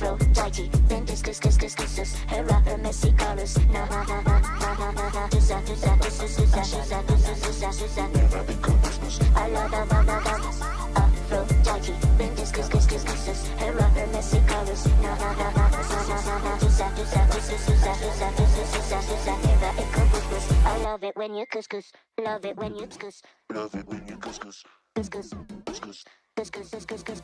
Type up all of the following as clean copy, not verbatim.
Aphrodite, then discus, Hera, her messy colors. Na na na na na na na na. Never become Christmas. I love Aphrodite, then discus, Hera, her messy colors. Na na na na na na na. Never become Christmas. I love it when you couscous. Love it when you couscous. Love it when you couscous. Couscous, couscous.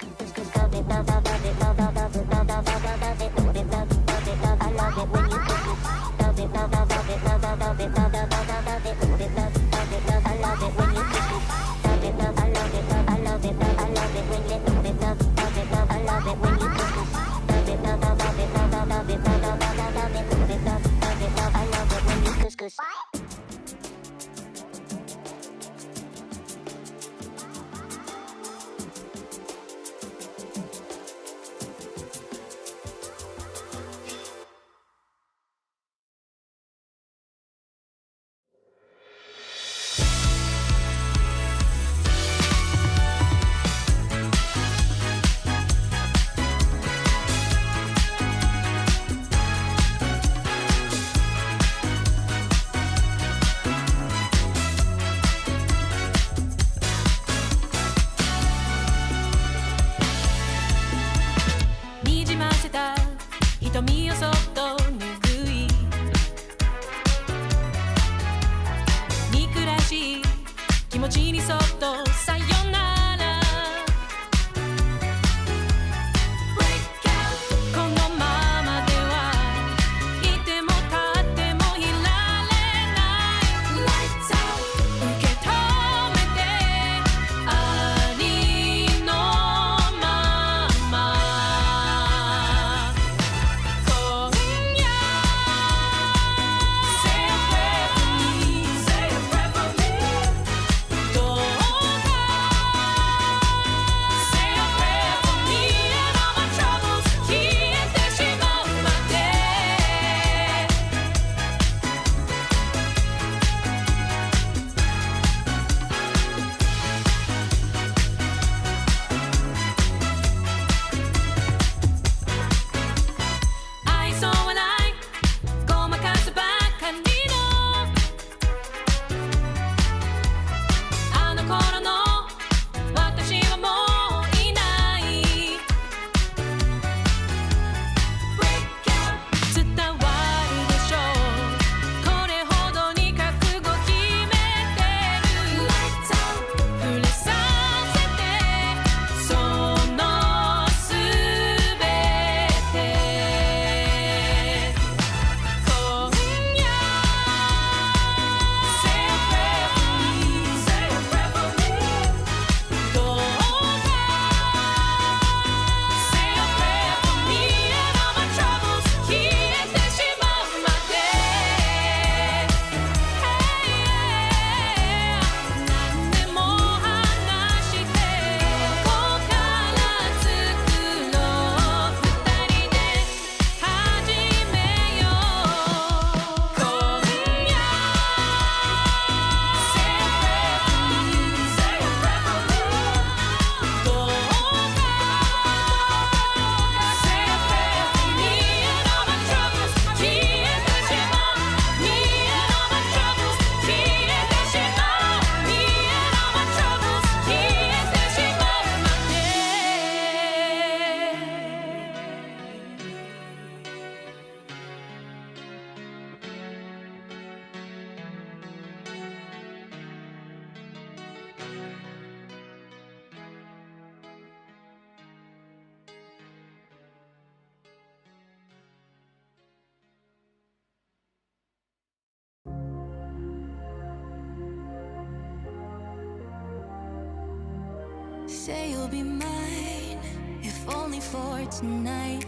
Say you'll be mine, if only for tonight.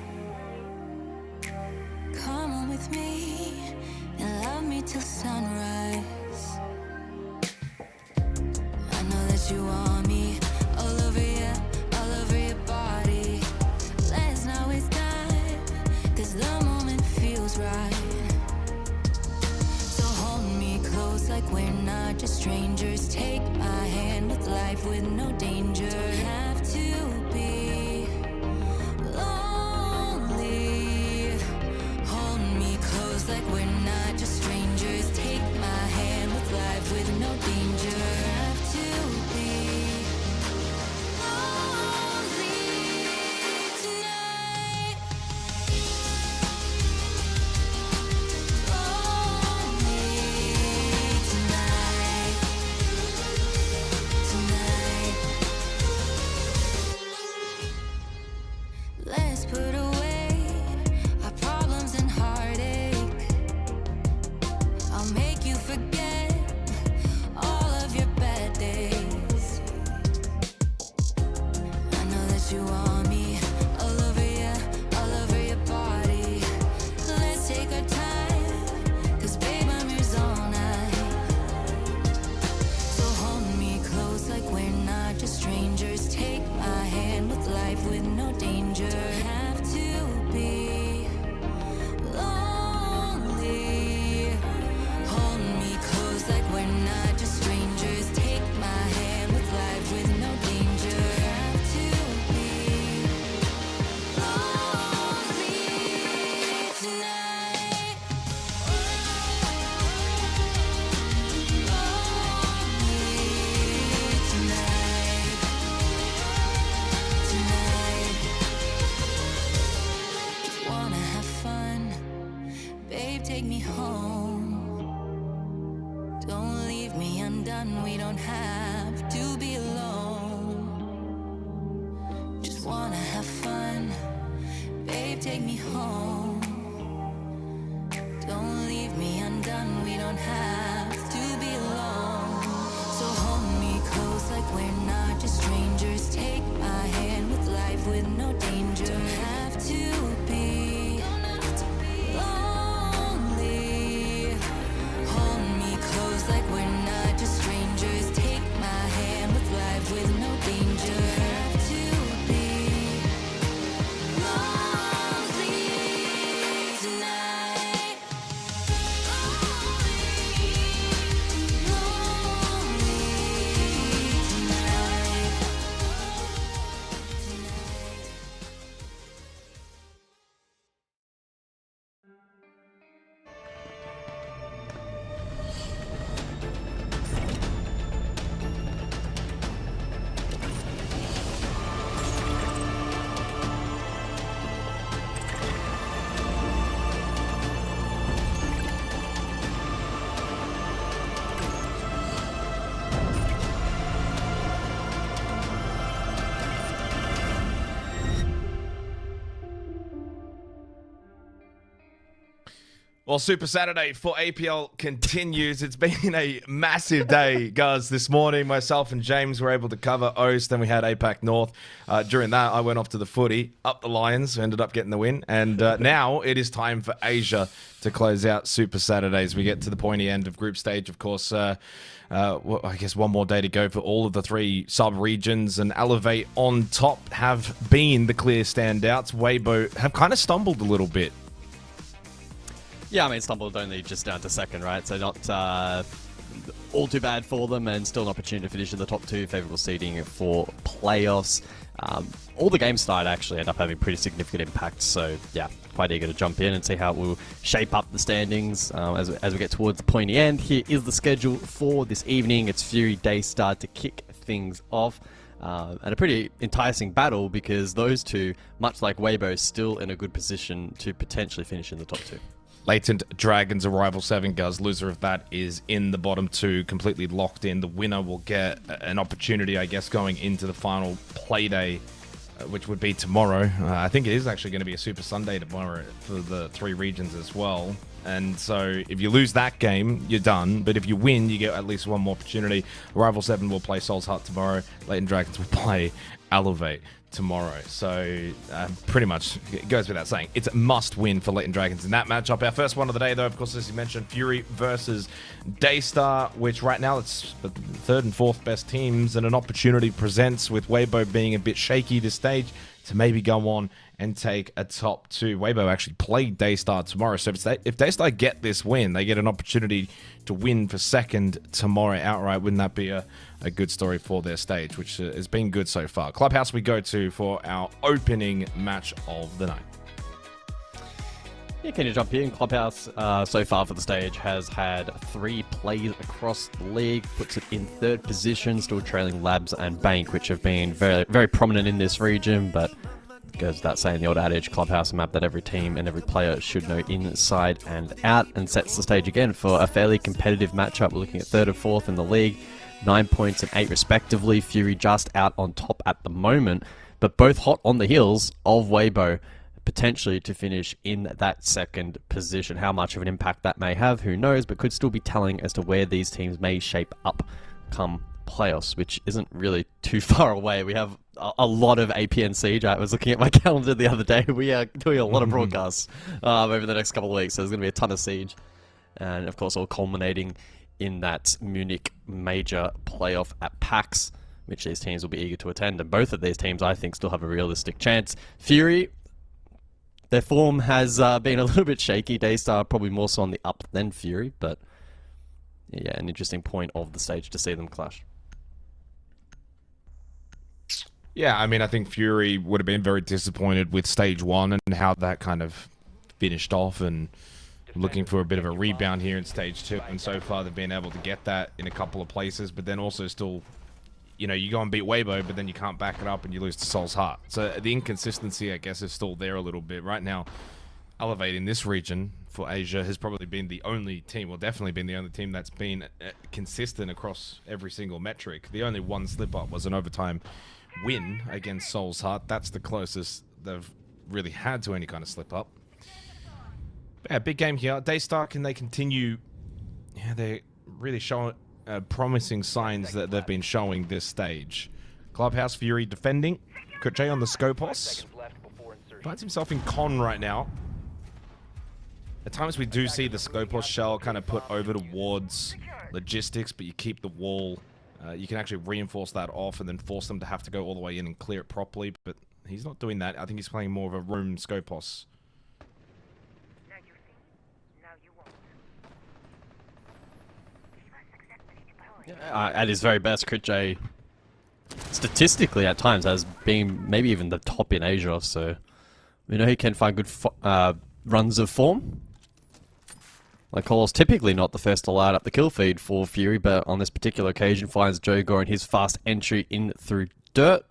Come on with me and love me till sunrise. I know that you want me all over you, all over your body. Let's not waste time, 'cause the moment feels right. So hold me close like we're not just strangers. Take my hand with life with no danger. Don't have to be lonely. home. Don't leave me undone, we don't have to be alone. So hold me close like we're not just strangers. Take my hand with life with no danger. Don't have to be lonely. Hold me close like we're not just strangers. Take my hand with life with no danger. Don't have to be lonely tonight. Well, Super Saturday for APL continues. It's been a massive day, guys. This morning, myself and James were able to cover Oast. Then we had APAC North. During that, I went off to the footy, up the Lions, ended up getting the win. And now it is time for Asia to close out Super Saturdays. We get to the pointy end of group stage, of course. Well, I guess one more day to go for all of the three sub-regions. And Elevate on top have been the clear standouts. Waybo have kind of stumbled a little bit. Yeah, I mean, stumbled only just down to second, right? So not all too bad for them, and still an opportunity to finish in the top two, favourable seeding for playoffs. All the games started actually end up having pretty significant impact, so yeah, quite eager to jump in and see how it will shape up the standings as we get towards the pointy end. Here is the schedule for this evening. It's Fury Daystar to kick things off. And a pretty enticing battle because those two, much like Waybo, still in a good position to potentially finish in the top two. Latent Dragons, Arrival 7, guys. Loser of that is in the bottom two, completely locked in. The winner will get an opportunity, I guess, going into the final play day, which would be tomorrow. I think it is actually going to be a Super Sunday tomorrow for the three regions as well. And so if you lose that game, you're done. But if you win, you get at least one more opportunity. Arrival 7 will play Soul's Heart tomorrow. Latent Dragons will play Elevate tomorrow. So pretty much it goes without saying, it's a must win for Latent Dragons in that matchup. Our first one of the day, though, of course, as you mentioned, Fury versus Daystar, which right now it's the third and fourth best teams, and an opportunity presents with Waybo being a bit shaky this stage to maybe go on and take a top two. Waybo actually played Daystar tomorrow, so if Daystar get this win, they get an opportunity to win for second tomorrow outright. Wouldn't that be a good story for their stage, which has been good so far? Clubhouse we go to for our opening match of the night. Yeah, can you jump in? Clubhouse so far for the stage has had 3 plays across the league, puts it in third position, still trailing Labs and Bank, which have been very, very prominent in this region, but goes without saying, the old adage, Clubhouse, a map that every team and every player should know inside and out, and sets the stage again for a fairly competitive matchup. We're looking at third and fourth in the league, 9 points and 8 respectively. Fury just out on top at the moment, but both hot on the heels of Waybo, potentially to finish in that second position. How much of an impact that may have, who knows, but could still be telling as to where these teams may shape up come playoffs, which isn't really too far away. We have a lot of APN Siege. I was looking at my calendar the other day. We are doing a lot of broadcasts over the next couple of weeks, so there's going to be a ton of Siege. And of course, all culminating in that Munich major playoff at PAX, which these teams will be eager to attend. And both of these teams, I think, still have a realistic chance. Fury, their form has been a little bit shaky. Daystar probably more so on the up than Fury, but yeah, an interesting point of the stage to see them clash. Yeah, I mean, I think Fury would have been very disappointed with stage one and how that kind of finished off, and looking for a bit of a rebound here in stage two. And so far, they've been able to get that in a couple of places, but then also still, you know, you go and beat Waybo, but then you can't back it up and you lose to Soul's Heart. So the inconsistency, I guess, is still there a little bit. Right now, Elevate in this region for Asia has probably been the only team, well, definitely been the only team that's been consistent across every single metric. The only one slip-up was an overtime win against Soul's Heart. That's the closest they've really had to any kind of slip up. But yeah, big game here. Daystar, can they continue? Yeah, they're really showing promising signs that they've been showing this stage. Clubhouse Fury defending. Critch on the Scopos. Finds himself in con right now. At times we do see the Scopos shell kind of put over towards logistics, but you keep the wall. You can actually reinforce that off and then force them to have to go all the way in and clear it properly, but he's not doing that. I think he's playing more of a room Scopos. At his very best, Critch statistically at times has been maybe even the top in Asia, so we know he can find good runs of form. Like Cole's typically not the first to light up the kill feed for Fury, but on this particular occasion finds Jogor and his fast entry in through dirt.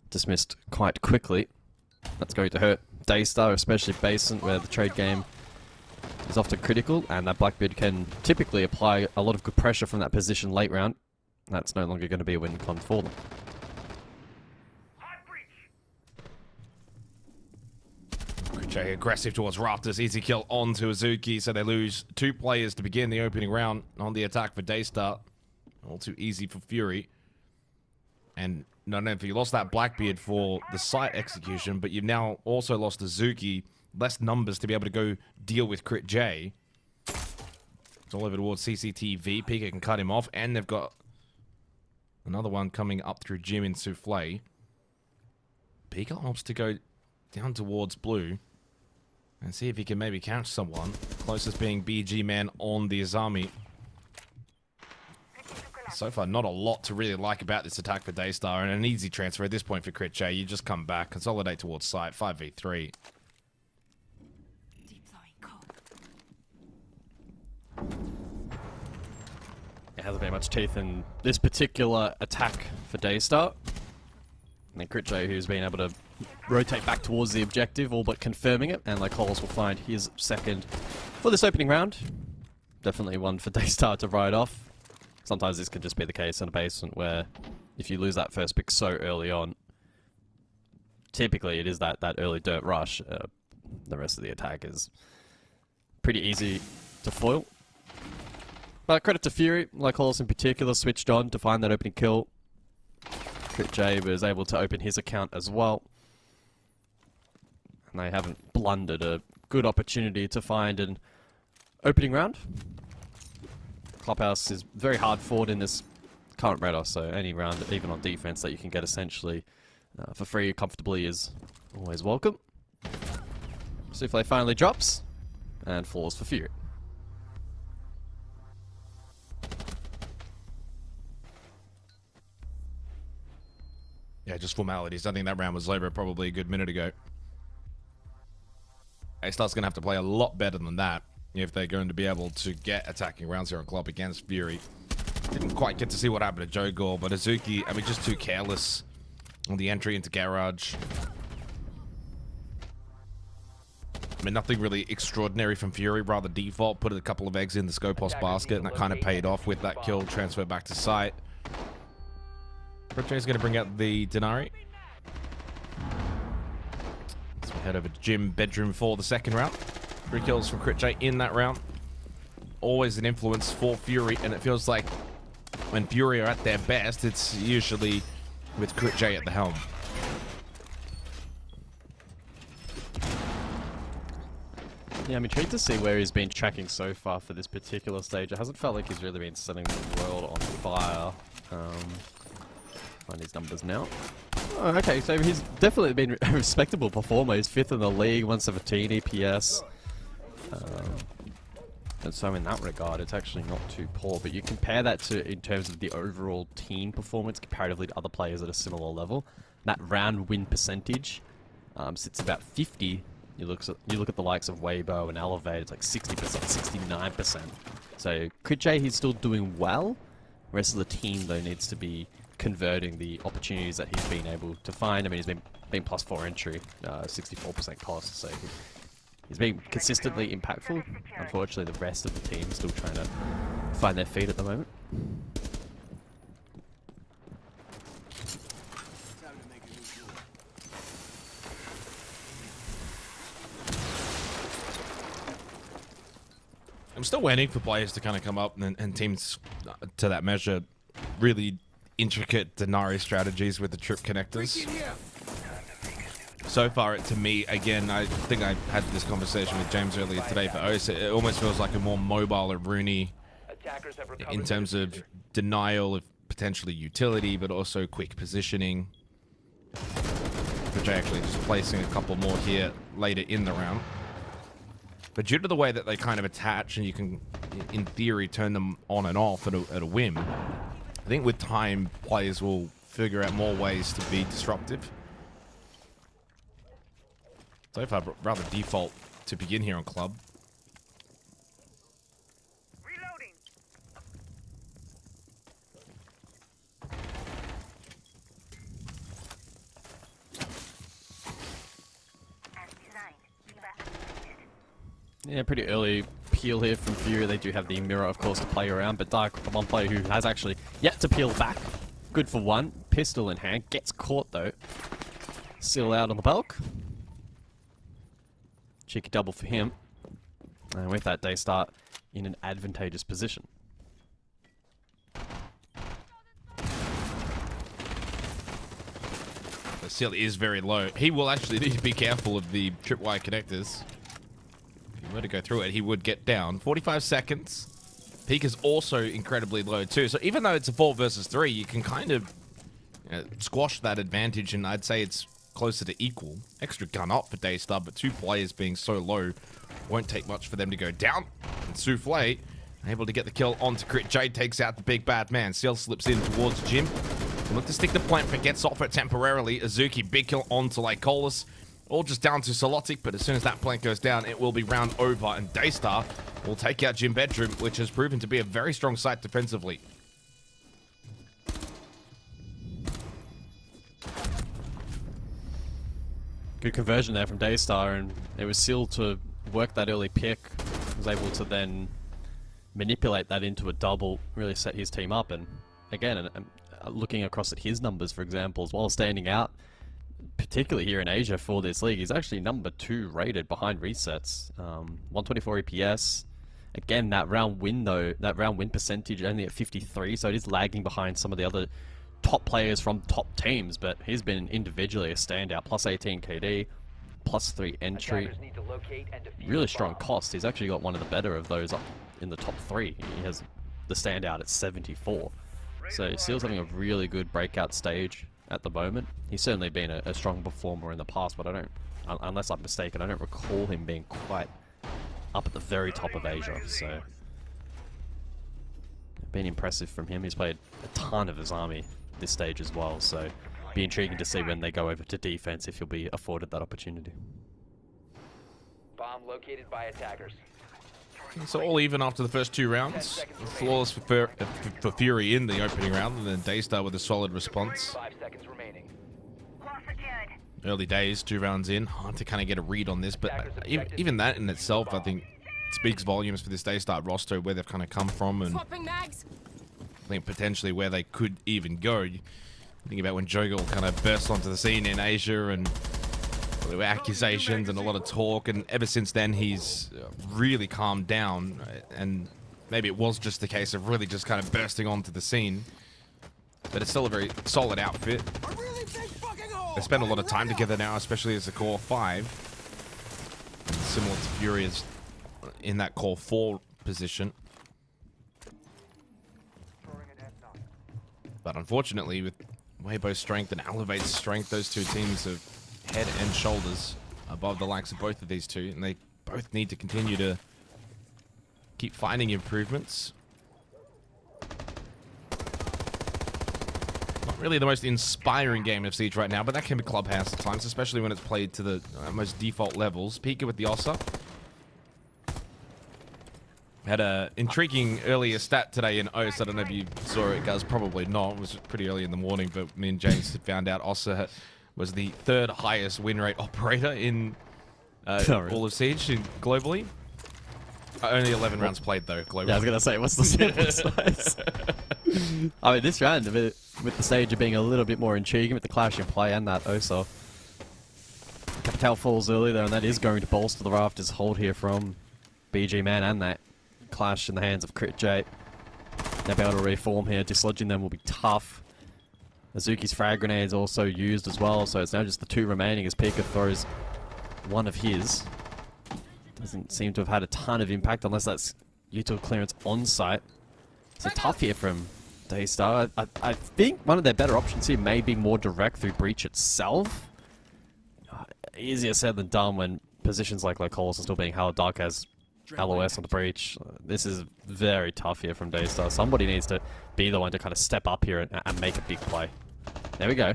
Dismissed quite quickly. That's going to hurt Daystar, especially Basin, where the trade game is often critical, and that Blackbeard can typically apply a lot of good pressure from that position late round. That's no longer going to be a win con for them. Critch aggressive towards Raptors. Easy kill onto Azuki, so they lose 2 players to begin the opening round on the attack for Daystar. All too easy for Fury. And not only have you lost that Blackbeard for the site execution, but you've now also lost Azuki. Less numbers to be able to go deal with Crit J. It's all over towards CCTV. Pika can cut him off, and they've got another one coming up through Jim in Souffle. Pika opts to go down towards blue and see if he can maybe catch someone. Closest being BG Man on the Azami. So far, not a lot to really like about this attack for Daystar, and an easy transfer at this point for Crit J. You just come back, consolidate towards site, 5v3. It hasn't been much teeth in this particular attack for Daystar. And then Critch, who's been able to rotate back towards the objective, all but confirming it, and Lycolis will find his second for this opening round. Definitely one for Daystar to ride off. Sometimes this can just be the case in a basement where if you lose that first pick so early on, typically it is that early dirt rush. The rest of the attack is pretty easy to foil. But credit to Fury, Lycolis in particular, switched on to find that opening kill. Crit J was able to open his account as well. And they haven't blundered a good opportunity to find an opening round. Clubhouse is very hard fought in this current meta, so any round, even on defense, that you can get essentially for free comfortably is always welcome. Souffle finally drops, and falls for Fury. Yeah, just formalities. I think that round was over probably a good minute ago. A-Star's going to have to play a lot better than that if they're going to be able to get attacking rounds here on Club against Fury. Didn't quite get to see what happened to Jogor, but Azuki, I mean, just too careless on the entry into Garage. I mean, nothing really extraordinary from Fury, rather default. Put a couple of eggs in the Scopos basket, and that kind of paid off with that kill transfer back to site. Critch is going to bring out the Denari. So we head over to Gym Bedroom for the second round. 3 kills from Crit J in that round. Always an influence for Fury, and it feels like when Fury are at their best, it's usually with Crit J at the helm. Yeah, I'm intrigued to see where he's been tracking so far for this particular stage. It hasn't felt like he's really been setting the world on fire. Find his numbers now. Oh, okay, so he's definitely been a respectable performer. He's 5th in the league, 117 EPS. And so in that regard, it's actually not too poor. But you compare that to, in terms of the overall team performance comparatively to other players at a similar level, that round win percentage sits about 50. You look at the likes of Waybo and Elevate, it's like 60%, 69%. So Crit J, he's still doing well. The rest of the team, though, needs to be converting the opportunities that he's been able to find. I mean, he's been +4 entry, 64% cost, so he's been consistently impactful. Unfortunately, the rest of the team is still trying to find their feet at the moment. I'm still waiting for players to kind of come up and teams to that measure really intricate Denari strategies with the trip connectors. So far, to me, again, I think I had this conversation with James earlier today for OS. It almost feels like a more mobile Rooney in terms of denial of potentially utility, but also quick positioning. Which I actually just placing a couple more here later in the round. But due to the way that they kind of attach and you can, in theory, turn them on and off at a whim, I think with time, players will figure out more ways to be disruptive. So far, rather default to begin here on Club. Reloading. As designed. Yeah, pretty early peel here from Fury. They do have the mirror, of course, to play around, but Dark, one player who has actually yet to peel back. Good for one. Pistol in hand. Gets caught, though. Still out on the bulk. Cheeky double for him. And with that, Daystar in an advantageous position. The seal is very low. He will actually need to be careful of the tripwire connectors. If he were to go through it, he would get down. 45 seconds. Peak is also incredibly low too. So even though it's a 4 versus 3, you can kind of squash that advantage, and I'd say it's closer to equal. Extra gun up for Daystar, but 2 players being so low won't take much for them to go down. And Souffle able to get the kill onto Crit. Jade takes out the big bad man. Seal slips in towards Jim. Look to stick the plant, but gets off it temporarily. Azuki, big kill onto Lycolis. All just down to Solotic, but as soon as that plant goes down, it will be round over, and Daystar will take out Jim Bedroom, which has proven to be a very strong site defensively. Good conversion there from Daystar, and it was Seal to work that early pick. Was able to then manipulate that into a double, really set his team up. And again, looking across at his numbers, for example, as well as standing out, particularly here in Asia for this league, he's actually number 2 rated behind resets. 124 EPS. Again, that round win though, that round win percentage only at 53, so it is lagging behind some of the other top players from top teams, but he's been individually a standout. Plus 18 KD, plus 3 entry. Really strong cost. He's actually got one of the better of those up in the top 3. He has the standout at 74. So Seal's having a really good breakout stage at the moment. He's certainly been a strong performer in the past, but I don't, unless I'm mistaken, I don't recall him being quite up at the very top of Asia. So been impressive from him. He's played a ton of his army this stage as well, so be intriguing to see when they go over to defense if he'll be afforded that opportunity. Bomb located by attackers. So all even after the first 2 rounds. Flawless for Fury in the opening round, and then Daystar with a solid response. 5 seconds remaining. Early days, 2 rounds in. Hard to kind of get a read on this, but even that in itself, I think, speaks volumes for this Daystar roster, where they've kind of come from, and I think potentially where they could even go. Think about when Jogel kind of burst onto the scene in Asia, and there were accusations and a lot of talk, and ever since then he's really calmed down, and maybe it was just a case of really just kind of bursting onto the scene, but it's still a very solid outfit. They spend a lot of time together now, especially as a core 5, similar to Fury as in that core 4 position. But unfortunately, with Waybo's strength and Elevate's strength, those 2 teams are head and shoulders above the likes of both of these 2, and they both need to continue to keep finding improvements. Not really the most inspiring game of Siege right now, but that can be Clubhouse at times, especially when it's played to the most default levels. Pika with the Ossa. Had a intriguing earlier stat today in OS. I don't know if you saw it, guys. Probably not. It was pretty early in the morning, but me and James had found out Ossa was the 3rd highest win rate operator in all of Siege globally. Only 11 rounds played, though, globally. Yeah, I was going to say, what's the sample size? I mean, this round, with the stage being a little bit more intriguing with the clash in play and that Osa. Capital falls early, though, and that is going to bolster the Rafters hold here from BG Man and that Clash in the hands of Crit J. They'll be able to reform here. Dislodging them will be tough. Azuki's frag grenades also used as well, so it's now just the 2 remaining as Pika throws one of his. Doesn't seem to have had a ton of impact unless that's util clearance on site. So tough here from Daystar. I think one of their better options here may be more direct through Breach itself. Easier said than done when positions like Locolis are still being held. Dark has LOS on the Breach. This is very tough here from Daystar. Somebody needs to be the one to kind of step up here and make a big play. There we go.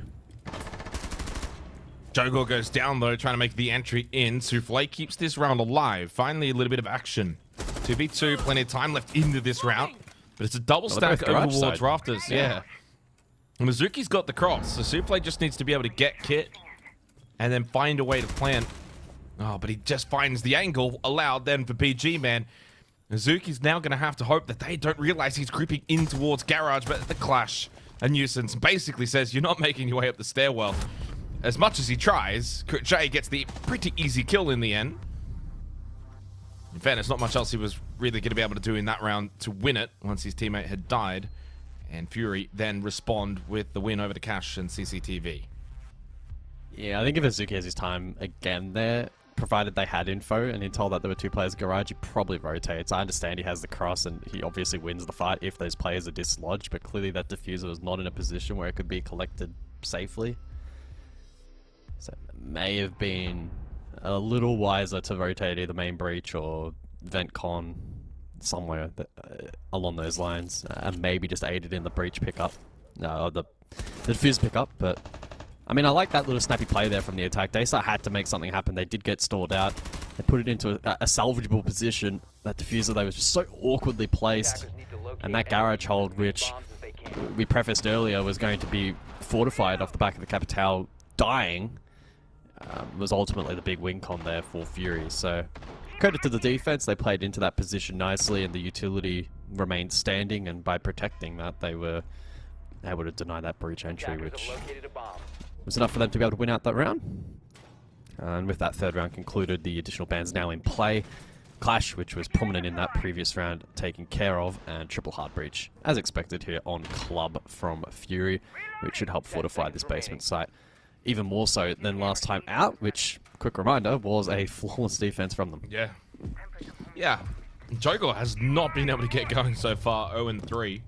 Jogor goes down though, trying to make the entry in. Souffle keeps this round alive. Finally, a little bit of action. 2v2, plenty of time left into this round. But it's a double stack over towards Rafters. Yeah. And Mizuki's got the cross, so Souffle just needs to be able to get Kit and then find a way to plant. Oh, but he just finds the angle allowed then for PG, man. Mizuki's now going to have to hope that they don't realize he's creeping in towards Garage, but the Clash, a nuisance, basically says, you're not making your way up the stairwell. As much as he tries, Jay gets the pretty easy kill in the end. In fairness, not much else he was really going to be able to do in that round to win it once his teammate had died. And Fury then respond with the win over the Cash and CCTV. Yeah, I think if Azuki has his time again there, provided they had info and he told that there were 2 players in Garage, he probably rotates. I understand he has the cross and he obviously wins the fight if those players are dislodged, but clearly that diffuser was not in a position where it could be collected safely. So it may have been a little wiser to rotate either main breach or vent con somewhere that, along those lines, and maybe just aided in the breach pickup, the defuse pickup. But I mean, I like that little snappy play there from the attack. Daystar had to make something happen. They did get stalled out. They put it into a salvageable position. That diffuser, they was just so awkwardly placed, and that garage hold, which we prefaced earlier was going to be fortified off the back of the Capital dying, was ultimately the big win con there for Fury. So credit to the defense, they played into that position nicely and the utility remained standing, and by protecting that they were able to deny that breach entry, which was enough for them to be able to win out that round. And with that 3rd round concluded, the additional bans now in play. Clash, which was prominent in that previous round, taken care of, and triple hard breach as expected here on Club from Fury, which should help fortify this basement site even more so than last time out, which, quick reminder, was a flawless defense from them. Yeah. Yeah. Jogor has not been able to get going so far, 0-3.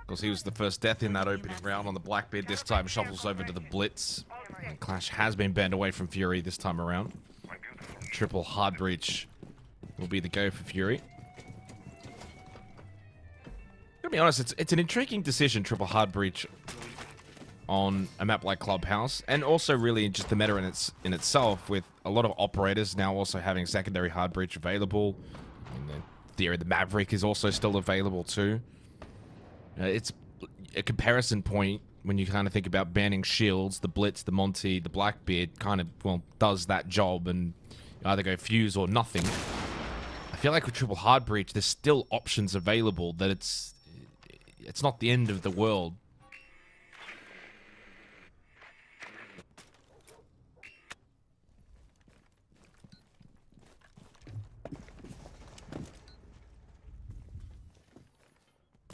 Because he was the first death in that opening round on the Blackbeard. This time shuffles over to the Blitz. And Clash has been banned away from Fury this time around. Triple hard breach will be the go for Fury. To be honest, it's an intriguing decision, triple hard breach, on a map like Clubhouse, and also really just the meta in itself, with a lot of operators now also having secondary hard breach available. In theory, the Maverick is also still available too. It's a comparison point when you kind of think about banning shields. The Blitz, the Monty, the Blackbeard kind of, well, does that job, and you either go fuse or nothing. I feel like with triple hard breach, there's still options available, that it's not the end of the world.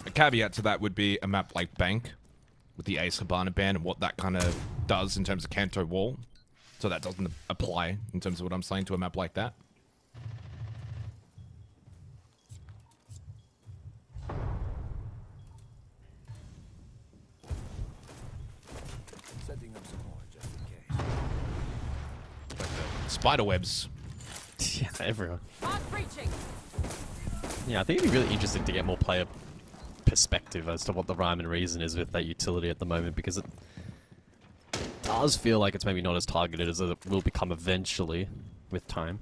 A caveat to that would be a map like Bank with the Ace Habana ban and what that kind of does in terms of Kanto Wall. So that doesn't apply in terms of what I'm saying to a map like that. Spider webs. Yeah, everyone. Yeah, I think it'd be really interesting to get more player perspective as to what the rhyme and reason is with that utility at the moment, because it does feel like it's maybe not as targeted as it will become eventually with time.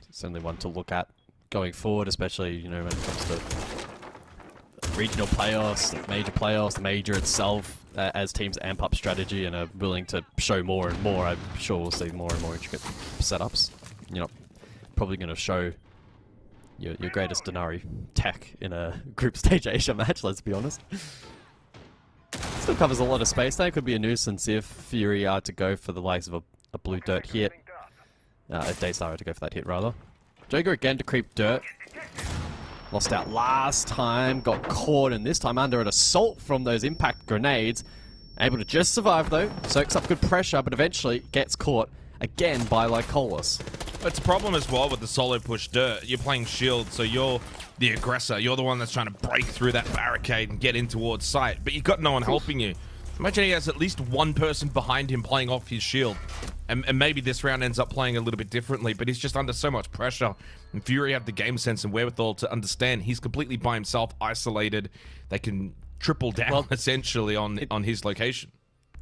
It's certainly one to look at going forward, especially, you know, when it comes to regional playoffs, the major itself, as teams amp up strategy and are willing to show more and more. I'm sure we'll see more and more intricate setups. You're not probably going to show your greatest Denari tech in a group stage Asia match, let's be honest. Still covers a lot of space. That could be a nuisance if Fury are to go for the likes of a a blue dirt hit. A Daystar to go for that hit, rather. Jogo again to creep dirt. Lost out last time, got caught, and this time under an assault from those impact grenades. Able to just survive though, soaks up good pressure, but eventually gets caught again by Lycolis. It's a problem as well with the solo push dirt. You're playing shield, so you're the aggressor. You're the one that's trying to break through that barricade and get in towards sight, but you've got no one helping you. Imagine he has at least one person behind him playing off his shield. And maybe this round ends up playing a little bit differently, but he's just under so much pressure. And Fury have the game sense and wherewithal to understand he's completely by himself, isolated. They can triple down essentially on his location.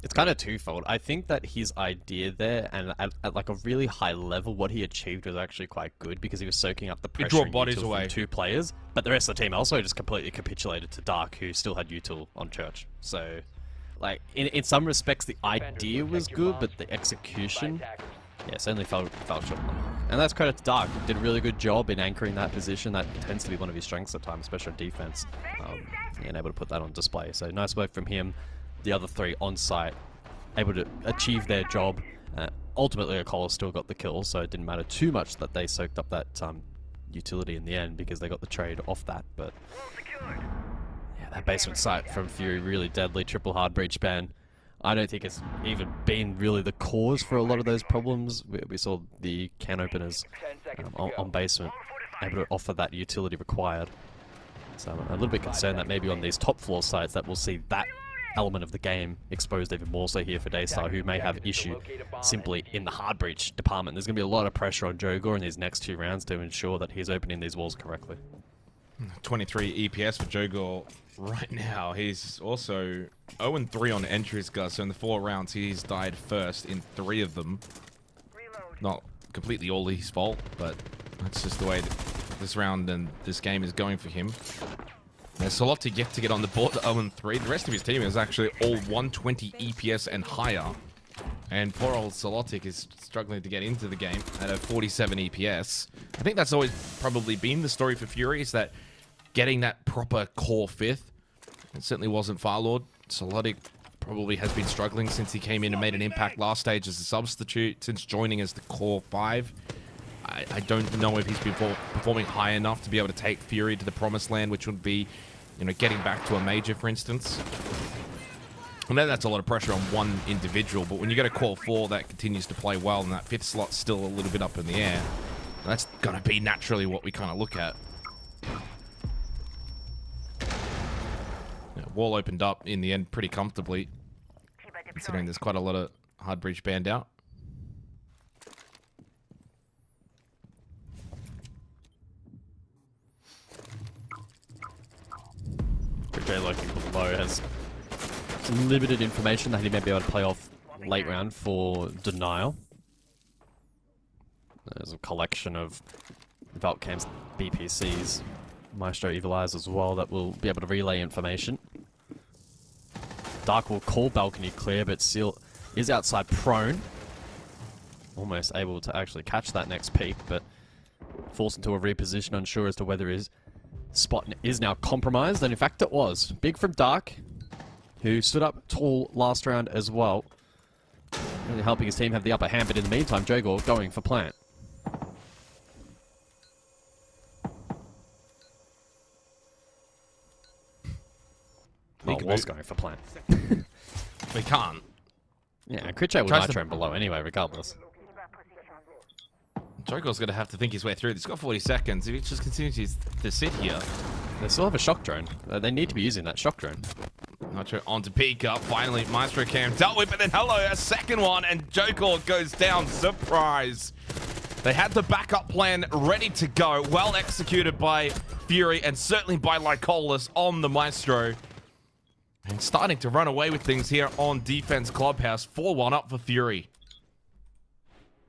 It's kind of twofold. I think that his idea there, and at like a really high level, what he achieved was actually quite good because he was soaking up the pressure draw bodies util away from 2 players, but the rest of the team also just completely capitulated to Dark, who still had util on Church. So, like, in some respects, the idea was good, but the execution, yeah, certainly fell short on the mark. And that's credit to Dark. He did a really good job in anchoring that position. That tends to be one of his strengths at times, especially on defense, and able to put that on display. So nice work from him. The other 3 on site, able to achieve their job. Ultimately, Acola still got the kill, so it didn't matter too much that they soaked up that utility in the end because they got the trade off that. But yeah, that basement site from Fury, really deadly. Triple hard breach ban. I don't think it's even been really the cause for a lot of those problems. We saw the can openers on basement able to offer that utility required. So I'm a little bit concerned that maybe on these top floor sites that we'll see that element of the game exposed even more so here for Daystar, who may have issue simply in the hard breach department. There's going to be a lot of pressure on Jogor in these next 2 rounds to ensure that he's opening these walls correctly. 23 EPS for Jogor right now. He's also 0-3 on entries, guys. So in the 4 rounds, he's died first in 3 of them. Not completely all his fault, but that's just the way that this round and this game is going for him. There's a lot to get on the board, 0-3. The rest of his team is actually all 120 EPS and higher. And poor old Solotic is struggling to get into the game at a 47 EPS. I think that's always probably been the story for Fury, is that getting that proper core 5th. It certainly wasn't Firelord. Solotic probably has been struggling since he came in and made an impact last stage as a substitute, since joining as the core 5. I don't know if he's been performing high enough to be able to take Fury to the promised land, which would be, you know, getting back to a major, for instance. And then that's a lot of pressure on one individual, but when you get a core 4 that continues to play well and that 5th slot's still a little bit up in the air, that's going to be naturally what we kind of look at. Yeah, wall opened up in the end pretty comfortably, considering there's quite a lot of hard breach banned out. J lurking below has some limited information that he may be able to play off late round for Denial. There's a collection of Valkham's BPCs, Maestro Evil Eyes as well, that will be able to relay information. Dark will call balcony clear, but Seal is outside prone. Almost able to actually catch that next peek, but forced into a reposition, unsure as to whether his spot is now compromised, and in fact it was. Big from Dark, who stood up tall last round as well. Really helping his team have the upper hand, but in the meantime, Jogor going for plant. Well, was going for plant. We can't. Yeah, Critchay will nitro him below anyway, regardless. Jogor's going to have to think his way through. He's got 40 seconds. If he just continues to sit here. They still have a shock drone. They need to be using that shock drone. Nitro onto Pika. Finally, Maestro Cam dealt with, but then hello, a second one, and Jogor goes down. Surprise. They had the backup plan ready to go. Well executed by Fury, and certainly by Lycolis on the Maestro. And starting to run away with things here on defense Clubhouse. 4-1 up for Fury.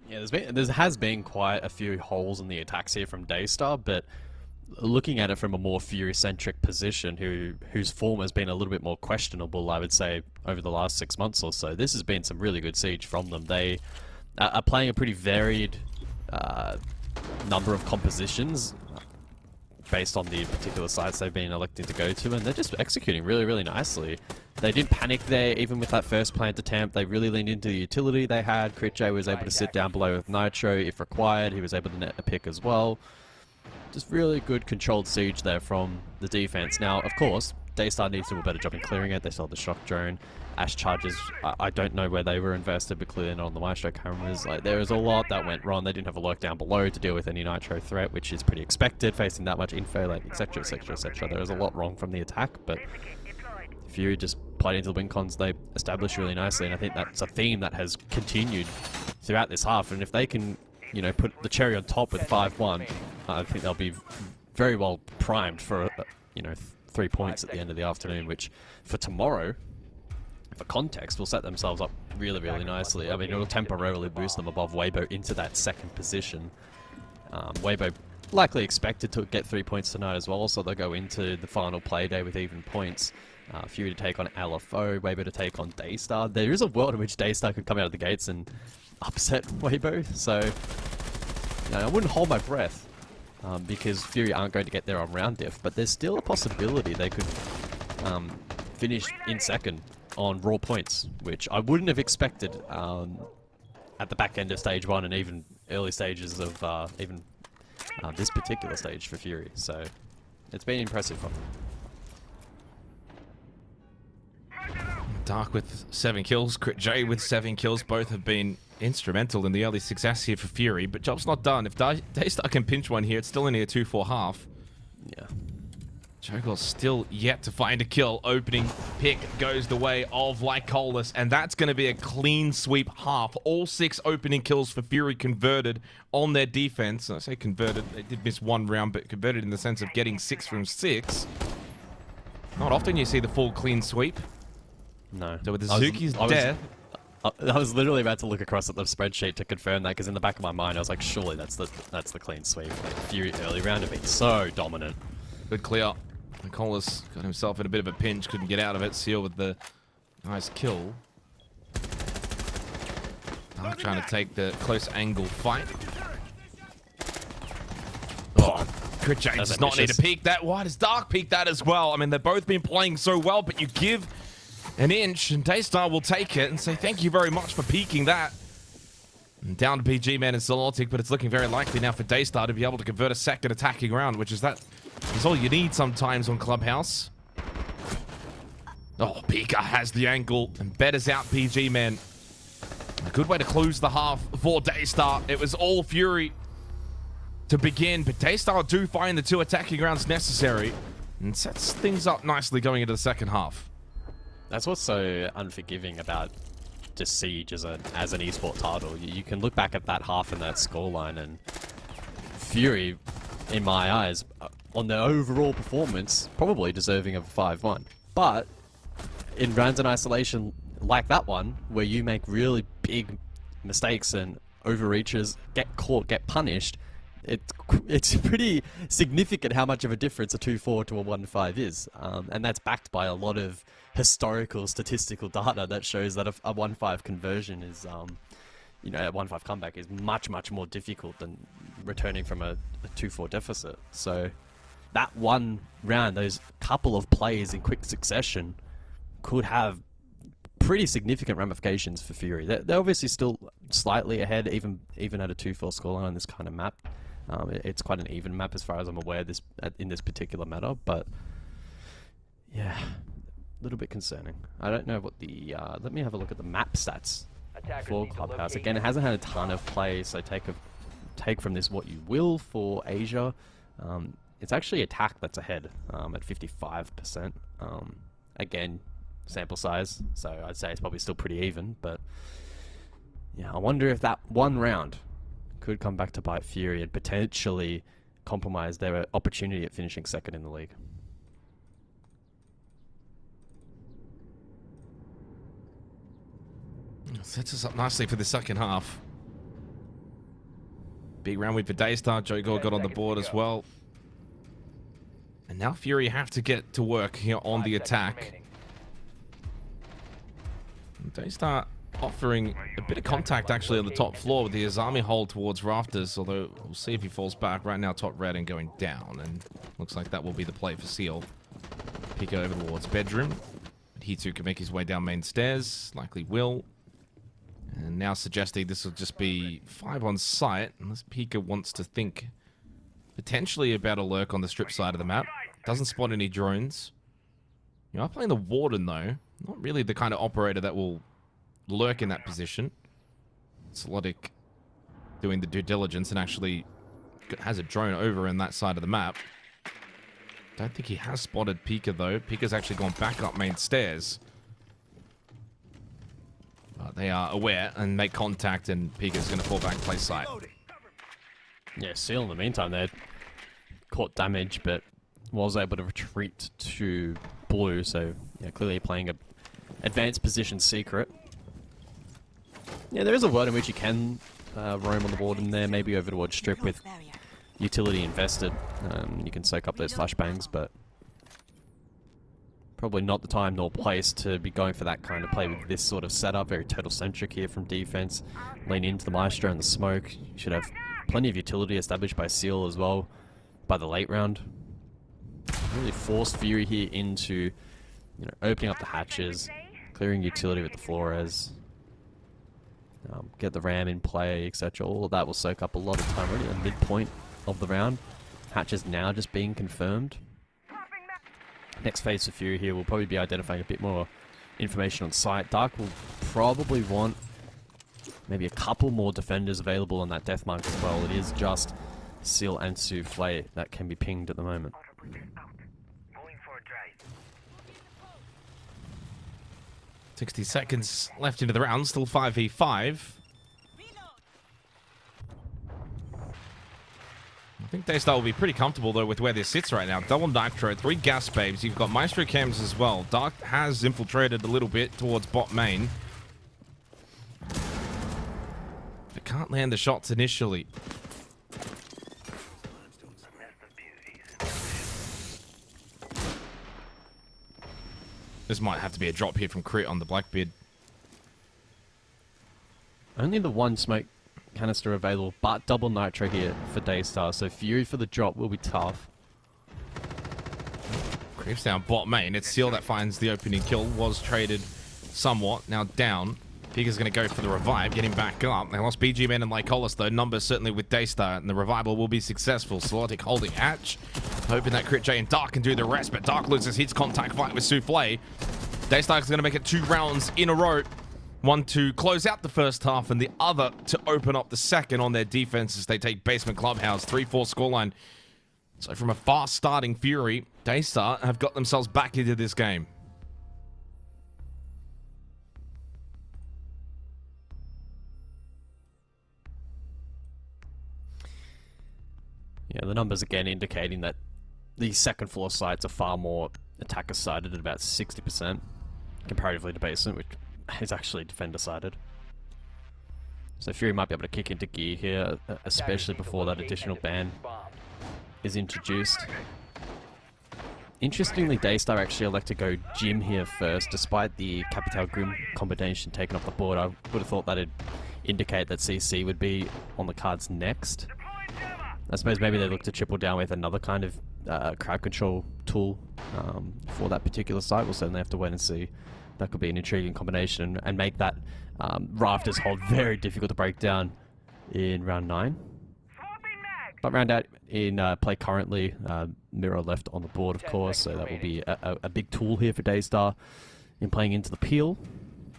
Yeah, there has been quite a few holes in the attacks here from Daystar, but looking at it from a more Fury-centric position, whose form has been a little bit more questionable, I would say, over the last 6 months or so, this has been some really good siege from them. They are playing a pretty varied number of compositions. based on the particular sites they've been electing to go to, and they're just executing really, really nicely. They didn't panic there, even with that first plant attempt. They really leaned into the utility they had. Crit J was able to sit down below with Nitro if required. He was able to net a pick as well. Just really good controlled siege there from the defense. Now, of course, Daystar needs to do a better job in clearing it. They saw the shock drone. Ash charges, I don't know where they were invested, but clearly not on the Maestro cameras. Like, there was a lot that went wrong. They didn't have a lurk down below to deal with any Nitro threat, which is pretty expected facing that much info, like, etc, etc, etc. There was a lot wrong from the attack, but Fury just played into the win cons they established really nicely, and I think that's a theme that has continued throughout this half. And if they can, you know, put the cherry on top with 5-1, I think they'll be very well primed for, you know, 3 points at the end of the afternoon, which for tomorrow, for context, will set themselves up really, really nicely. I mean, it'll temporarily boost them above Waybo into that second position. Waybo likely expected to get 3 points tonight as well, so they'll go into the final play day with even points. Fury to take on LFO, Waybo to take on Daystar. There is a world in which Daystar could come out of the gates and upset Waybo, so you know, I wouldn't hold my breath because Fury aren't going to get there on round diff, but there's still a possibility they could finish in second on raw points, which I wouldn't have expected at the back end of stage 1 and even early stages of this particular stage for Fury. So it's been impressive from them. Dark with 7 kills, Crit J with 7 kills. Both have been instrumental in the early success here for Fury, but job's not done. If Daystar can pinch one here, it's still only a 2-4 half. Yeah. Jogor's still yet to find a kill. Opening pick goes the way of Lycolis, and that's going to be a clean sweep half. All 6 opening kills for Fury converted on their defense. I say converted, they did miss 1 round, but converted in the sense of getting 6 from 6. Not often you see the full clean sweep. No. So with Azuki's death... I was literally about to look across at the spreadsheet to confirm that, because in the back of my mind I was like, surely that's the clean sweep. Like, Fury early round have been so dominant. Good clear. Lycolis got himself in a bit of a pinch, couldn't get out of it. Seal with the nice kill. Dark trying to take the close angle fight. Oh, Crit J does not need to peek that. Why does Dark peek that as well? I mean, they've both been playing so well, but you give an inch and Daystar will take it and say thank you very much for peeking that. And down to PG Man and Zolotic, but it's looking very likely now for Daystar to be able to convert a second attacking round, which is all you need sometimes on Clubhouse. Oh, Pika has the angle and betters out PG Man. A good way to close the half for Daystar. It was all Fury to begin, but Daystar do find the 2 attacking rounds necessary and sets things up nicely going into the second half. That's what's so unforgiving about just Siege as an esport title. You can look back at that half and that scoreline, and Fury, in my eyes, on their overall performance, probably deserving of a 5-1. But in rounds in isolation like that one, where you make really big mistakes and overreaches get caught, get punished, it's pretty significant how much of a difference a 2-4 to a 1-5 is. And that's backed by a lot of historical statistical data that shows that a 1-5 conversion is, you know, a 1-5 comeback is much, much more difficult than returning from a 2-4 deficit. So that one round, those couple of plays in quick succession could have pretty significant ramifications for Fury. They're obviously still slightly ahead, even at a 2-4 scoreline on this kind of map. It's quite an even map as far as I'm aware in this particular matter, but yeah, a little bit concerning. I don't know what the let me have a look at the map stats for Clubhouse. Again, it hasn't had a ton of play, so take from this what you will for Asia. It's actually attack that's ahead at 55%. Again, sample size, so I'd say it's probably still pretty even, but yeah, I wonder if that one round could come back to bite Fury and potentially compromise their opportunity at finishing second in the league. Sets us up nicely for the second half. Big round win for Daystar. Jogor got on the board as well. And now Fury have to get to work here on the attack. Daystar offering a bit of contact actually on the top floor with the Azami hold towards Rafters, although we'll see if he falls back. Right now, top red and going down, and looks like that will be the play for Seal. Pika over towards bedroom. He too can make his way down main stairs, likely will. And now suggesting this will just be 5 on site, unless Pika wants to think potentially about a lurk on the strip side of the map. Doesn't spot any drones. You are playing the Warden though. Not really the kind of operator that will lurk in that position. Slodic doing the due diligence and actually has a drone over in that side of the map. Don't think he has spotted Pika though. Pika's actually gone back up main stairs. But they are aware and make contact, and Pika's going to fall back play site. Yeah, Seal in the meantime there caught damage, but was able to retreat to blue. So yeah, clearly playing a advanced position secret. Yeah, there is a world in which you can roam on the board in there, maybe over towards strip with utility invested. You can soak up those flashbangs, but probably not the time nor place to be going for that kind of play with this sort of setup. Very total-centric here from defense. Lean into the Maestro and the smoke. You should have plenty of utility established by Seal as well by the late round. Really forced Fury here into, opening up the hatches, clearing utility with the Flores. Get the ram in play, etc. All of that will soak up a lot of time already at the midpoint of the round. Hatches now just being confirmed. Next phase for Fury here will probably be identifying a bit more information on site. Dark will probably want maybe a couple more defenders available on that death mark as well. It is just Seal and Souffle that can be pinged at the moment. 60 seconds left into the round, still 5v5. I think Daystar will be pretty comfortable, though, with where this sits right now. Double Nitro, 3 gas babes. You've got Maestro cams as well. Dark has infiltrated a little bit towards bot main. But can't land the shots initially. This might have to be a drop here from Crit on the Blackbeard. Only the one smoke canister available, but double nitro here for Daystar, so Fury for the drop will be tough. Creeps down bot main. It's Seal that finds the opening kill. Was traded somewhat. Now down. Pika's going to go for the revive, get him back up. They lost BG Man and Lycolis though. Numbers certainly with Daystar, and the revival will be successful. Slodic holding hatch, hoping that Crit J and Dark can do the rest, but Dark loses his contact fight with Souffle. Daystar is going to make it 2 rounds in a row. One to close out the first half, and the other to open up the second on their defense as they take Basement Clubhouse. 3-4 scoreline. So from a fast starting Fury, Daystar have got themselves back into this game. Yeah, the numbers again indicating that the second floor sites are far more attacker sided at about 60% comparatively to Basement, which is actually defender sided. So Fury might be able to kick into gear here, especially before that additional ban is introduced. Interestingly, Daystar actually elect to go Jim here first, despite the Capital Grim combination taken off the board. I would have thought that'd indicate that CC would be on the cards next. I suppose maybe they look to triple down with another kind of crowd control tool for that particular site. We'll certainly have to wait and see. That could be an intriguing combination and make that Rafters hold very difficult to break down in round 9. But round out in play currently, Mirror left on the board, of course, so that will be a big tool here for Daystar in playing into the peel.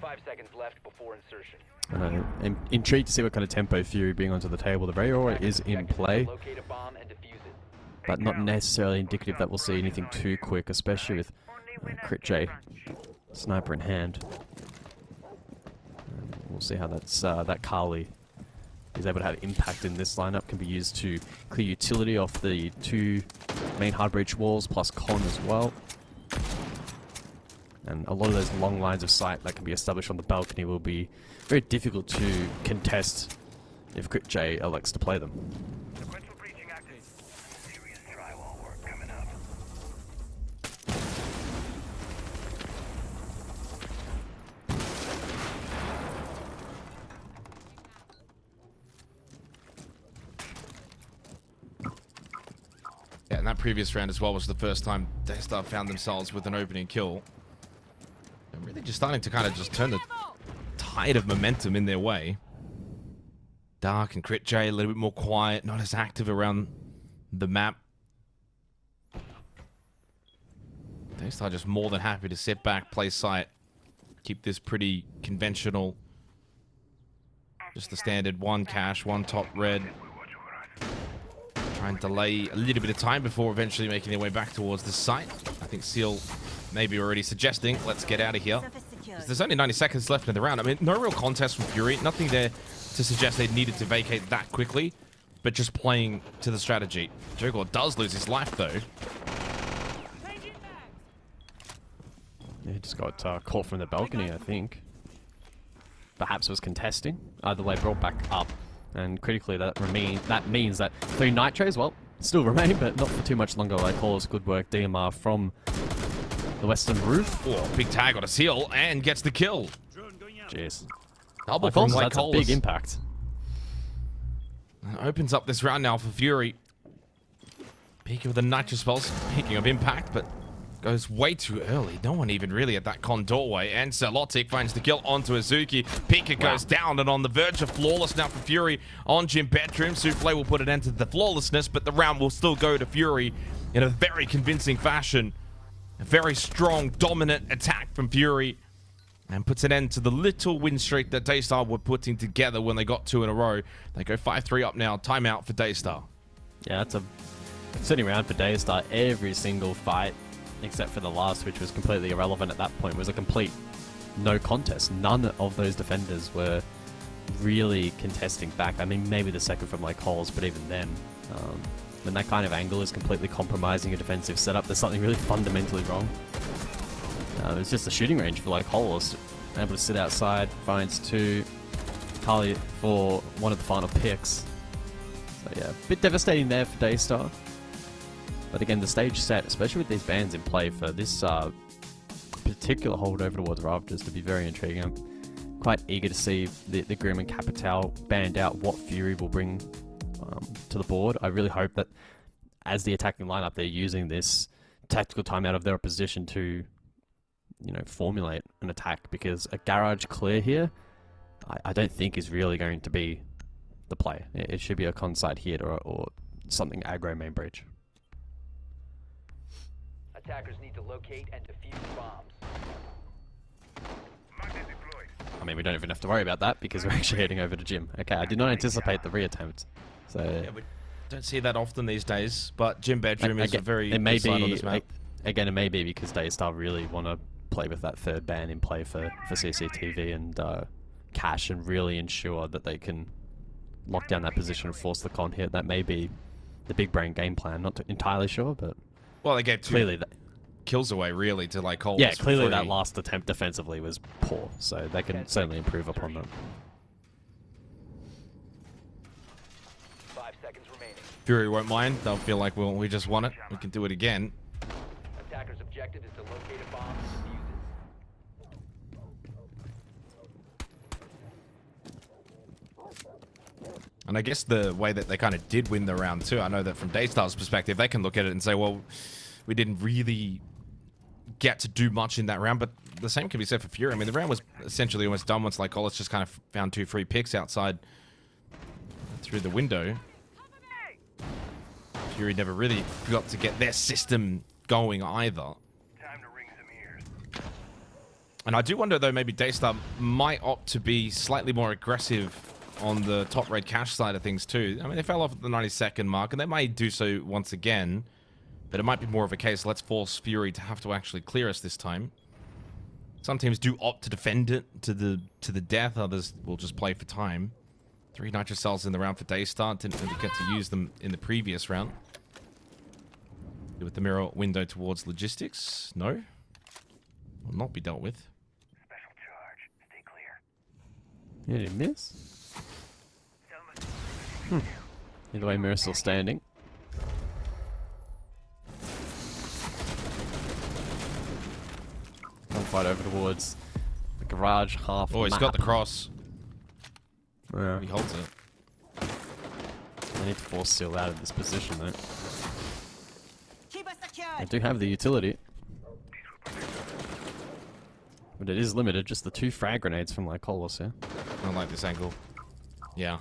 5 seconds left before insertion. And I'm intrigued to see what kind of tempo Fury bring onto the table. The Rayor is in play, Locate a bomb and defuse it. but not necessarily indicative that we'll see anything too quick, especially with Crit J sniper in hand. And we'll see how that's that Carly is able to have impact in this lineup. Can be used to clear utility off the 2 main hard breach walls plus con as well. And a lot of those long lines of sight that can be established on the balcony will be very difficult to contest if Crit J elects to play them. Sequential breaching active. Serious drywall work coming up. that previous round as well was the first time Daystar found themselves with an opening kill. And really just starting to kind of just turn the tide of momentum in their way. Dark and Crit J a little bit more quiet, not as active around the map. Daystar just more than happy to sit back, play sight, keep this pretty conventional. Just the standard one cash, one top red. Try and delay a little bit of time before eventually making their way back towards the site. I think Seal maybe already suggesting, let's get out of here. There's only 90 seconds left in the round. I mean, no real contest from Fury. Nothing there to suggest they needed to vacate that quickly, but just playing to the strategy. Jogor does lose his life, though. Yeah, he just got caught from the balcony, I think. Perhaps was contesting. Either way, brought back up. And critically, that means that 3 nitros, well, still remain, but not for too much longer. Like Calls, good work, DMR from the western roof. Oh, big tag on a Seal and gets the kill. Jeez. Double from that's a big impact. Opens up this round now for Fury. Peeking with the nitro spells, speaking of impact, but goes way too early. No one even really at that con doorway. And Celotic finds the kill onto Azuki. Pika goes down and on the verge of flawless now for Fury on Gym Bedroom. Souffle will put an end to the flawlessness, but the round will still go to Fury in a very convincing fashion. A very strong, dominant attack from Fury. And puts an end to the little win streak that Daystar were putting together when they got 2 in a row. They go 5-3 up now. Timeout for Daystar. Yeah, that's a concerning round for Daystar. Every single fight, except for the last, which was completely irrelevant at that point, was a complete no contest. None of those defenders were really contesting back. I mean, maybe the second from like Holes, but even then, when that kind of angle is completely compromising your defensive setup, there's something really fundamentally wrong. It's just a shooting range for like Holes. Able to sit outside, finds 2. Kali for one of the final picks. So yeah, a bit devastating there for Daystar. But again, the stage set, especially with these bans in play for this particular holdover towards Rafters, to be very intriguing. I'm quite eager to see the Grim and Capital band out, what Fury will bring to the board. I really hope that as the attacking lineup, they're using this tactical timeout of their opposition to, you know, formulate an attack, because a garage clear here, I don't think is really going to be the play. It should be a con-side hit or something aggro main bridge. Attackers need to locate and defuse bombs. I mean, we don't even have to worry about that because we're actually heading over to Gym. Okay, I did not anticipate the reattempt. So yeah, we don't see that often these days, but Gym Bedroom is a very good side on this map. Again, it may be because Daystar really want to play with that third ban in play for CCTV and cash, and really ensure that they can lock down that position and force the con hit. That may be the big brain game plan. Not entirely sure, but well, they get 2 clearly kills away really to like hold. Yeah, clearly that last attempt defensively was poor, so they can certainly improve upon that. 5 seconds remaining. Fury won't mind. They'll feel like, well, we just won it. We can do it again. Attacker's objective is to locate a bomb and defuse it. And I guess the way that they kind of did win the round too, I know that from Daystar's perspective, they can look at it and say, well, we didn't really get to do much in that round, but the same can be said for Fury. I mean, the round was essentially almost done once like Collis just kind of found 2 free picks outside through the window. Fury never really got to get their system going either. Time to ring some ears. And I do wonder though, maybe Daystar might opt to be slightly more aggressive on the top red cash side of things too. I mean, they fell off at the 90-second mark, and they may do so once again, but it might be more of a case, let's force Fury to have to actually clear us this time. Some teams do opt to defend it to the death, others will just play for time. 3 nitro cells in the round for Daystar, didn't really get to use them in the previous round. With the mirror window towards logistics, no. Will not be dealt with. Special charge. Stay clear. Yeah, did he miss? Either way, mirror's still standing. Fight over towards the garage half. Oh, he's got the cross. Yeah. He holds it. They need to force Seal out of this position though. They do have the utility. But it is limited, just the 2 frag grenades from Lycolis here. I don't like this angle. Yeah.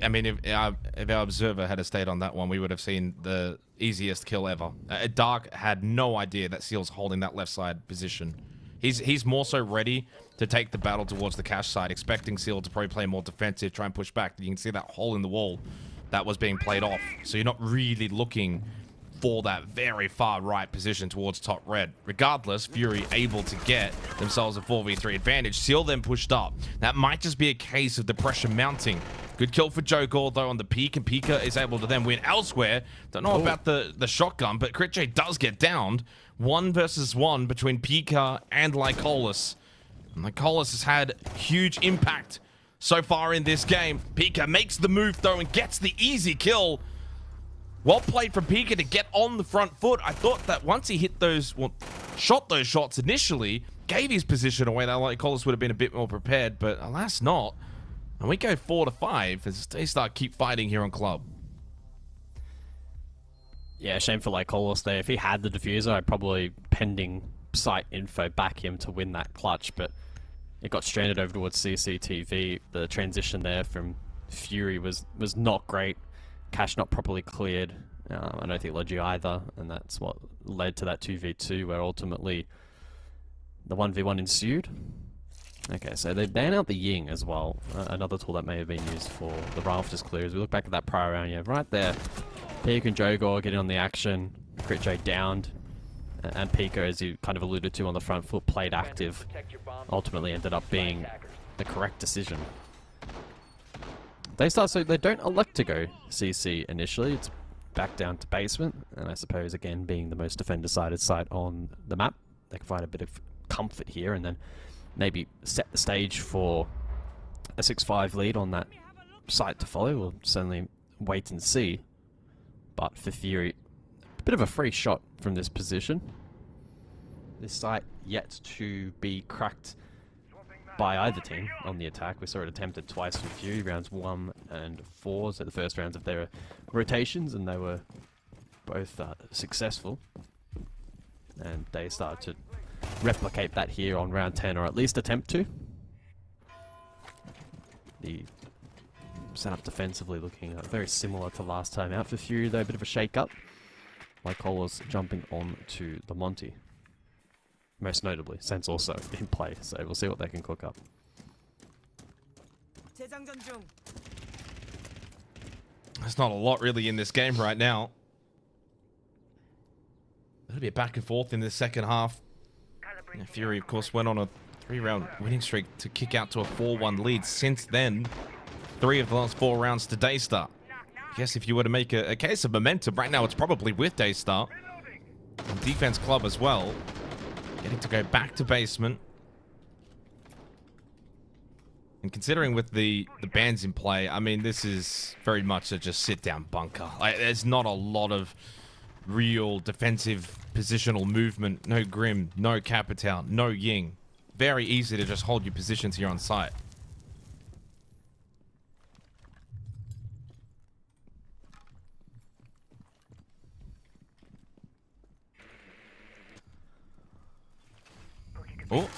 I mean, if our observer had stayed on that one, we would have seen the easiest kill ever. Dark had no idea that Seal's holding that left side position. He's more so ready to take the battle towards the cash side, expecting Seal to probably play more defensive, try and push back. You can see that hole in the wall that was being played off. So you're not really looking for that very far right position towards top red. Regardless, Fury able to get themselves a 4v3 advantage. Seal then pushed up. That might just be a case of the pressure mounting. Good kill for Joker, though, on the peak, and Pika is able to then win elsewhere. Don't know about the shotgun, but Crit J does get downed. 1 versus 1 between Pika and Lycolis. And Lycolis has had huge impact so far in this game. Pika makes the move, though, and gets the easy kill. Well played from Pika to get on the front foot. I thought that once he hit those, well, shot those shots initially, gave his position away, that Lycolis would have been a bit more prepared, but alas not. And we go 4-5 as Daystar keep fighting here on Club. Yeah, shame for Lycolis there. If he had the diffuser, I'd probably, pending site info, back him to win that clutch, but it got stranded over towards CCTV. The transition there from Fury was not great. Cache not properly cleared. I don't think Logi either, and that's what led to that 2v2 where ultimately the 1v1 ensued. Okay, so they ban out the Ying as well, another tool that may have been used for the rafters clear. As we look back at that prior round, yeah, right there, Pika and Jogor getting on the action, Crit J downed, and Pika, as you kind of alluded to on the front foot, played active, ultimately ended up being the correct decision. Daystar, so they don't elect to go CC initially, it's back down to basement, and I suppose again being the most defender-sided site on the map, they can find a bit of comfort here and then maybe set the stage for a 6-5 lead on that site to follow. We'll certainly wait and see. But for Fury, a bit of a free shot from this position. This site yet to be cracked by either team on the attack. We saw it attempted twice from Fury, rounds 1 and 4, so the first rounds of their rotations, and they were both successful. And they started to replicate that here on round 10, or at least attempt to. The setup defensively looking very similar to last time out for Fury, though a bit of a shake-up. Lycolis jumping on to the Monty. Most notably, Sense also in play, so we'll see what they can cook up. There's not a lot really in this game right now. There'll be a back and forth in the second half. Yeah, Fury, of course, went on a 3-round winning streak to kick out to a 4-1 lead. Since then, 3 of the last 4 rounds to Daystar. I guess if you were to make a case of momentum, right now it's probably with Daystar. And Defense Club as well. Getting to go back to basement. And considering with the bans in play, I mean, this is very much a just sit-down bunker. There's not a lot of real defensive positional movement. No Grim, no Capital, no Ying. Very easy to just hold your positions here on site.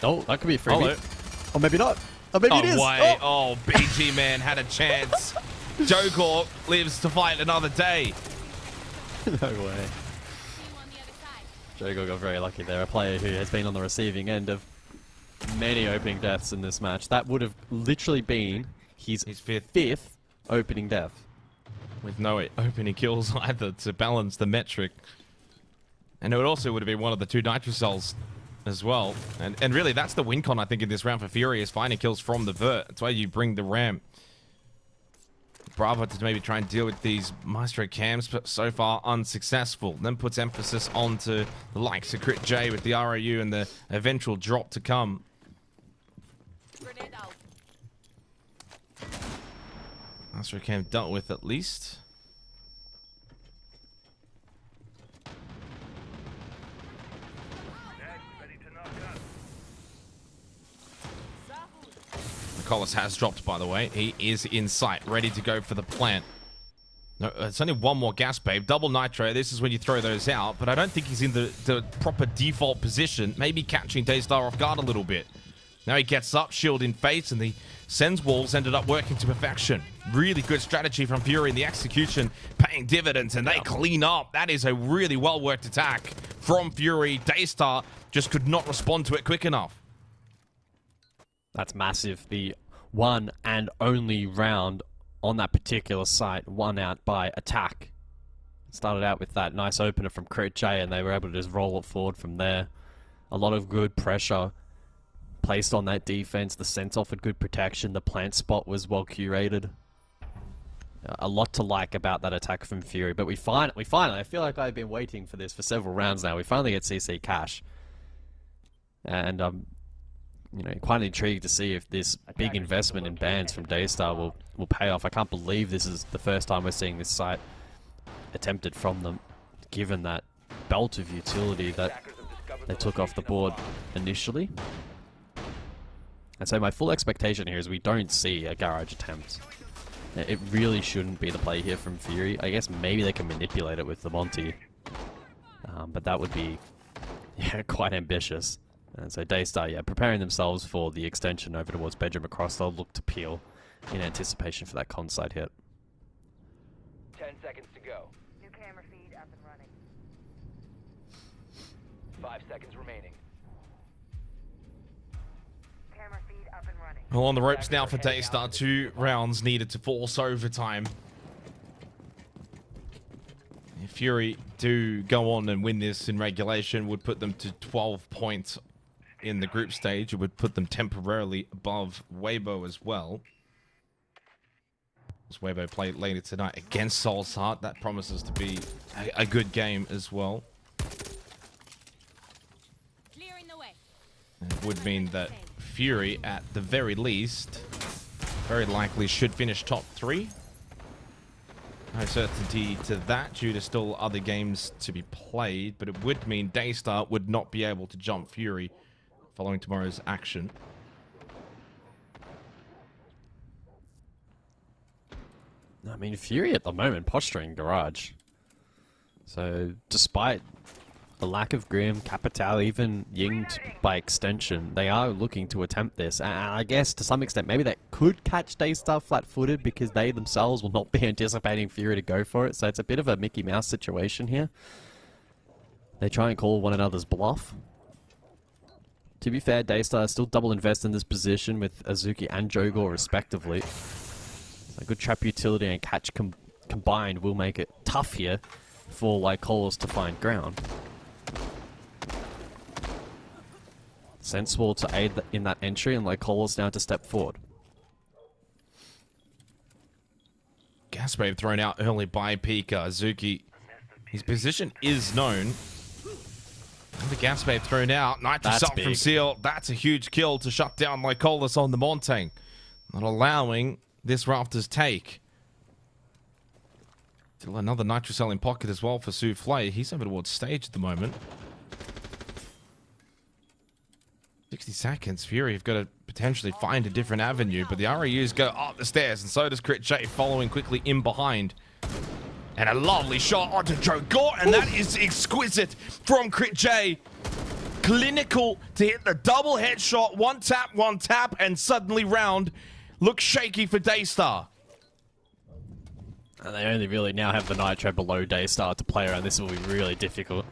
Oh, that could be a freebie. Or maybe not. Or maybe it is. Way. Oh, BG man had a chance. Jogor lives to fight another day. No way. Jogor got very lucky there. A player who has been on the receiving end of many opening deaths in this match. That would have literally been his fifth opening death. With no opening kills either to balance the metric. And it also would have been one of the 2 Nitrocells as well. And really, that's the win con, I think, in this round for Fury, is finding kills from the Vert. That's why you bring the Ram. Bravo to maybe try and deal with these Maestro cams, but so far unsuccessful. Then puts emphasis onto the likes of Crit J with the ROU and the eventual drop to come. Maestro cam dealt with at least. Collis has dropped, by the way. He is in sight, ready to go for the plant. No, it's only one more gas babe. Double nitro. This is when you throw those out. But I don't think he's in the proper default position. Maybe catching Daystar off guard a little bit. Now he gets up, shield in face, and the Sens walls ended up working to perfection. Really good strategy from Fury in the execution, paying dividends, and they clean up. That is a really well-worked attack from Fury. Daystar just could not respond to it quick enough. That's massive. The one and only round on that particular site, won out by attack. Started out with that nice opener from Crit J, and they were able to just roll it forward from there. A lot of good pressure placed on that defense. The Sense offered good protection. The plant spot was well curated. A lot to like about that attack from Fury. But we finally, I feel like I've been waiting for this for several rounds now. We finally get CC cash. And you know, quite intrigued to see if this big investment in bans from Daystar will pay off. I can't believe this is the first time we're seeing this site attempted from them, given that belt of utility that they took off the board initially. And so my full expectation here is we don't see a garage attempt. It really shouldn't be the play here from Fury. I guess maybe they can manipulate it with the Monty, but that would be quite ambitious. And so Daystar, preparing themselves for the extension over towards bedroom across. They'll look to peel in anticipation for that con side hit. 10 seconds to go. New camera feed up and running. 5 seconds remaining. Camera feed up and running. Well, on the ropes now for Daystar. 2 rounds needed to force overtime. If Fury do go on and win this in regulation, would put them to 12 points in the group stage. It would put them temporarily above Waybo as well. As Waybo play later tonight against Soul's Heart, that promises to be a good game as well. Clearing the way. And it would mean that Fury, at the very least, very likely should finish top 3. No certainty to that due to still other games to be played, but it would mean Daystar would not be able to jump Fury following tomorrow's action. I mean, Fury at the moment posturing garage. So despite the lack of Grim, Capital, even Yinged by extension, they are looking to attempt this. And I guess to some extent, maybe they could catch Daystar flat-footed because they themselves will not be anticipating Fury to go for it. So it's a bit of a Mickey Mouse situation here. They try and call one another's bluff. To be fair, Daystar still double invest in this position with Azuki and Jogor respectively. A good trap utility and catch combined will make it tough here for Lycolis to find ground. Sensible to aid in that entry, and Lycolis now to step forward. Gas wave thrown out early by Pika. Azuki, his position is known. And the gas wave thrown out. Nitrous up from Seal. That's a huge kill to shut down Lycolis on the Montang. Not allowing this Raptors take. Still another Nitrocell in pocket as well for Souffle. He's over towards stage at the moment. 60 seconds. Fury have got to potentially find a different avenue, but the RAUs go up the stairs, and so does Crit J following quickly in behind. And a lovely shot onto Jogor, and that is exquisite from Crit J. Clinical to hit the double headshot. One tap, and suddenly round looks shaky for Daystar. And they only really now have the Nitro below Daystar to play around. This will be really difficult.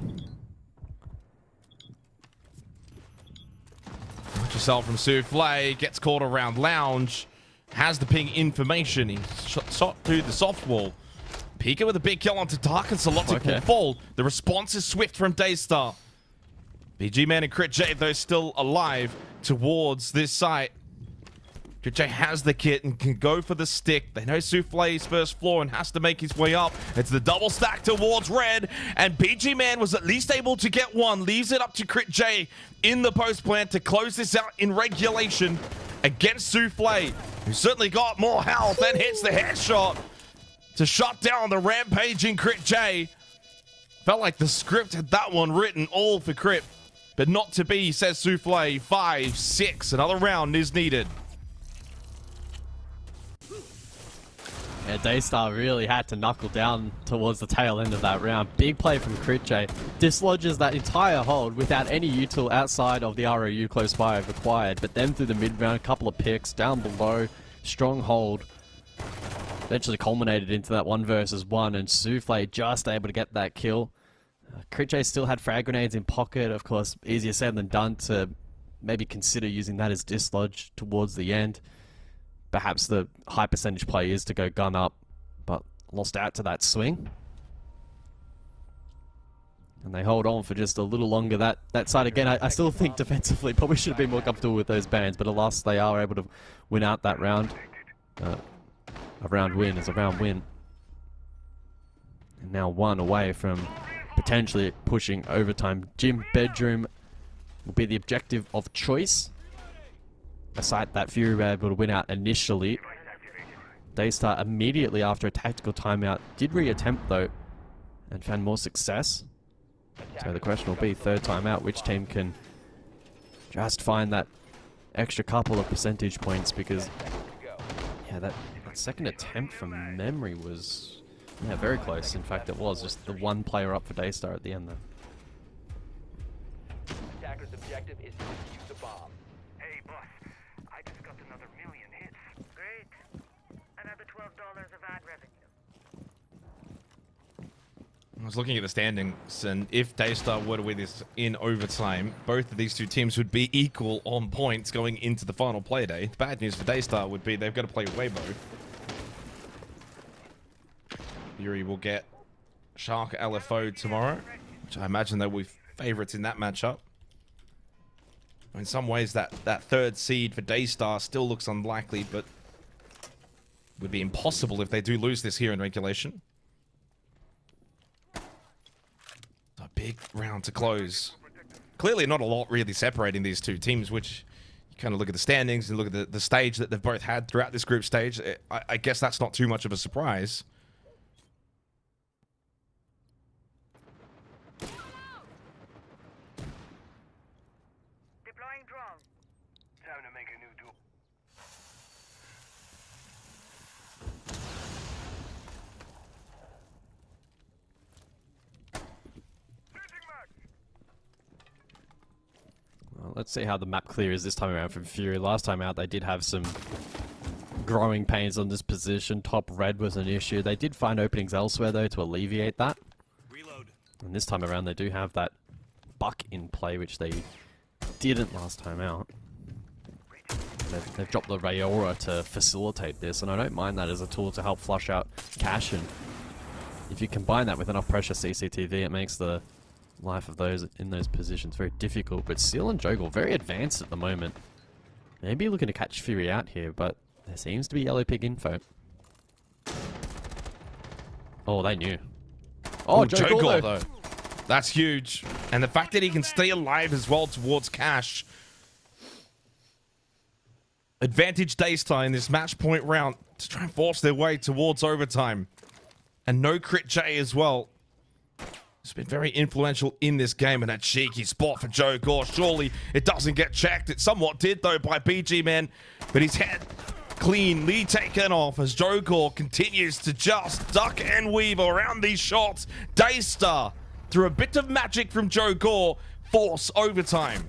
Yourself from Souffle gets caught around Lounge, has the ping information. He shot through the soft wall. Pika with a big kill onto Dark, and Solotic will fall. The response is swift from Daystar. BG Man and Crit J, though, still alive towards this site. Crit J has the kit and can go for the stick. They know Souffle's first floor and has to make his way up. It's the double stack towards red, and BG Man was at least able to get one. Leaves it up to Crit J in the post plant to close this out in regulation against Souffle, who certainly got more health and hits the headshot to shut down the rampaging Crit J. Felt like the script had that one written all for Crit, but not to be, says Souffle. 5-6, another round is needed. Yeah, Daystar really had to knuckle down towards the tail end of that round. Big play from Critche. Dislodges that entire hold without any util outside of the ROU close by required. But then through the mid-round, a couple of picks down below. Strong hold. Eventually culminated into that 1 versus 1, and Souffle just able to get that kill. Critche still had frag grenades in pocket. Of course, easier said than done to maybe consider using that as dislodge towards the end. Perhaps the high percentage play is to go gun up, but lost out to that swing. And they hold on for just a little longer that side. Again, I still think defensively probably should have been more comfortable with those bans, but alas, they are able to win out that round. A round win is a round win. And now 1 away from potentially pushing overtime. Gym Bedroom will be the objective of choice. A site that Fury were able to win out initially. Daystar immediately after a tactical timeout did reattempt though and found more success. So the question will be, third timeout, which team can just find that extra couple of percentage points, because yeah, that second attempt from memory was very close. In fact, it was just the one player up for Daystar at the end there. Attacker's objective is to defuse the bomb. Hey, boss. I just got another 1,000,000 hits. Great. Another $12 of ad revenue. I was looking at the standings, and if Daystar were to win this in overtime, both of these two teams would be equal on points going into the final play day. The bad news for Daystar would be they've got to play Waybo. Fury will get Shark LFO tomorrow, which I imagine they will be favourites in that matchup. In some ways, that third seed for Daystar still looks unlikely, but would be impossible if they do lose this here in regulation. A big round to close. Clearly not a lot really separating these two teams, which you kind of look at the standings and look at the stage that they've both had throughout this group stage. I guess that's not too much of a surprise. Deploying drone. Time to make a new duel. Well, let's see how the map clear is this time around from Fury. Last time out, they did have some growing pains on this position. Top red was an issue. They did find openings elsewhere, though, to alleviate that. Reload. And this time around, they do have that buck in play, which they didn't last time out. They've dropped the Rayora to facilitate this, and I don't mind that as a tool to help flush out cash. And if you combine that with enough pressure CCTV, it makes the life of those in those positions very difficult. But Seal and Joggle very advanced at the moment. Maybe looking to catch Fury out here, but there seems to be yellow pig info. Oh, they knew. Oh, Joggle though. That's huge. And the fact that he can stay alive as well towards cash. Advantage Daystar in this match point round to try and force their way towards overtime. And no crit J as well. It's been very influential in this game, and that cheeky spot for Joe Gore. Surely it doesn't get checked. It somewhat did though by BG Man, but his head cleanly taken off as Joe Gore continues to just duck and weave around these shots. Daystar, through a bit of magic from Joe Gore, force overtime.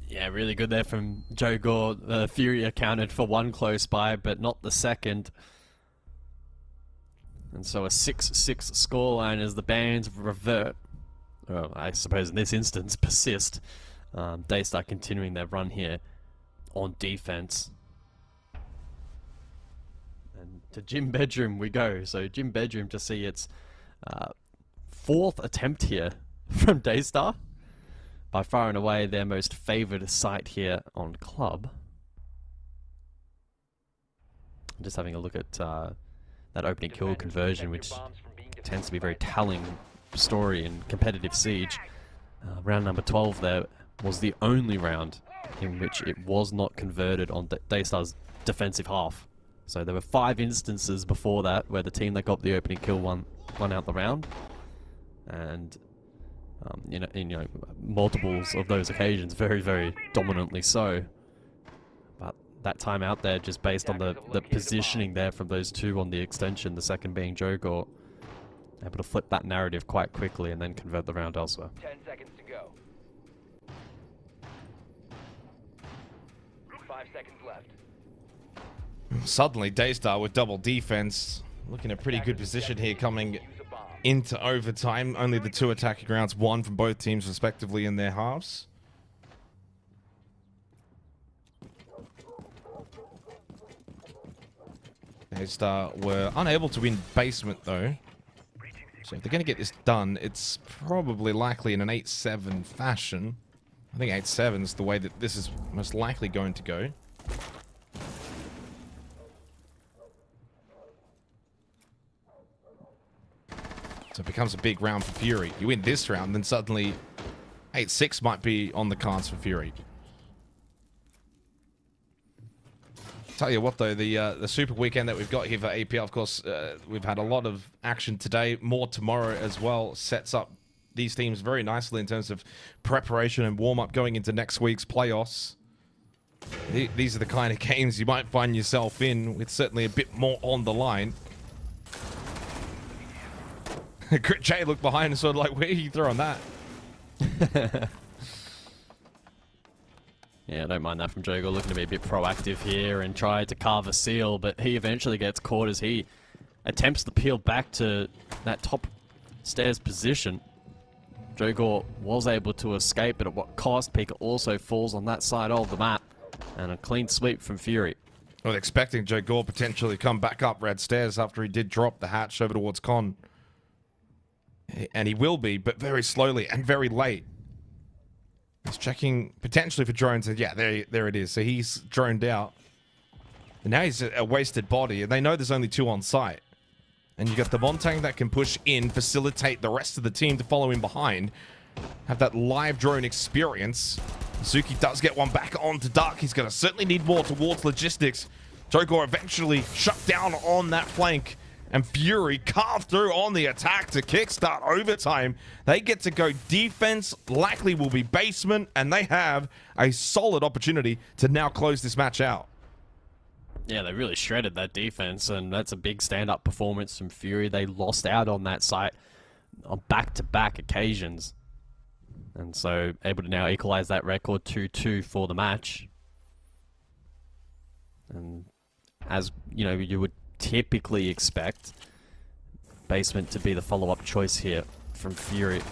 Yeah, really good there from Joe Gore. Fury accounted for one close by, but not the second. And so a 6-6 scoreline as the bans revert. Well, I suppose in this instance, persist. Daystar continuing their run here on defense. And to Gym Bedroom we go. So Gym Bedroom to see its fourth attempt here from Daystar. By far and away their most favoured site here on Club. I'm just having a look at that opening kill conversion, which tends to be a very telling story in competitive Siege. Round number 12 there was the only round in which it was not converted on Daystar's defensive half. So there were 5 instances before that where the team that got the opening kill won out the round. And multiples of those occasions very, very dominantly so. But that time out there just based on the positioning there from those two on the extension, the second being Jogor. Able to flip that narrative quite quickly and then convert the round elsewhere. 10 seconds to go. 5 seconds left. Suddenly, Daystar with double defense. Looking at a pretty good position here coming into overtime. Only the 2 attacking rounds, 1 from both teams respectively in their halves. Daystar were unable to win basement though. So if they're going to get this done, it's probably likely in an 8-7 fashion. I think 8-7 is the way that this is most likely going to go. So it becomes a big round for Fury. You win this round, then suddenly 8-6 might be on the cards for Fury. Tell you what though, the super weekend that we've got here for APL, of course, we've had a lot of action today, more tomorrow as well. Sets up these teams very nicely in terms of preparation and warm-up going into next week's playoffs. These are the kind of games you might find yourself in, with certainly a bit more on the line. Jay looked behind and sort of like, where are you throwing that? Yeah, I don't mind that from Jogor, looking to be a bit proactive here and try to carve a seal, but he eventually gets caught as he attempts to peel back to that top stairs position. Jogor was able to escape, but at what cost? Pika also falls on that side of the map, and a clean sweep from Fury. I was expecting Jogor potentially come back up red stairs after he did drop the hatch over towards Con. And he will be, but very slowly and very late. He's checking potentially for drones, and yeah, there it is. So he's droned out. And now he's a wasted body, and they know there's only 2 on site. And you got the Montang that can push in, facilitate the rest of the team to follow him behind. Have that live drone experience. Suki does get one back onto Duck. He's going to certainly need more towards logistics. Jogor eventually shut down on that flank. And Fury carved through on the attack to kickstart overtime. They get to go defense, likely will be basement, and they have a solid opportunity to now close this match out. Yeah, they really shredded that defense, and that's a big stand-up performance from Fury. They lost out on that site on back-to-back occasions. And so able to now equalize that record 2-2 for the match. And as, you know, you would typically expect basement to be the follow-up choice here from Fury.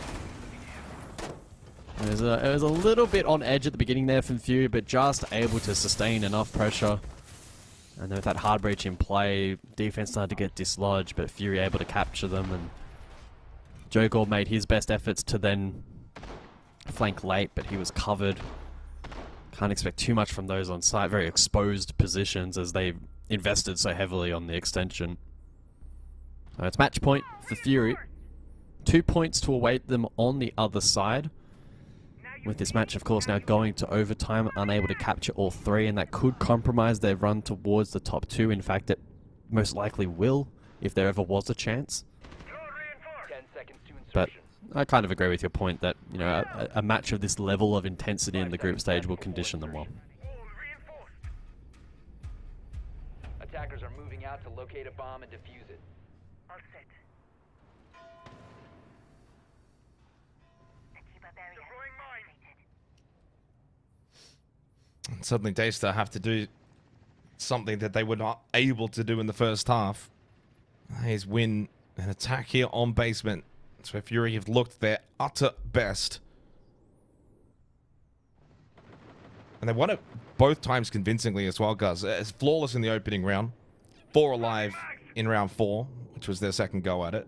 It was a little bit on edge at the beginning there from Fury, but just able to sustain enough pressure. And then with that hard breach in play, defense started to get dislodged, but Fury able to capture them, and Jogor made his best efforts to then flank late, but he was covered. Can't expect too much from those on site. Very exposed positions as they invested so heavily on the extension. So it's match point for Fury. 2 points to await them on the other side. With this match, of course, now going to overtime, unable to capture all 3, and that could compromise their run towards the top 2. In fact, it most likely will, if there ever was a chance. 10 seconds to But insertion. I kind of agree with your point that, you know, a match of this level of intensity in the group stage will condition them well. Attackers are moving out to locate a bomb and defuse it. All set. The keeper barrier activated. And suddenly Daystar have to do something that they were not able to do in the first half. He's win an attack here on basement. That's where Fury have looked their utter best. And they won it both times convincingly as well, guys. It's flawless in the opening round. 4 alive in round 4, which was their second go at it.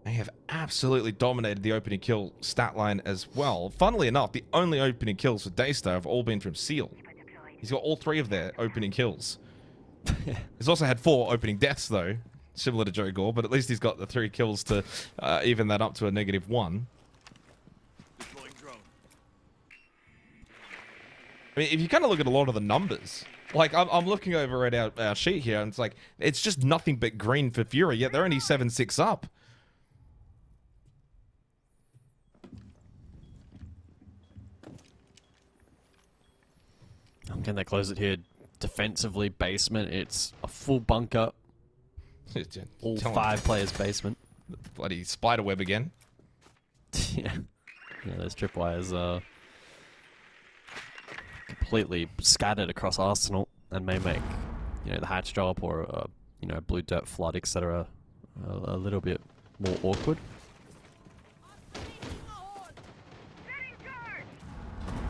They have absolutely dominated the opening kill stat line as well. Funnily enough, the only opening kills for Daystar have all been from Seal. He's got all 3 of their opening kills. He's also had 4 opening deaths, though, similar to Jogor, but at least he's got the 3 kills to even that up to a -1. I mean, if you kind of look at a lot of the numbers, like I'm looking over at our sheet here, and it's like, it's just nothing but green for Fury, yet they're only 7-6 up. Can they close it here? Defensively, basement. It's a full bunker. All 5 players basement. Bloody spiderweb again. Yeah. Yeah, those tripwires completely scattered across Arsenal and may make, the hatch drop or, blue dirt flood, etc. A little bit more awkward.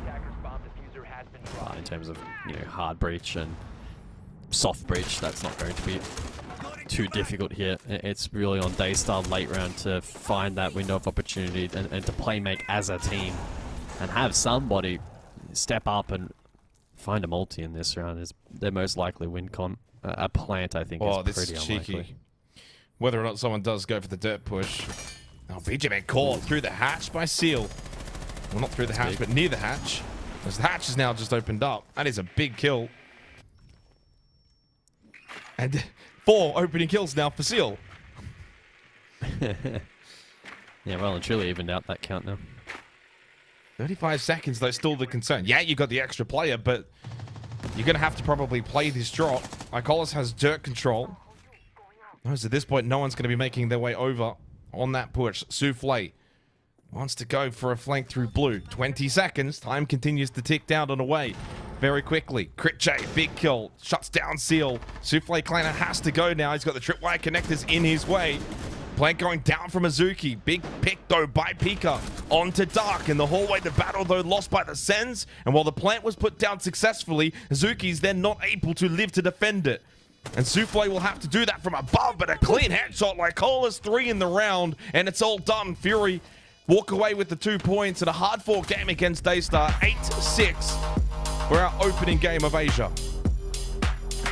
Attacker's bomb diffuser has been dropped. In terms of, hard breach and soft breach, that's not going to be too difficult here. It's really on Daystar late round to find that window of opportunity and to play make as a team and have somebody step up and find a multi in this round is their most likely win con. A plant, I think, is pretty unlikely. Whether or not someone does go for the dirt push. Oh, BJ caught through the hatch by Seal. Well, not through the hatch, but near the hatch. As the hatch is now just opened up. That is a big kill. And 4 opening kills now for Seal. Yeah, well and truly evened out that count now. 35 seconds, though, still the concern. Yeah, you got the extra player, but you're going to have to probably play this drop. Icolis has dirt control. Notice at this point, no one's going to be making their way over on that push. Souffle wants to go for a flank through blue. 20 seconds. Time continues to tick down and away very quickly. Crit J, big kill. Shuts down Seal. Souffle Kleiner has to go now. He's got the tripwire connectors in his way. Plant going down from Azuki. Big pick, though, by Pika. Onto Dark. In the hallway, the battle, though, lost by the Sens. And while the plant was put down successfully, Azuki's then not able to live to defend it. And Souffle will have to do that from above, but a clean headshot like Cola's 3 in the round, and it's all done. Fury walk away with the 2 points in a hard-fought game against Daystar. 8-6 for our opening game of Asia.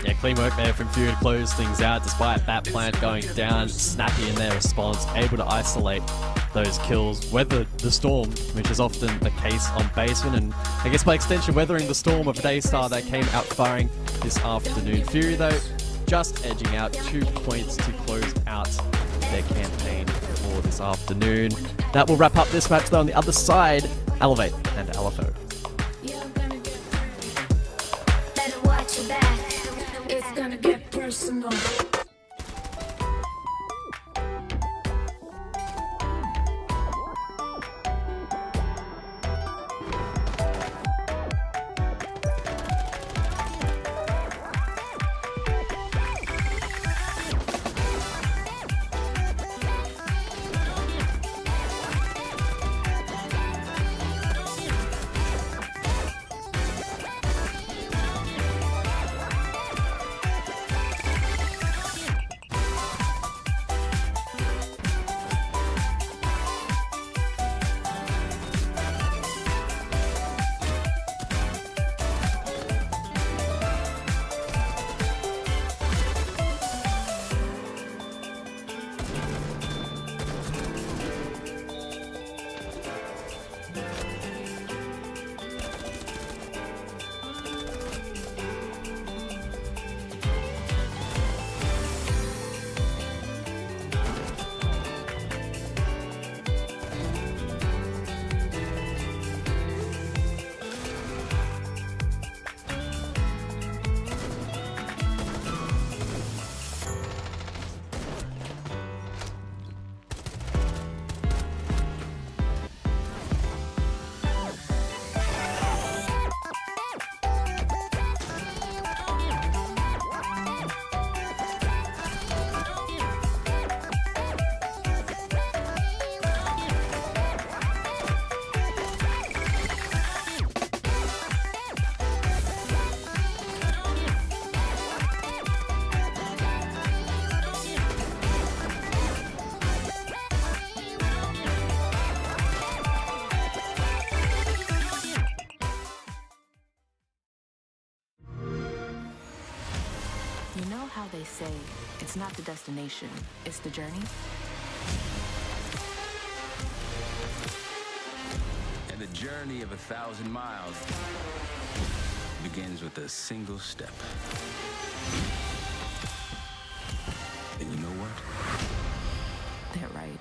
Yeah, clean work there from Fury to close things out despite that plant going down. Snappy in their response, able to isolate those kills, weather the storm, which is often the case on basement, and I guess by extension weathering the storm of Daystar that came out firing this afternoon. Fury, though, just edging out 2 points to close out their campaign for this afternoon. That will wrap up this match, though. On the other side, Elevate and LFO. Better watch your back. It's gonna get personal. You know how they say it's not the destination, it's the journey? And the journey of 1,000 miles begins with a single step. And you know what? They're right.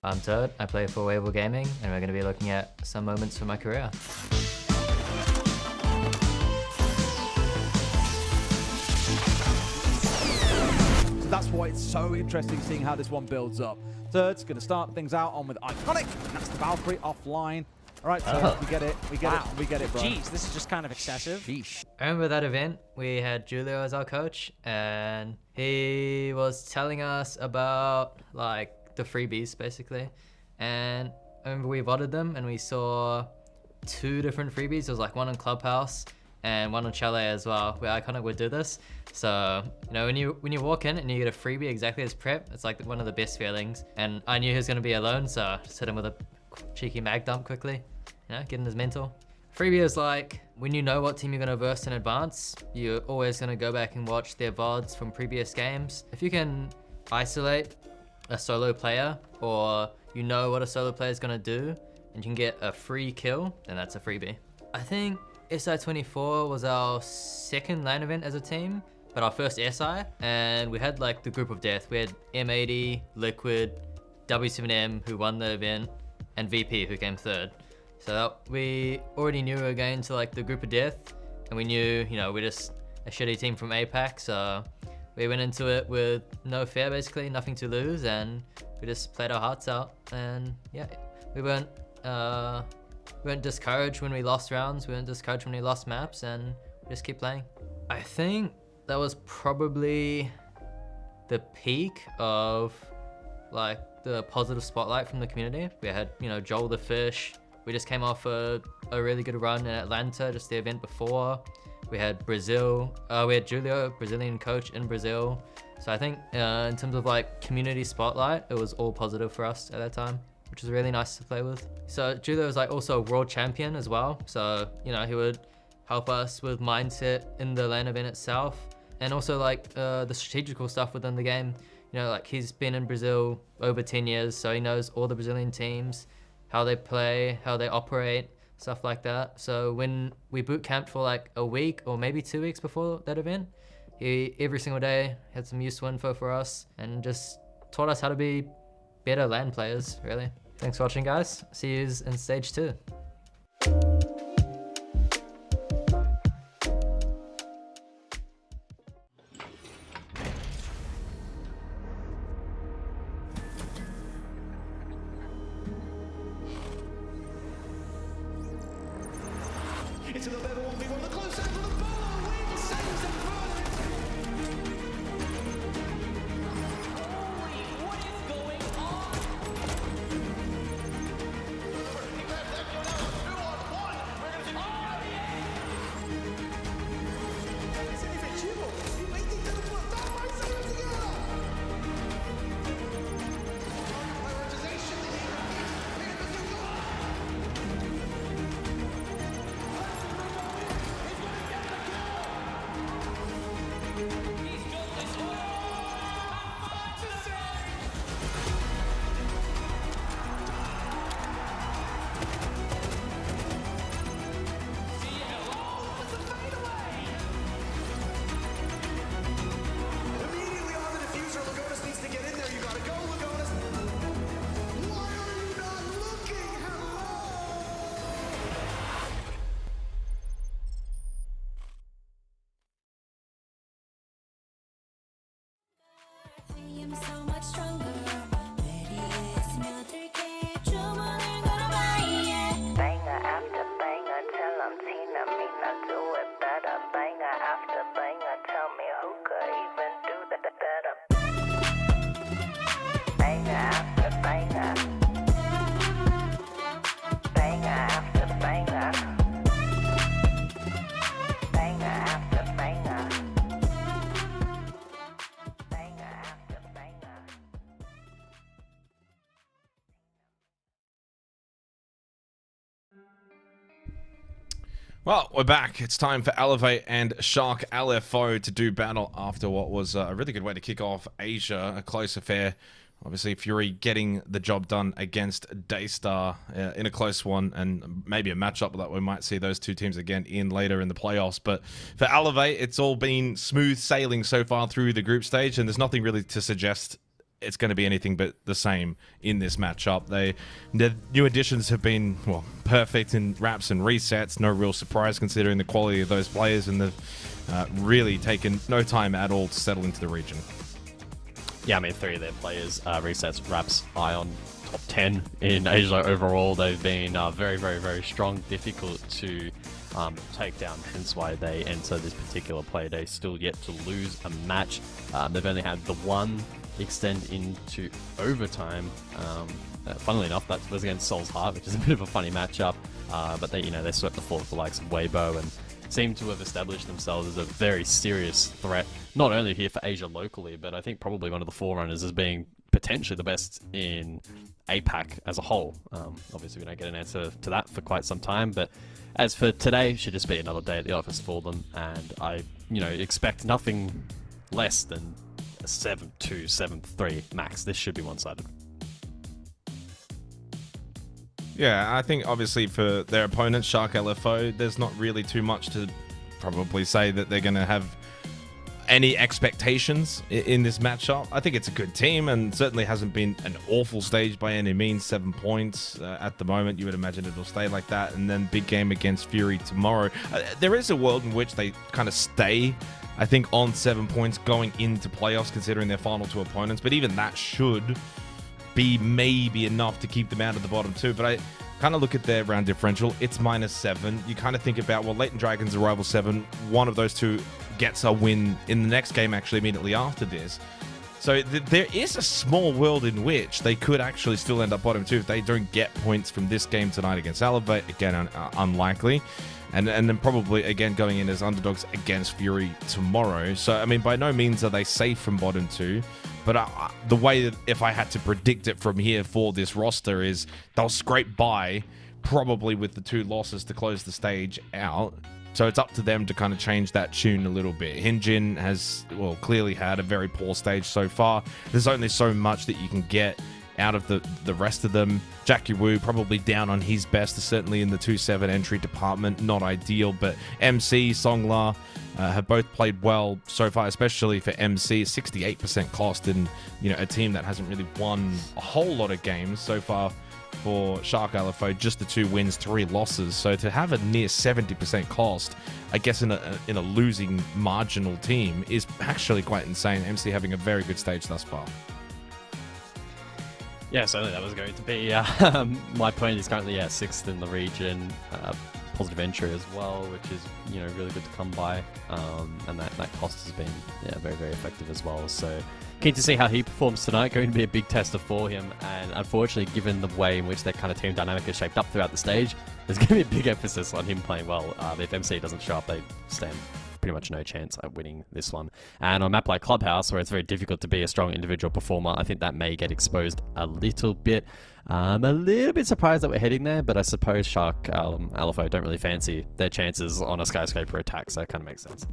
I'm Toad, I play for Waybo Gaming, and we're going to be looking at some moments from my career. So that's why it's so interesting seeing how this one builds up. Third's going to start things out on with Iconic, and that's the Valkyrie offline. All right, so we get it, we get it, bro. Jeez, this is just kind of excessive. Sheesh. I remember that event, we had Julio as our coach, and he was telling us about like the freebies basically. And I remember we VODed them and we saw 2 different freebies. There was like one on Clubhouse and one on Chalet as well, where Iconic would do this. So, you know, when you walk in and you get a freebie exactly as prep, it's like one of the best feelings. And I knew he was gonna be alone, so I just hit him with a cheeky mag dump quickly, you know, getting his mental. Freebie is like, when you know what team you're gonna verse in advance, you're always gonna go back and watch their VODs from previous games. If you can isolate a solo player, or you know what a solo player is gonna do, and you can get a free kill, then that's a freebie. I think SI24 was our second LAN event as a team, but our first SI, and we had like the group of death. We had M80, Liquid, W7M who won the event, and VP who came third. So we already knew we were going to like the group of death, and we knew, you know, we're just a shitty team from APAC, so we went into it with no fear basically, nothing to lose, and we just played our hearts out. And yeah, we weren't discouraged when we lost rounds, we weren't discouraged when we lost maps, and we just keep playing. I think that was probably the peak of like the positive spotlight from the community. We had, you know, Joel the Fish. We just came off a really good run in Atlanta, just the event before. We had Brazil, we had Julio, Brazilian coach in Brazil. So I think in terms of like community spotlight, it was all positive for us at that time, which was really nice to play with. So Julio was like also a world champion as well. So, you know, he would help us with mindset in the LAN event itself, and also like the strategical stuff within the game. You know, like he's been in Brazil over 10 years, so he knows all the Brazilian teams, how they play, how they operate, stuff like that. So when we boot camped for like a week or maybe 2 weeks before that event, he every single day had some useful info for us and just taught us how to be better LAN players, really. Thanks for watching, guys. See you in stage 2. Into the level 1v1, the close end for the ball. Waybo saves and burns. Holy, what is going on? He grabs that one out. 2-on-1. We're gonna see. Oh yeah! Ese es efectivo. E vai tentando plantar mais a Prioritization. Immediately on the diffuser, Lagonis needs to get in there. You gotta go, Lagonis. Why are you not looking? Hello? I am so much stronger. Ready 스며들게 주문을 걸어봐. Banger after banger, tell them Tina Mina do it better. Banger after banger, tell me who could even do that better. Banger after banger. Banger after banger. Banger after banger. Banger after banger. Well, we're back. It's time for Elevate and Shark LFO to do battle after what was a really good way to kick off Asia, a close affair. Obviously, Fury getting the job done against Daystar in a close one, and maybe a matchup that we might see those two teams again in later in the playoffs. But for Elevate, it's all been smooth sailing so far through the group stage, and there's nothing really to suggest it's going to be anything but the same in this matchup. The new additions have been, well, perfect in wraps and resets. No real surprise considering the quality of those players, and they've really taken no time at all to settle into the region. Yeah, I mean, 3 of their players, resets, wraps, Ion, top 10 in Asia overall. They've been very, very, very strong, difficult to take down, hence why they enter this particular play day still yet to lose a match. They've only had the one extend into overtime. Funnily enough, that was against Seoul's Heart, which is a bit of a funny matchup. But they, they swept the floor for the likes of Waybo and seem to have established themselves as a very serious threat, not only here for Asia locally, but I think probably one of the forerunners as being potentially the best in APAC as a whole. Obviously, we don't get an answer to that for quite some time, but as for today, should just be another day at the office for them, and I, expect nothing less than a 7-2, 7-3 max. This should be one-sided. Yeah, I think obviously for their opponent, Shark LFO, there's not really too much to probably say that they're going to have any expectations in this matchup. I think it's a good team and certainly hasn't been an awful stage by any means. 7 points at the moment. You would imagine it'll stay like that. And then big game against Fury tomorrow. There is a world in which they kind of stay, I think, on 7 points going into playoffs, considering their final 2 opponents. But even that should be maybe enough to keep them out of the bottom 2. But I kind of look at their round differential. It's -7. You kind of think about, well, Latent Dragons are rival 7. One of those 2 gets a win in the next game, actually immediately after this. So there is a small world in which they could actually still end up bottom 2 if they don't get points from this game tonight against Elevate. Again, unlikely. And then probably, again, going in as underdogs against Fury tomorrow. So, I mean, by no means are they safe from bottom 2. But the way that if I had to predict it from here for this roster is they'll scrape by probably with the 2 losses to close the stage out. So it's up to them to kind of change that tune a little bit. Hyunjin has, well, clearly had a very poor stage so far. There's only so much that you can get out of the rest of them. Jackie Wu probably down on his best, certainly in the 2-7 entry department. Not ideal, but MC, Songla have both played well so far, especially for MC. 68% cost in a team that hasn't really won a whole lot of games so far. For Shark LFO, just the 2 wins, 3 losses. So to have a near 70% cost, I guess in a losing marginal team is actually quite insane. MC having a very good stage thus far. Yeah, certainly that was going to be my point. Is currently 6th in the region, positive entry as well, which is really good to come by, and that cost has been very, very effective as well. So keen to see how he performs tonight. Going to be a big tester for him, and unfortunately, given the way in which their kind of team dynamic is shaped up throughout the stage, there's going to be a big emphasis on him playing well. If MC doesn't show up, they stand pretty much no chance at winning this one. And on a map like Clubhouse, where it's very difficult to be a strong individual performer, I think that may get exposed a little bit. I'm a little bit surprised that we're heading there, but I suppose Shark LFO don't really fancy their chances on a skyscraper attack, so it kind of makes sense.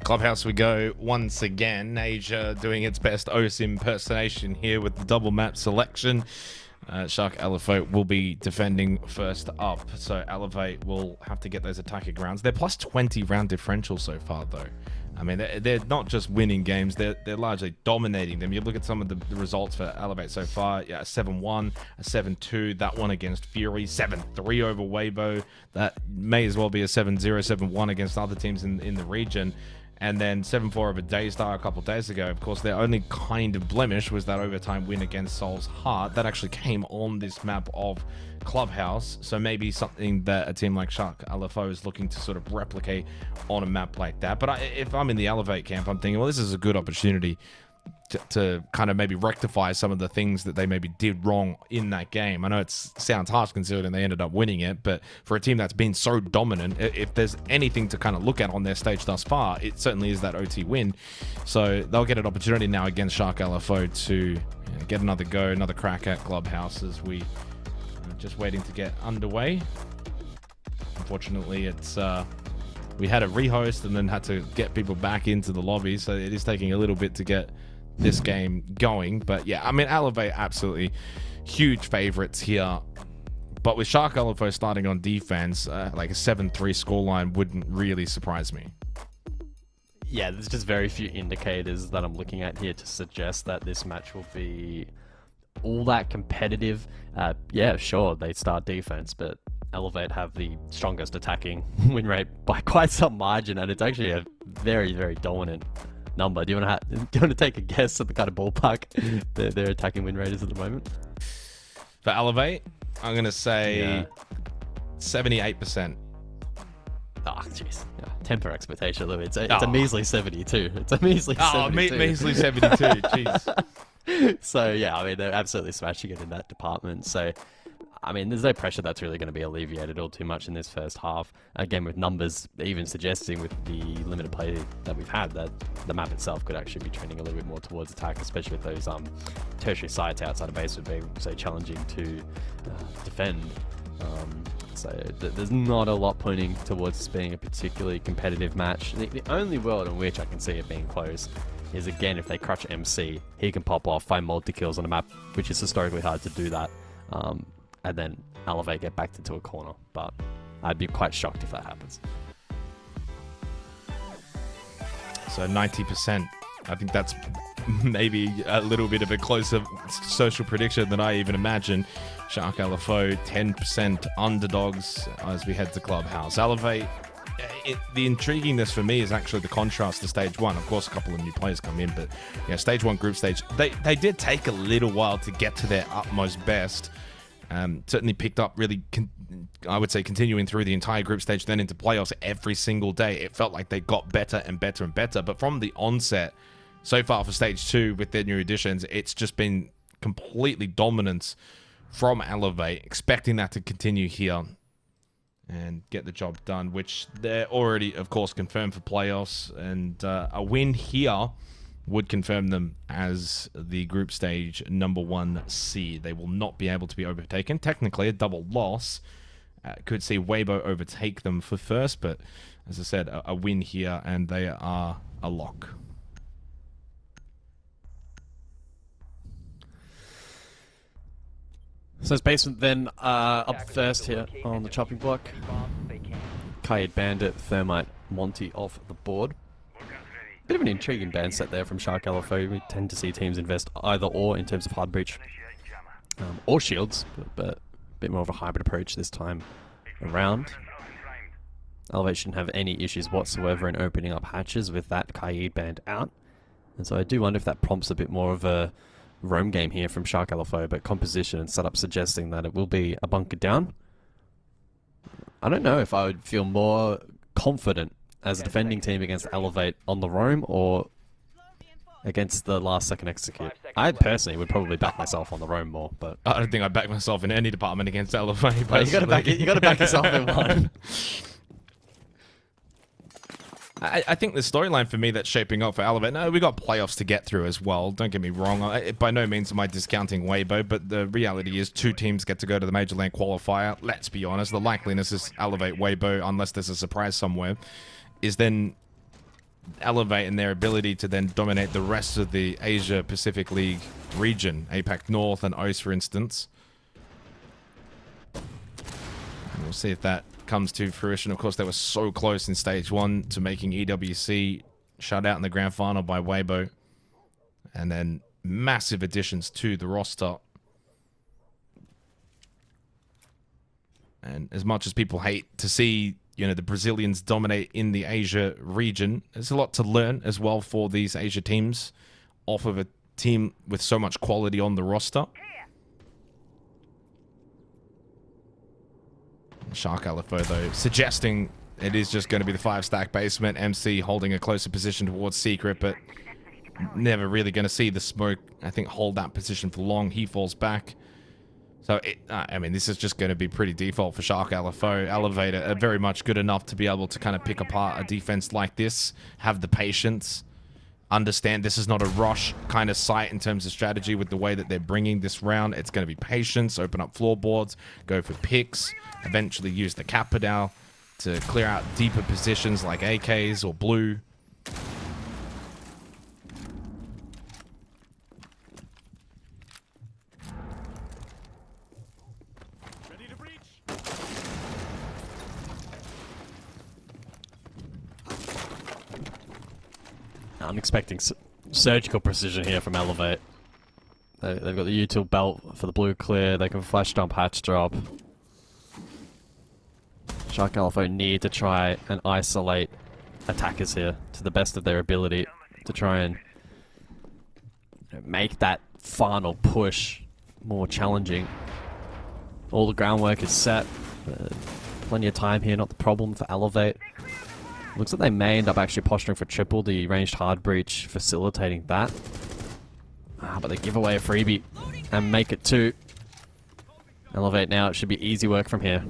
Clubhouse we go once again. Asia doing its best OS impersonation here with the double map selection. Shark LFO will be defending first up, so Elevate will have to get those attacking rounds. They're plus 20 round differential so far, though. I mean, they're not just winning games, they're largely dominating them. You look at some of the results for Elevate so far, a 7-1, a 7-2, that one against Fury, 7-3 over Waybo. That may as well be a 7-0, 7-1 against other teams in the region. And then 7-4 over Daystar a couple days ago. Of course, their only kind of blemish was that overtime win against Seoul's Heart. That actually came on this map of Clubhouse. So maybe something that a team like Shark LFO is looking to sort of replicate on a map like that. But if I'm in the Elevate camp, I'm thinking, well, this is a good opportunity to kind of maybe rectify some of the things that they maybe did wrong in that game. I know it sounds harsh considering they ended up winning it, but for a team that's been so dominant, if there's anything to kind of look at on their stage thus far, it certainly is that OT win. So they'll get an opportunity now against Shark LFO to get another go, another crack at Clubhouse as we are just waiting to get underway. Unfortunately, it's we had a rehost and then had to get people back into the lobby, so it is taking a little bit to get this game going. But yeah, I mean, Elevate absolutely huge favorites here, but with Shark LFO starting on defense, like a 7-3 scoreline wouldn't really surprise me. Yeah, there's just very few indicators that I'm looking at here to suggest that this match will be all that competitive. Yeah, sure, they start defense, but Elevate have the strongest attacking win rate by quite some margin, and it's actually a very, very dominant number. Do you want to take a guess at the kind of ballpark their attacking win rate is at the moment? For Elevate, I'm going to say 78%. Oh, jeez. Yeah, temper expectation, Louis. It's a measly 72. It's a measly 72. Oh, measly 72. Jeez. So, yeah, I mean, they're absolutely smashing it in that department. So, I mean, there's no pressure that's really going to be alleviated all too much in this first half. Again, with numbers even suggesting with the limited play that we've had that the map itself could actually be trending a little bit more towards attack, especially with those tertiary sites outside of base would be so challenging to defend. So there's not a lot pointing towards this being a particularly competitive match. The only world in which I can see it being close is, again, if they crutch MC, he can pop off, find multi-kills on a map, which is historically hard to do that, and then Elevate get backed into a corner. But I'd be quite shocked if that happens. So 90%. I think that's maybe a little bit of a closer social prediction than I even imagined. Shark LFO, 10% underdogs as we head to Clubhouse. Elevate, the intriguingness for me is actually the contrast to stage one. Of course, a couple of new players come in, but yeah, stage one group stage, they did take a little while to get to their utmost best. Certainly picked up really, I would say, continuing through the entire group stage, then into playoffs every single day. It felt like they got better and better and better. But from the onset, so far for stage two with their new additions, it's just been completely dominance from Elevate, expecting that to continue here and get the job done, which they're already, of course, confirmed for playoffs. And a win here would confirm them as the group stage #1 seed. They will not be able to be overtaken. Technically, a double loss. Could see Waybo overtake them for first, but as I said, a win here, and they are a lock. So it's Basement then up first here on the chopping block. Kaid Bandit, Thermite, Monty off the board. Bit of an intriguing band set there from Shark LFO. We tend to see teams invest either or in terms of hard breach or shields, but a bit more of a hybrid approach this time around. Elevate shouldn't have any issues whatsoever in opening up hatches with that Kaid band out. And so I do wonder if that prompts a bit more of a roam game here from Shark LFO, but composition and setup suggesting that it will be a bunker down. I don't know if I would feel more confident as a defending team against Elevate on the roam or against the last second execute. I personally would probably back myself on the roam more, but I don't think I'd back myself in any department against Elevate. But you gotta back yourself in one. I think the storyline for me that's shaping up for Elevate, no, we got playoffs to get through as well. Don't get me wrong. By no means am I discounting Waybo, but the reality is two teams get to go to the Major Land qualifier. Let's be honest. The likeliness is Elevate Waybo, unless there's a surprise somewhere, is then Elevate in their ability to then dominate the rest of the Asia Pacific League region, APAC North and OS, for instance. And we'll see if that comes to fruition. Of course, they were so close in stage one to making EWC shut out in the grand final by Waybo, and then massive additions to the roster. And as much as people hate to see, you know, the Brazilians dominate in the Asia region, there's a lot to learn as well for these Asia teams off of a team with so much quality on the roster. Shark LFO, though, suggesting it is just going to be the 5-stack basement. MC holding a closer position towards Secret, but never really going to see the smoke, I think, hold that position for long. He falls back. So, I mean, this is just going to be pretty default for Shark LFO. Elevator are very much good enough to be able to kind of pick apart a defense like this, have the patience, understand this is not a rush kind of site in terms of strategy with the way that they're bringing this round. It's going to be patience, open up floorboards, go for picks, eventually use the Capadal to clear out deeper positions like AKs or blue. I'm expecting surgical precision here from Elevate. They've got the util belt for the blue clear. They can flash dump, hatch drop. Shark LFO need to try and isolate attackers here to the best of their ability to try and make that final push more challenging. All the groundwork is set. Plenty of time here, not the problem for Elevate. Looks like they may end up actually posturing for triple, the ranged hard breach facilitating that. But they give away a freebie and make it 2. Elevate now, it should be easy work from here.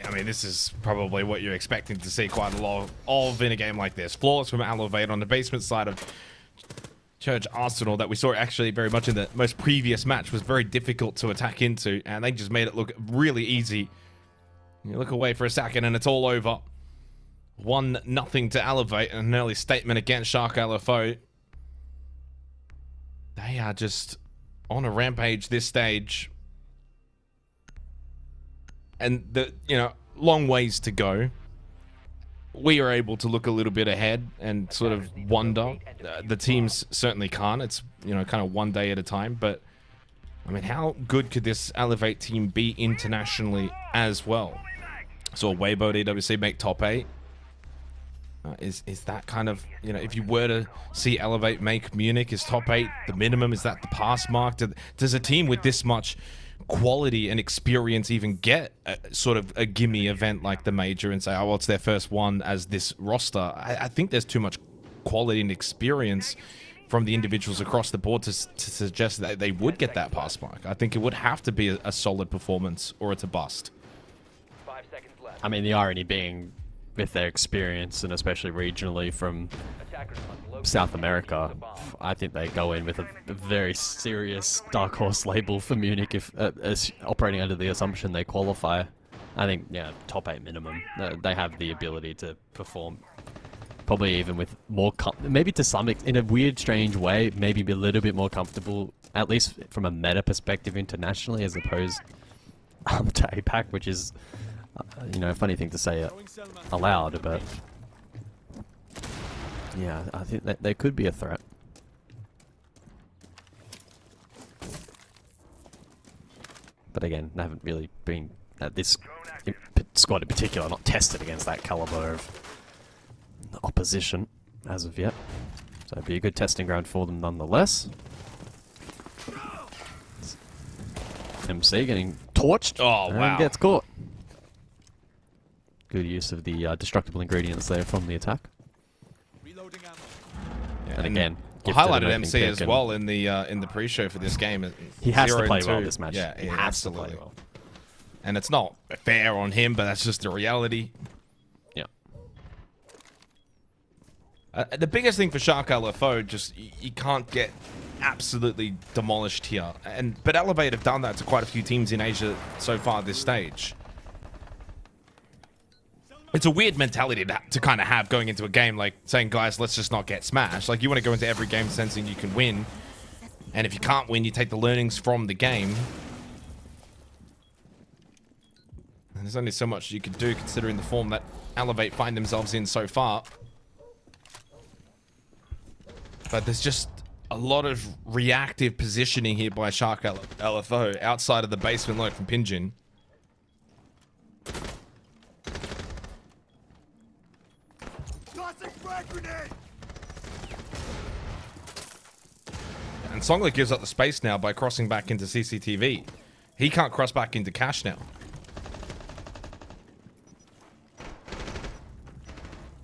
I mean, this is probably what you're expecting to see quite a lot of in a game like this. Flawless from Elevate on the basement side of Church Arsenal that we saw actually very much in the most previous match was very difficult to attack into, and they just made it look really easy. You look away for a second and it's all over. 1-0 to Elevate, and an early statement against Shark LFO. They are just on a rampage this stage. And the, long ways to go. We are able to look a little bit ahead and sort of wonder. The teams certainly can't. It's, kind of one day at a time. But, I mean, how good could this Elevate team be internationally as well? So Waybo DWC make top 8. Is that kind of, if you were to see Elevate make Munich, is top 8 the minimum? Is that the pass mark? Does a team with this much quality and experience even get sort of a gimme event like the major and say, oh, well, it's their first one as this roster? I think there's too much quality and experience from the individuals across the board to suggest that they would get that pass mark. I think it would have to be a solid performance or it's a bust. 5 seconds left. I mean, the irony being with their experience and especially regionally from South America, I think they go in with a very serious dark horse label for Munich if operating under the assumption they qualify. I think, yeah, top 8 minimum. They have the ability to perform, probably even with more, maybe to some, in a weird, strange way, maybe be a little bit more comfortable, at least from a meta perspective internationally, as opposed to APAC, which is, a funny thing to say aloud, but yeah, I think that they could be a threat. But again, they haven't really been, this squad in particular, not tested against that caliber of opposition as of yet. So it'd be a good testing ground for them nonetheless. MC getting torched. Oh, wow. And gets caught. Good use of the destructible ingredients there from the attack. Yeah, and again, highlighted MC as well in the pre-show for this game. He has to play well this match. Yeah, he has to play well. And it's not fair on him, but that's just the reality. Yeah. The biggest thing for Shark LFO, just you can't get absolutely demolished here. But Elevate have done that to quite a few teams in Asia so far at this stage. It's a weird mentality to kind of have going into a game, like saying, guys, let's just not get smashed. Like, you want to go into every game sensing you can win. And if you can't win, you take the learnings from the game. And there's only so much you can do considering the form that Elevate find themselves in so far. But there's just a lot of reactive positioning here by Shark LFO outside of the basement load from Pinjin. And Songler gives up the space now by crossing back into CCTV. He can't cross back into Cash now.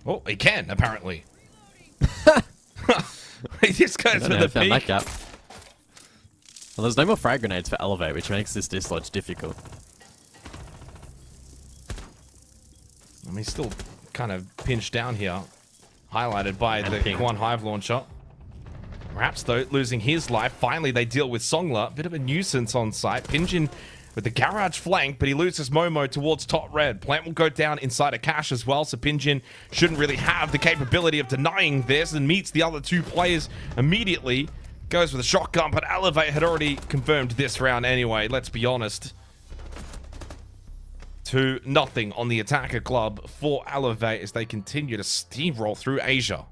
Oh, he can, apparently. He just goes for the peek. Well, there's no more frag grenades for Elevate, which makes this dislodge difficult. I mean, he's still kind of pinched down here. Highlighted by the Quan Hive launcher. Raps, though, losing his life. Finally, they deal with Songler. Bit of a nuisance on site. Pinjin with the garage flank, but he loses Momo towards top red. Plant will go down inside a cache as well, so Pinjin shouldn't really have the capability of denying this and meets the other two players immediately. Goes with a shotgun, but Elevate had already confirmed this round anyway, let's be honest. 2-0 on the attacker club for Elevate as they continue to steamroll through Asia.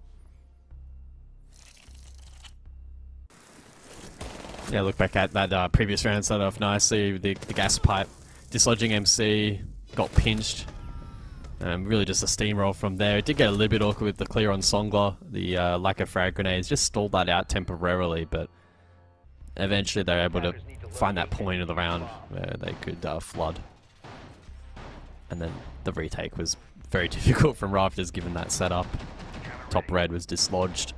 Yeah, look back at that previous round, started off nicely. The gas pipe dislodging MC, got pinched. Really just a steamroll from there. It did get a little bit awkward with the clear on Songler. The lack of frag grenades just stalled that out temporarily, but eventually they were able to find that point of the round where they could flood. And then the retake was very difficult from Rafters given that setup. Top red was dislodged.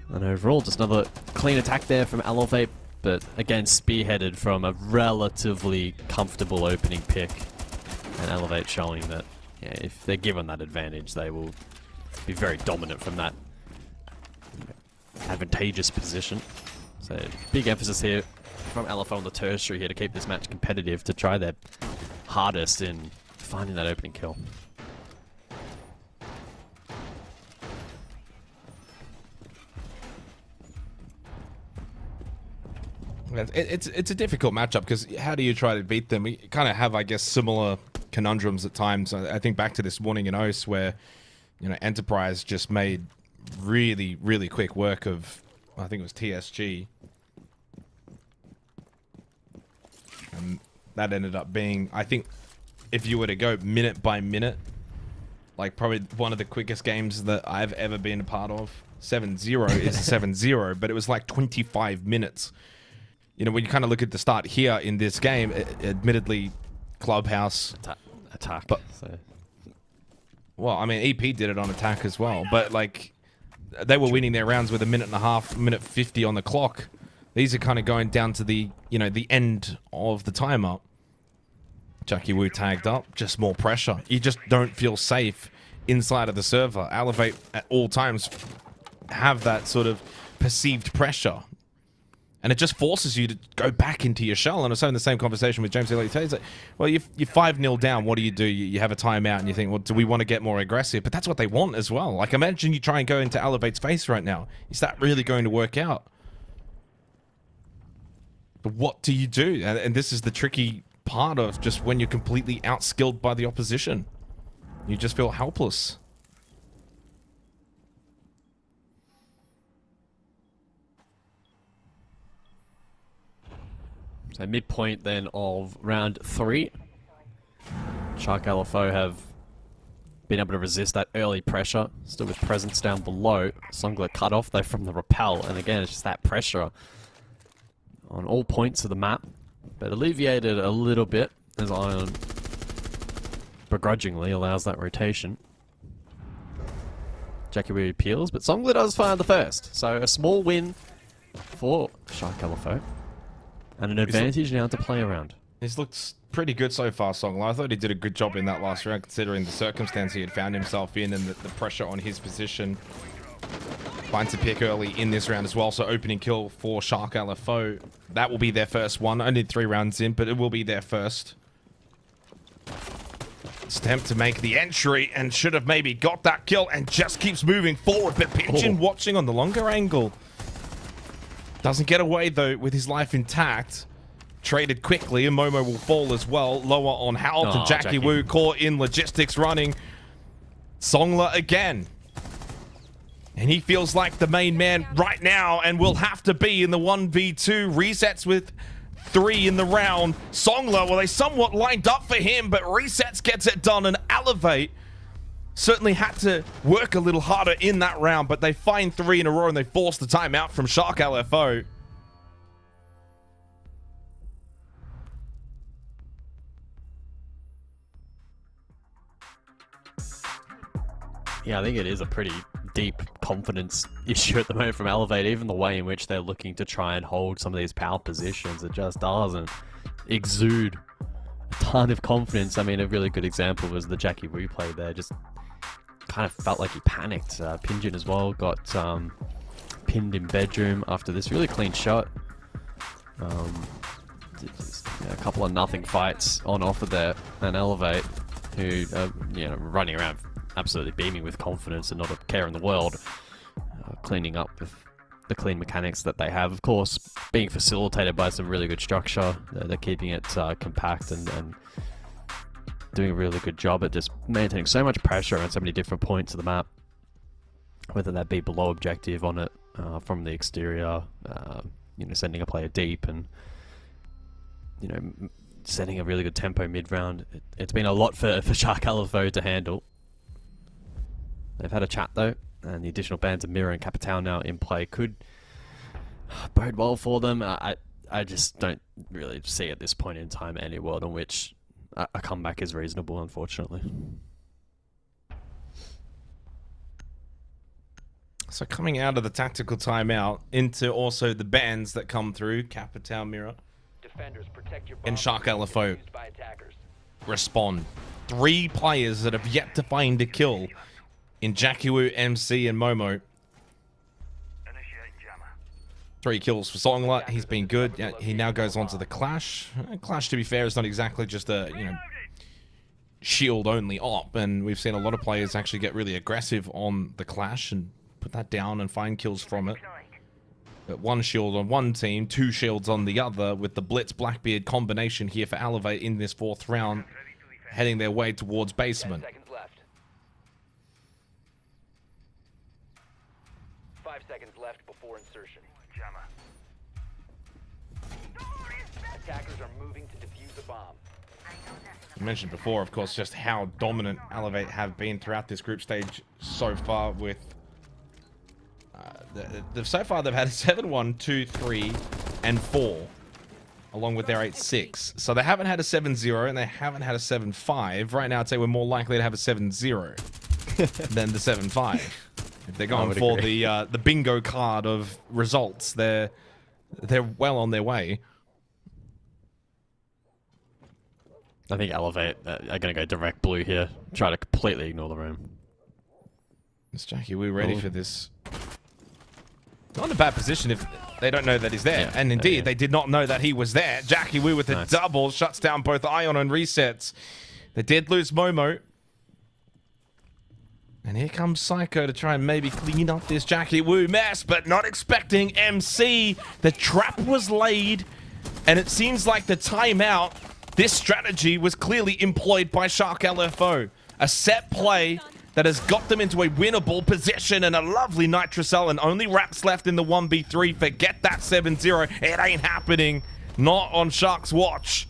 And overall, just another clean attack there from Elevate, but again spearheaded from a relatively comfortable opening pick. And Elevate showing that if they're given that advantage, they will be very dominant from that advantageous position. So big emphasis here from LFO on the tertiary here to keep this match competitive, to try their hardest in finding that opening kill. It's a difficult matchup because how do you try to beat them? We kind of have, I guess, similar conundrums at times. I think back to this morning in OS where, you know, Enterprise just made really, really quick work of, I think it was TSG. And that ended up being, I think, if you were to go minute by minute, like probably one of the quickest games that I've ever been a part of. 7-0 is 7-0, but it was like 25 minutes. You know, when you kind of look at the start here in this game, admittedly, Clubhouse attack. But, well, I mean, EP did it on attack as well, but like they were winning their rounds with a minute and a half, minute 50 on the clock. These are kind of going down to the, you know, the end of the timer. Jackie Wu tagged up, just more pressure. You just don't feel safe inside of the server. Elevate at all times have that sort of perceived pressure. And it just forces you to go back into your shell. And I was having the same conversation with James earlier today. He's like, well, you're 5-0 down. What do? You have a timeout and you think, well, do we want to get more aggressive? But that's what they want as well. Like, imagine you try and go into Elevate's face right now. Is that really going to work out? But what do you do? And this is the tricky part of just when you're completely outskilled by the opposition. You just feel helpless. So midpoint then of round 3. Shark LFO have been able to resist that early pressure, still with presence down below. Songler cut off though from the rappel, and again it's just that pressure on all points of the map, but alleviated a little bit as Ion begrudgingly allows that rotation. Jackie Wu peels, but Songler does find the first, so a small win for Shark LFO. And an advantage now to play around. He's looked pretty good so far, Songler. I thought he did a good job in that last round, considering the circumstance he had found himself in and the pressure on his position. Finds a pick early in this round as well, so opening kill for Shark LFO. That will be their first one. Only 3 rounds in, but it will be their first. Attempt to make the entry and should have maybe got that kill and just keeps moving forward, but Pigeon watching on the longer angle. Doesn't get away, though, with his life intact. Traded quickly, and Momo will fall as well. Lower on Howell to Jackie Wu, caught in logistics running. Songler again. And he feels like the main man right now and will have to be in the 1v2. Resets with 3 in the round. Songler, well, they somewhat lined up for him, but Resets gets it done, and Elevate certainly had to work a little harder in that round, but they find 3 in a row and they force the timeout from Shark LFO. Yeah, I think it is a pretty deep confidence issue at the moment from Elevate. Even the way in which they're looking to try and hold some of these power positions, it just doesn't exude a ton of confidence. I mean, a really good example was the Jackie Wu play there. Just kind of felt like he panicked. Pinjin as well got pinned in bedroom after this really clean shot. Just, a couple of nothing fights on offer there, and Elevate, who running around absolutely beaming with confidence and not a care in the world, cleaning up with the clean mechanics that they have. Of course, being facilitated by some really good structure. They're keeping it compact and doing a really good job at just maintaining so much pressure on so many different points of the map, whether that be below objective on it, from the exterior, you know, sending a player deep and, you know, setting a really good tempo mid-round. It's been a lot for Shark LFO to handle. They've had a chat though, and the additional bands of Mirror and Capital now in play could bode well for them. I just don't really see at this point in time any world in which a comeback is reasonable, unfortunately. So coming out of the tactical timeout into also the bans that come through, Capital, Mirror, and Shark LFO respond. 3 players that have yet to find a kill in Jackie Wu, MC, and Momo. 3 kills for Songla. He's been good. Yeah, he now goes on to the Clash. Clash, to be fair, is not exactly just a, you know, shield-only op, and we've seen a lot of players actually get really aggressive on the Clash and put that down and find kills from it. But 1 shield on one team, 2 shields on the other, with the Blitz Blackbeard combination here for Elevate in this 4th round, heading their way towards basement. 10 seconds left. 5 seconds left before insertion. Jammer. Attackers are moving to defuse the bomb. I mentioned before, of course, just how dominant Elevate have been throughout this group stage so far with... so far, they've had a 7-1, 2, 3, and 4, along with their 8-6. So they haven't had a 7-0, and they haven't had a 7-5. Right now, I'd say we're more likely to have a 7-0 than the 7-5. If they're going for the bingo card of results, they're well on their way. I think Elevate are going to go direct blue here, try to completely ignore the room. Is Jackie Wu ready for this? Not in a bad position if they don't know that he's there. Yeah, and indeed, they did not know that he was there. Jackie Wu with a double shuts down both Ion and resets. They did lose Momo. And here comes Psycho to try and maybe clean up this Jackie Wu mess, but not expecting MC. The trap was laid, and it seems like the timeout, this strategy was clearly employed by Shark LFO. A set play that has got them into a winnable position and a lovely Nitrocell, and only Raps left in the 1v3. Forget that 7-0. It ain't happening. Not on Shark's watch.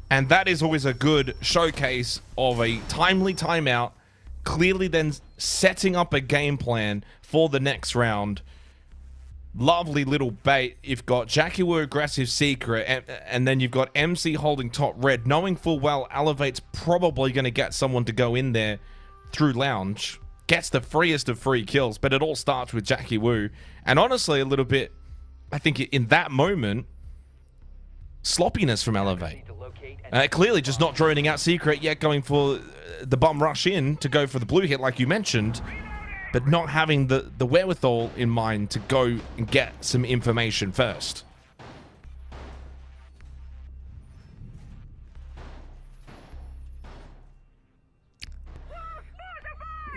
And that is always a good showcase of a timely timeout, clearly then setting up a game plan for the next round. Lovely little bait. You've got Jackie Wu aggressive secret, and then you've got MC holding top red, knowing full well Elevate's probably going to get someone to go in there through lounge. Gets the freest of free kills, but it all starts with Jackie Wu. And honestly, a little bit, I think in that moment, sloppiness from Elevate. Clearly just not droning out secret, yet going for the bum rush in to go for the blue hit like you mentioned, but not having the wherewithal in mind to go and get some information first.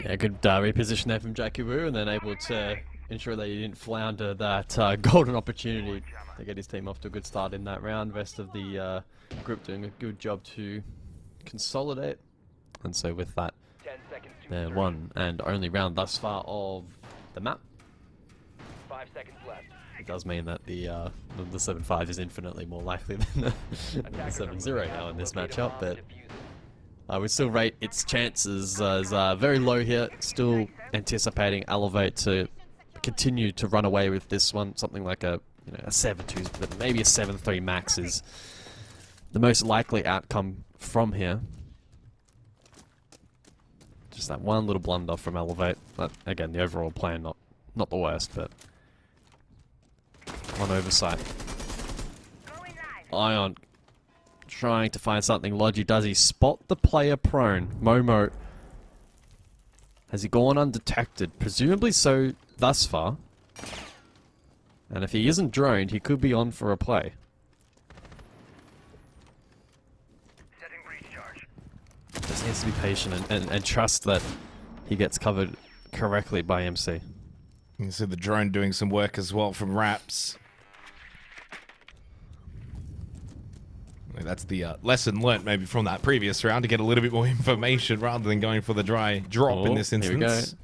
Yeah, good reposition there from Jackie Wu, and then able to ensure that he didn't flounder that golden opportunity to get his team off to a good start in that round. Rest of the group doing a good job to consolidate. And so with that, their one and only round thus far of the map. 5 seconds left. It does mean that the 7-5 is infinitely more likely than the 7-0 now in this matchup, but I would still rate its chances as very low here. Still anticipating Elevate to continue to run away with this one. Something like a 7-2, but maybe a 7-3 max is the most likely outcome from here. Just that one little blunder from Elevate. But again, the overall plan not the worst, but one oversight. Ion trying to find something. Logi, does he spot the player prone? Momo, has he gone undetected? Presumably so thus far. And if he isn't droned, he could be on for a play. Just needs to be patient and trust that he gets covered correctly by MC. You can see the drone doing some work as well from Raps. That's the lesson learnt maybe from that previous round, to get a little bit more information rather than going for the dry drop in this Here we go. instance.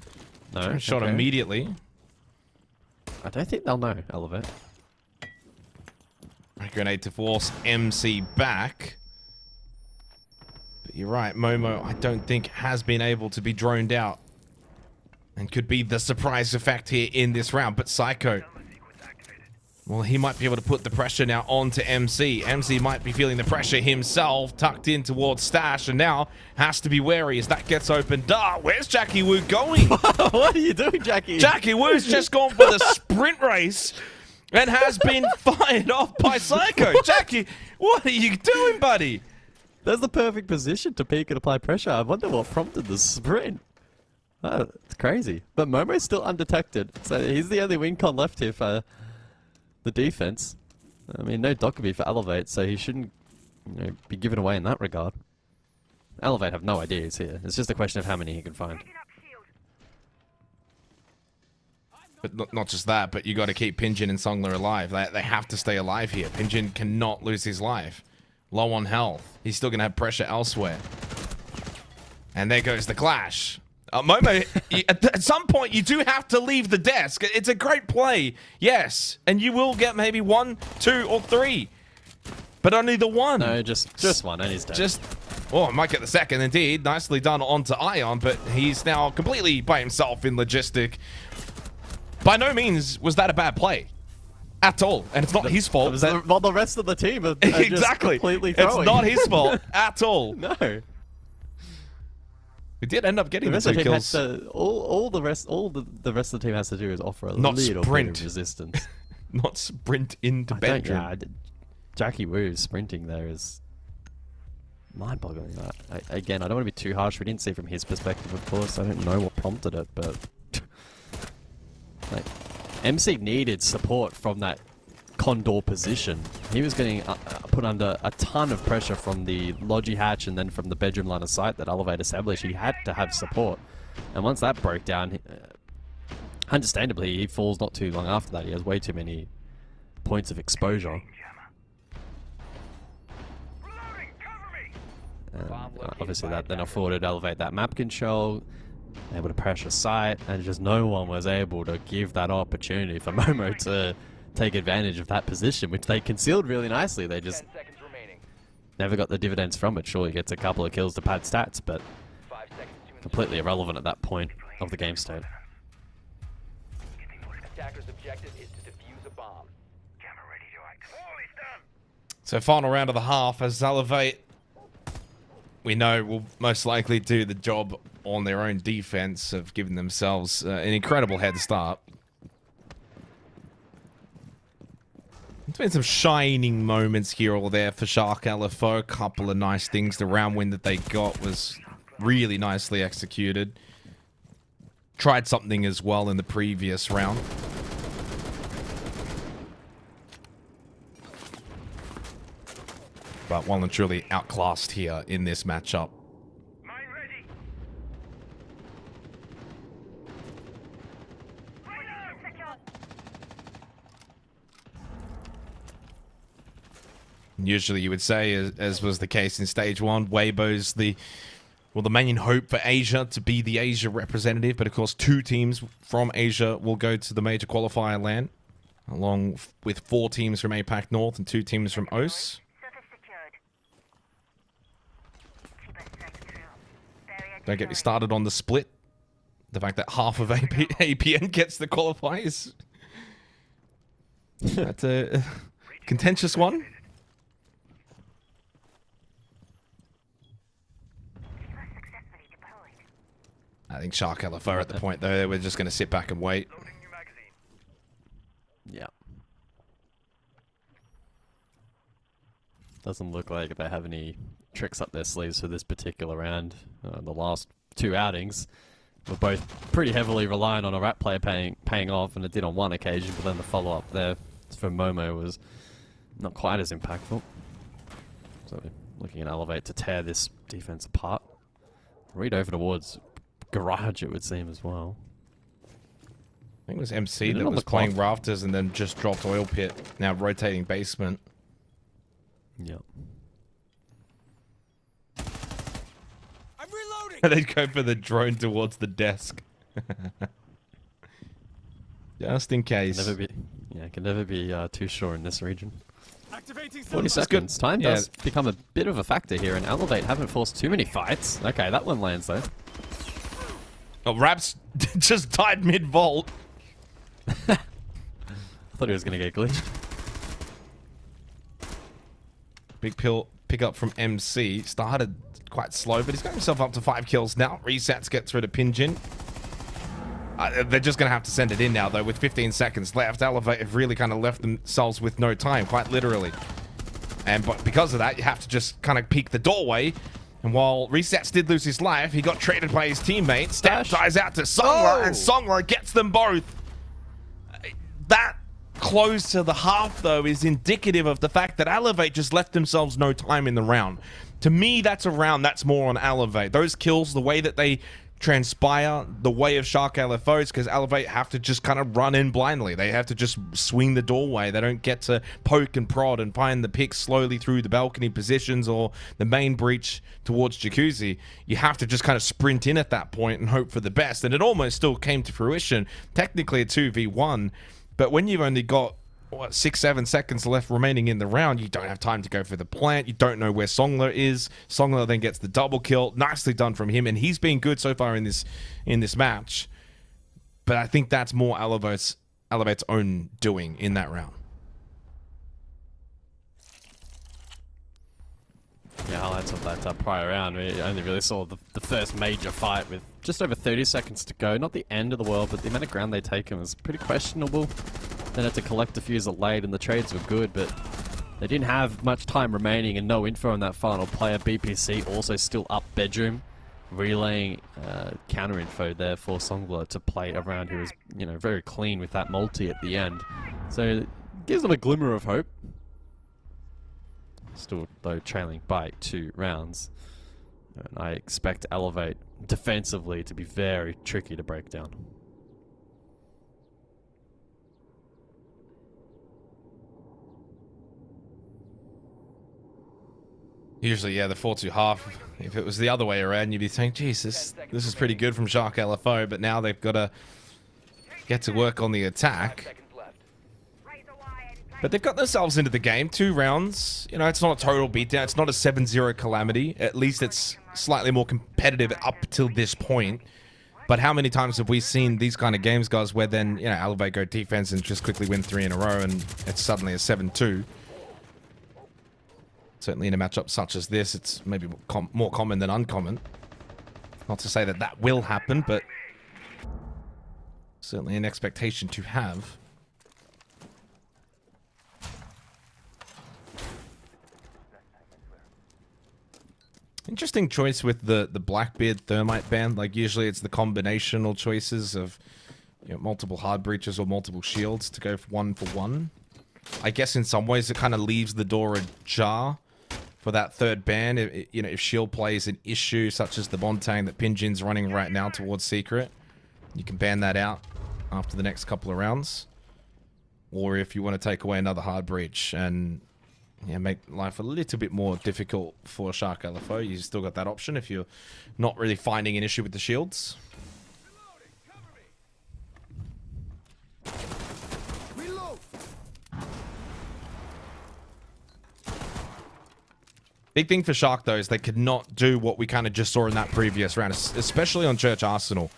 No, Shot okay. immediately. I don't think they'll know, Elevate. Grenade to force MC back. But you're right, Momo, I don't think has been able to be droned out. And could be the surprise effect here in this round. But Psycho, well, he might be able to put the pressure now onto MC. MC might be feeling the pressure himself, tucked in towards Stash, and now has to be wary as that gets opened up. Where's Jackie Wu going? What are you doing, Jackie? Jackie Wu's just gone for the sprint race and has been fired off by Psycho. Jackie, what are you doing, buddy? That's the perfect position to peek and apply pressure. I wonder what prompted the sprint. Oh, it's crazy. But Momo's still undetected, so he's the only win con left here for the defense. I mean, no Dockerby for Elevate, so he shouldn't, you know, be given away in that regard. Elevate have no idea he's here. It's just a question of how many he can find. But not just that, but you got to keep Pinjin and Songler alive. They have to stay alive here. Pinjin cannot lose his life. Low on health. He's still going to have pressure elsewhere. And there goes the clash. Momo, at some point, you do have to leave the desk. It's a great play, yes. And you will get maybe 1, 2, or 3. But only the one. No, just one, and he's dead. Oh, I might get the second, indeed. Nicely done onto Ion, but he's now completely by himself in Logistic. By no means was that a bad play. At all. And it's not his fault. Well, the rest of the team are exactly. just completely throwing. It's not his fault at all. No. We did end up getting the the 2 kills. All the rest of the team has to do is offer a Not little sprint. bit of resistance. Not sprint into bedroom. Jackie Wu sprinting there is mind-boggling. Again, I don't want to be too harsh. We didn't see from his perspective, of course. I don't know what prompted it, but like, MC needed support from that condor position. He was getting put under a ton of pressure from the Logi hatch and then from the bedroom line of sight that Elevate established. He had to have support. And once that broke down, understandably, he falls not too long after that. He has way too many points of exposure. Obviously that then afforded Elevate that map control, able to pressure sight, and just no one was able to give that opportunity for Momo to take advantage of that position, which they concealed really nicely. They just never got the dividends from it. Sure, he gets a couple of kills to pad stats, but completely irrelevant at that point of the game state. Attacker's objective is to defuse a bomb. Camera ready to act. Oh, he's done. So final round of the half as Elevate, we know, will most likely do the job on their own defense of giving themselves an incredible head start. There's been some shining moments here or there for Shark LFO. A couple of nice things. The round win that they got was really nicely executed. Tried something as well in the previous round. But well and truly outclassed here in this matchup. Usually you would say, as was the case in stage 1, Waybo's the main hope for Asia to be the Asia representative. But of course 2 teams from Asia will go to the major qualifier LAN, along with 4 teams from APAC North and 2 teams from OS. Don't get me started on the split. The fact that half of APN gets the qualifiers. That's a contentious one. I think Shark LFO are at the point, though, we're just going to sit back and wait. Yeah. Doesn't look like they have any tricks up their sleeves for this particular round. The last 2 outings were both pretty heavily reliant on a rat player paying off, and it did on one occasion, but then the follow-up there for Momo was not quite as impactful. So looking at Elevate to tear this defense apart. Read over towards Garage, it would seem, as well. I think it was MC that was playing Rafters and then just dropped Oil Pit, now rotating Basement. Yep. They'd go for the drone towards the desk. Just in case. Can never be too sure in this region. Activating 40 seconds. Time does become a bit of a factor here, and Elevate haven't forced too many fights. Okay, that one lands though. Oh, Raps just died mid-vault. I thought he was going to get glitched. Big pick up from MC. Started quite slow, but he's got himself up to 5 kills now. Resets, get through to Pinjin. They're just going to have to send it in now, though, with 15 seconds left. Elevate have really kind of left themselves with no time, quite literally. But because of that, you have to just kind of peek the doorway. And while Resets did lose his life, he got traded by his teammate. Step dies out to Songler, and Songler gets them both. That close to the half, though, is indicative of the fact that Elevate just left themselves no time in the round. To me, that's a round that's more on Elevate. Those kills, the way that they transpire, the way of Shark LFO, is because Elevate have to just kind of run in blindly. They have to just swing the doorway. They don't get to poke and prod and find the pick slowly through the balcony positions or the main breach towards Jacuzzi. You have to just kind of sprint in at that point and hope for the best. And it almost still came to fruition. Technically a 2v1, but when you've only got 6-7 seconds left remaining in the round, you don't have time to go for the plant. You don't know where Songler is. Songler then gets the double kill. Nicely done from him, and he's been good so far in this match. But I think that's more Elevate's own doing in that round. Yeah, highlights of that prior round. We only really saw the first major fight with just over 30 seconds to go. Not the end of the world, but the amount of ground they taken was pretty questionable. They had to collect a few as it late, and the trades were good, but they didn't have much time remaining and no info on that final player. BPC also still up bedroom, relaying counter info there for Songler to play around, who was, very clean with that multi at the end. So it gives them a glimmer of hope. Still, though, trailing by 2 rounds. And I expect Elevate defensively to be very tricky to break down. Usually, yeah, the 4-2 half, if it was the other way around, you'd be saying, geez, this is pretty good from Shark LFO, but now they've got to get to work on the attack. But they've got themselves into the game. 2 rounds. It's not a total beatdown. It's not a 7-0 calamity. At least it's slightly more competitive up till this point. But how many times have we seen these kind of games, guys, where then, Elevate go defense and just quickly win 3 in a row, and it's suddenly a 7-2. Certainly in a matchup such as this, it's maybe more common than uncommon. Not to say that that will happen, but certainly an expectation to have. Interesting choice with the Blackbeard Thermite ban. Like, usually it's the combinational choices of multiple hard breaches or multiple shields to go for 1-for-1. I guess in some ways it kind of leaves the door ajar for that third ban. If shield play is an issue, such as the Bontang that Pinjin's running right now towards Secret, you can ban that out after the next couple of rounds. Or if you want to take away another hard breach and make life a little bit more difficult for Shark LFO, you still got that option if you're not really finding an issue with the shields. Big thing for Shark, though, is they could not do what we kind of just saw in that previous round, especially on Church Arsenal.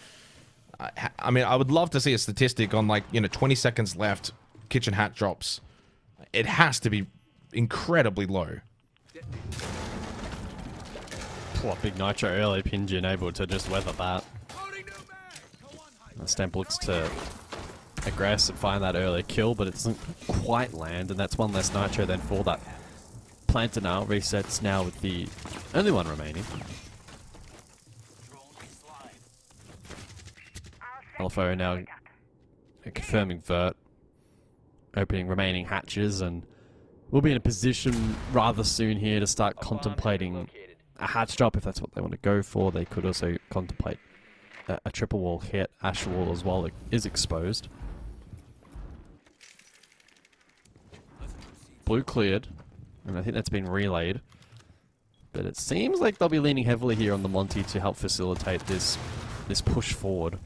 I mean, I would love to see a statistic on, 20 seconds left, kitchen hat drops. It has to be incredibly low. Big Nitro early, Pinjin able to just weather that. Stamp looks to aggress and find that early kill, but it doesn't quite land, and that's one less Nitro then for that planter now. Resets now with the only one remaining. LFO now confirming vert, opening remaining hatches, and we'll be in a position rather soon here to start contemplating a hatch drop if that's what they want to go for. They could also contemplate a triple wall hit. Ash wall as well is exposed. Blue cleared, and I think that's been relayed. But it seems like they'll be leaning heavily here on the Monty to help facilitate this push forward.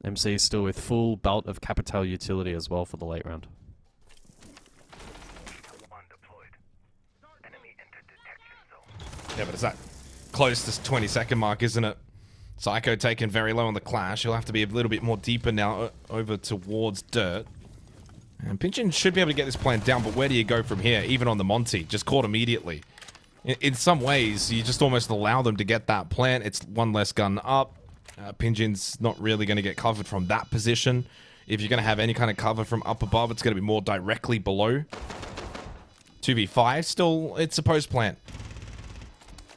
MC is still with full belt of Capital utility as well for the late round. Yeah, but it's that close to 20-second mark, isn't it? Psycho taken very low on the clash. He'll have to be a little bit more deeper now over towards dirt. And Pigeon should be able to get this plant down, but where do you go from here? Even on the Monty, just caught immediately. In some ways, you just almost allow them to get that plant. It's one less gun up. Pigeon's not really going to get covered from that position. If you're going to have any kind of cover from up above, it's going to be more directly below. 2v5, still, it's a post plant.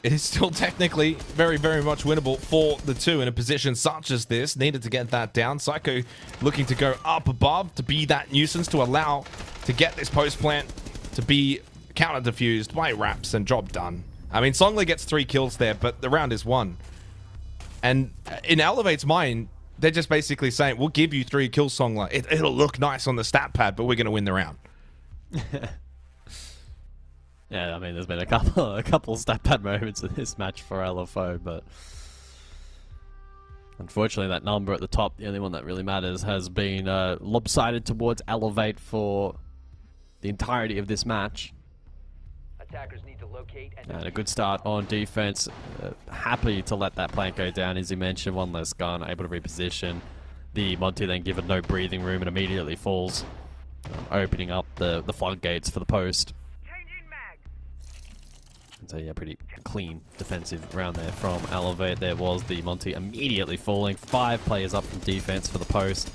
It is still technically very, very much winnable for the two in a position such as this. Needed to get that down. Psycho looking to go up above to be that nuisance to allow to get this post plant to be counter diffused by Raps and job done. I mean, Songler gets 3 kills there, but the round is won. And in Elevate's mind, they're just basically saying, we'll give you 3 kills, Songler. It'll look nice on the stat pad, but we're going to win the round. Yeah, I mean, there's been a couple stat pad moments in this match for LFO, but unfortunately that number at the top, the only one that really matters, has been lopsided towards Elevate for the entirety of this match. Attackers need to locate And a good start on defense. Happy to let that plant go down, as you mentioned. One less gun, able to reposition. The Monty then given no breathing room and immediately falls, opening up the floodgates for the post. So yeah, pretty clean defensive round there from Elevate. There was the Monty immediately falling. 5 players up from defense for the post.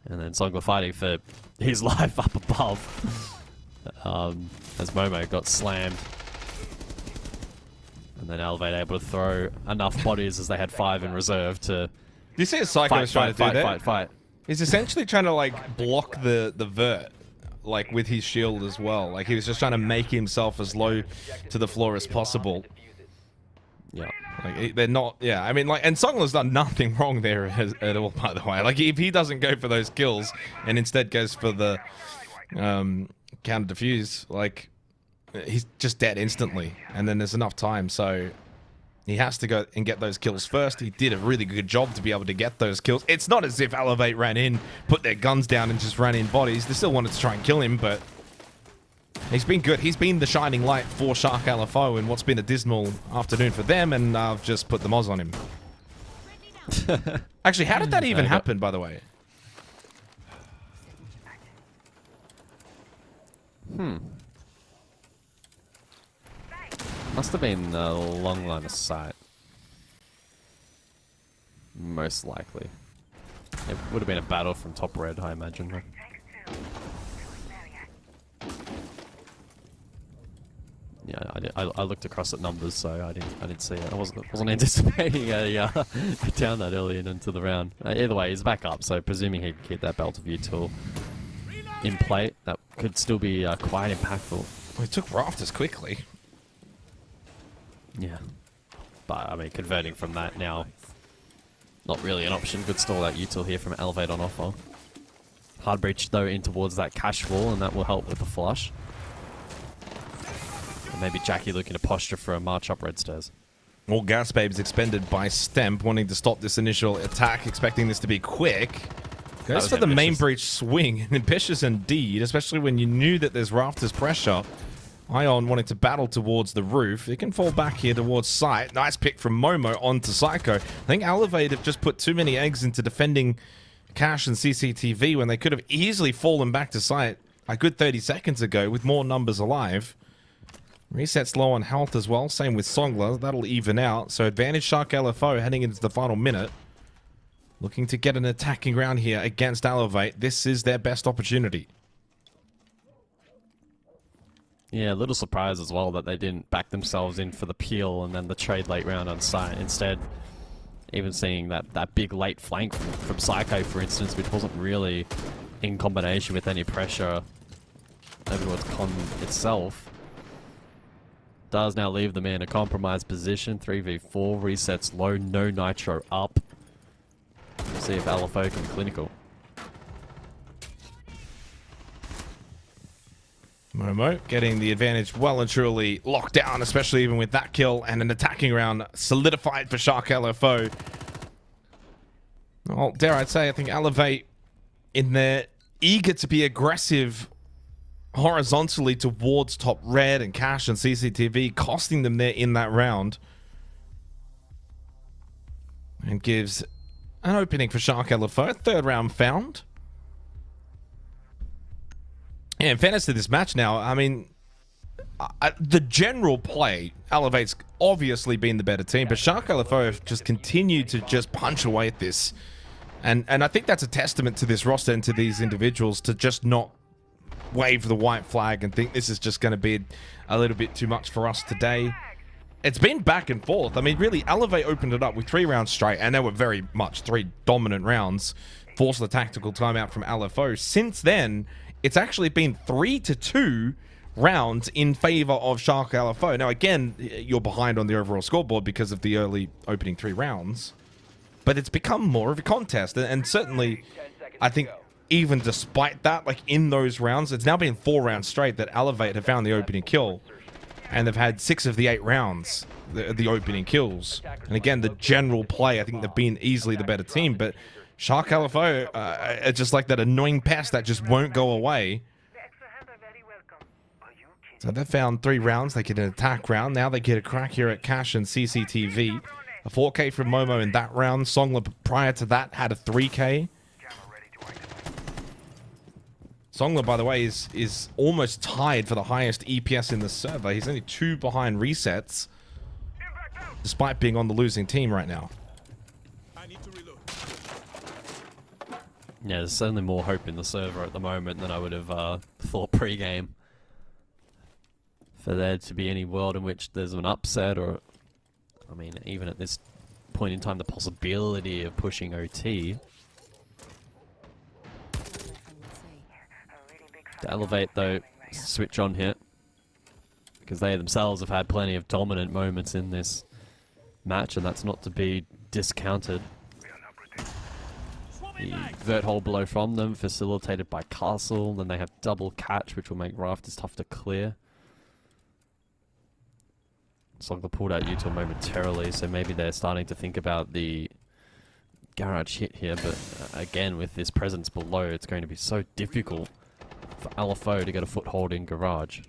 And then Songler fighting for his life up above. As Momo got slammed. And then Elevate able to throw enough bodies as they had 5 in reserve to... Do you see what Psycho was trying to do there? Fight. He's essentially trying to, like, block the vert. Like, with his shield as well. Like, he was just trying to make himself as low to the floor as possible. Yeah. Like, they're not... Yeah, I mean, like... And Songler's done nothing wrong there at all, by the way. Like, if he doesn't go for those kills and instead goes for the counter defuse, like, he's just dead instantly. And then there's enough time, so... He has to go and get those kills first. He did a really good job to be able to get those kills. It's not as if Elevate ran in, put their guns down, and just ran in bodies. They still wanted to try and kill him, but he's been good. He's been the shining light for Shark LFO in what's been a dismal afternoon for them, and I've just put the Moz on him. Actually, how did that even happen, by the way? Must have been a long line of sight. Most likely. It would have been a battle from top red, I imagine. Yeah, I looked across at numbers, so I didn't see it. I wasn't anticipating a down that early and into the round. Either way, he's back up, so presuming he can keep that belt of view tool in play, that could still be quite impactful. Well, he took Rafters quickly. Yeah. But, I mean, converting from that now, not really an option. Good stall that util here from Elevate on offer. Hard breach, though, in towards that cash wall, and that will help with the flush. And maybe Jackie looking to posture for a march up red stairs. All gas babes expended by Stemp, wanting to stop this initial attack, expecting this to be quick. Goes for the main breach swing. Ambitious indeed, especially when you knew that there's Rafters pressure. Ion wanting to battle towards the roof. It can fall back here towards sight. Nice pick from Momo onto Psycho. I think Elevate have just put too many eggs into defending Cash and CCTV when they could have easily fallen back to sight a good 30 seconds ago with more numbers alive. Resets low on health as well. Same with Songler. That'll even out. So advantage Shark LFO heading into the final minute. Looking to get an attacking round here against Elevate. This is their best opportunity. Yeah, a little surprised as well that they didn't back themselves in for the peel and then the trade late round on site. Instead, even seeing that big late flank from Psycho, for instance, which wasn't really in combination with any pressure over towards Con itself, does now leave them in a compromised position. 3v4, resets low, no nitro up. We'll see if LFO can be clinical. Momo getting the advantage well and truly locked down, especially even with that kill and an attacking round solidified for Shark LFO. Well, dare I say, I think Elevate, in their eager to be aggressive horizontally towards top red and cash and CCTV, costing them there in that round, and gives an opening for Shark LFO. Third round found. Yeah, in fairness to this match now, I mean, the general play, Elevate's obviously been the better team, but Shark LFO have just continued to just punch away at this. And I think that's a testament to this roster and to these individuals to just not wave the white flag and think this is just going to be a little bit too much for us today. It's been back and forth. I mean, really, Elevate opened it up with 3 rounds straight, and they were very much 3 dominant rounds. Forced the tactical timeout from LFO. Since then, it's actually been 3-2 rounds in favor of Shark LFO. Now, again, you're behind on the overall scoreboard because of the early opening 3 rounds. But it's become more of a contest. And certainly, I think even despite that, like in those rounds, it's now been 4 rounds straight that Elevate have found the opening kill. And they've had 6 of the 8 rounds, the opening kills. And again, the general play, I think they've been easily the better team. But Shark LFO are just like that annoying pest that just won't go away. So they found 3 rounds. They get an attack round. Now they get a crack here at Cash and CCTV. A 4K from Momo in that round. Songler prior to that had a 3K. Songler, by the way, is almost tied for the highest EPS in the server. He's only 2 behind resets, despite being on the losing team right now. Yeah, there's certainly more hope in the server at the moment than I would have thought pre-game. For there to be any world in which there's an upset, or, I mean, even at this point in time, the possibility of pushing OT. To Elevate, though, switch on here, because they themselves have had plenty of dominant moments in this match, and that's not to be discounted. The vert hole below from them, facilitated by Castle. Then they have double catch, which will make Rafters tough to clear. Sogler pulled out Util momentarily, so maybe they're starting to think about the garage hit here, but again, with this presence below, it's going to be so difficult for LFO to get a foothold in garage.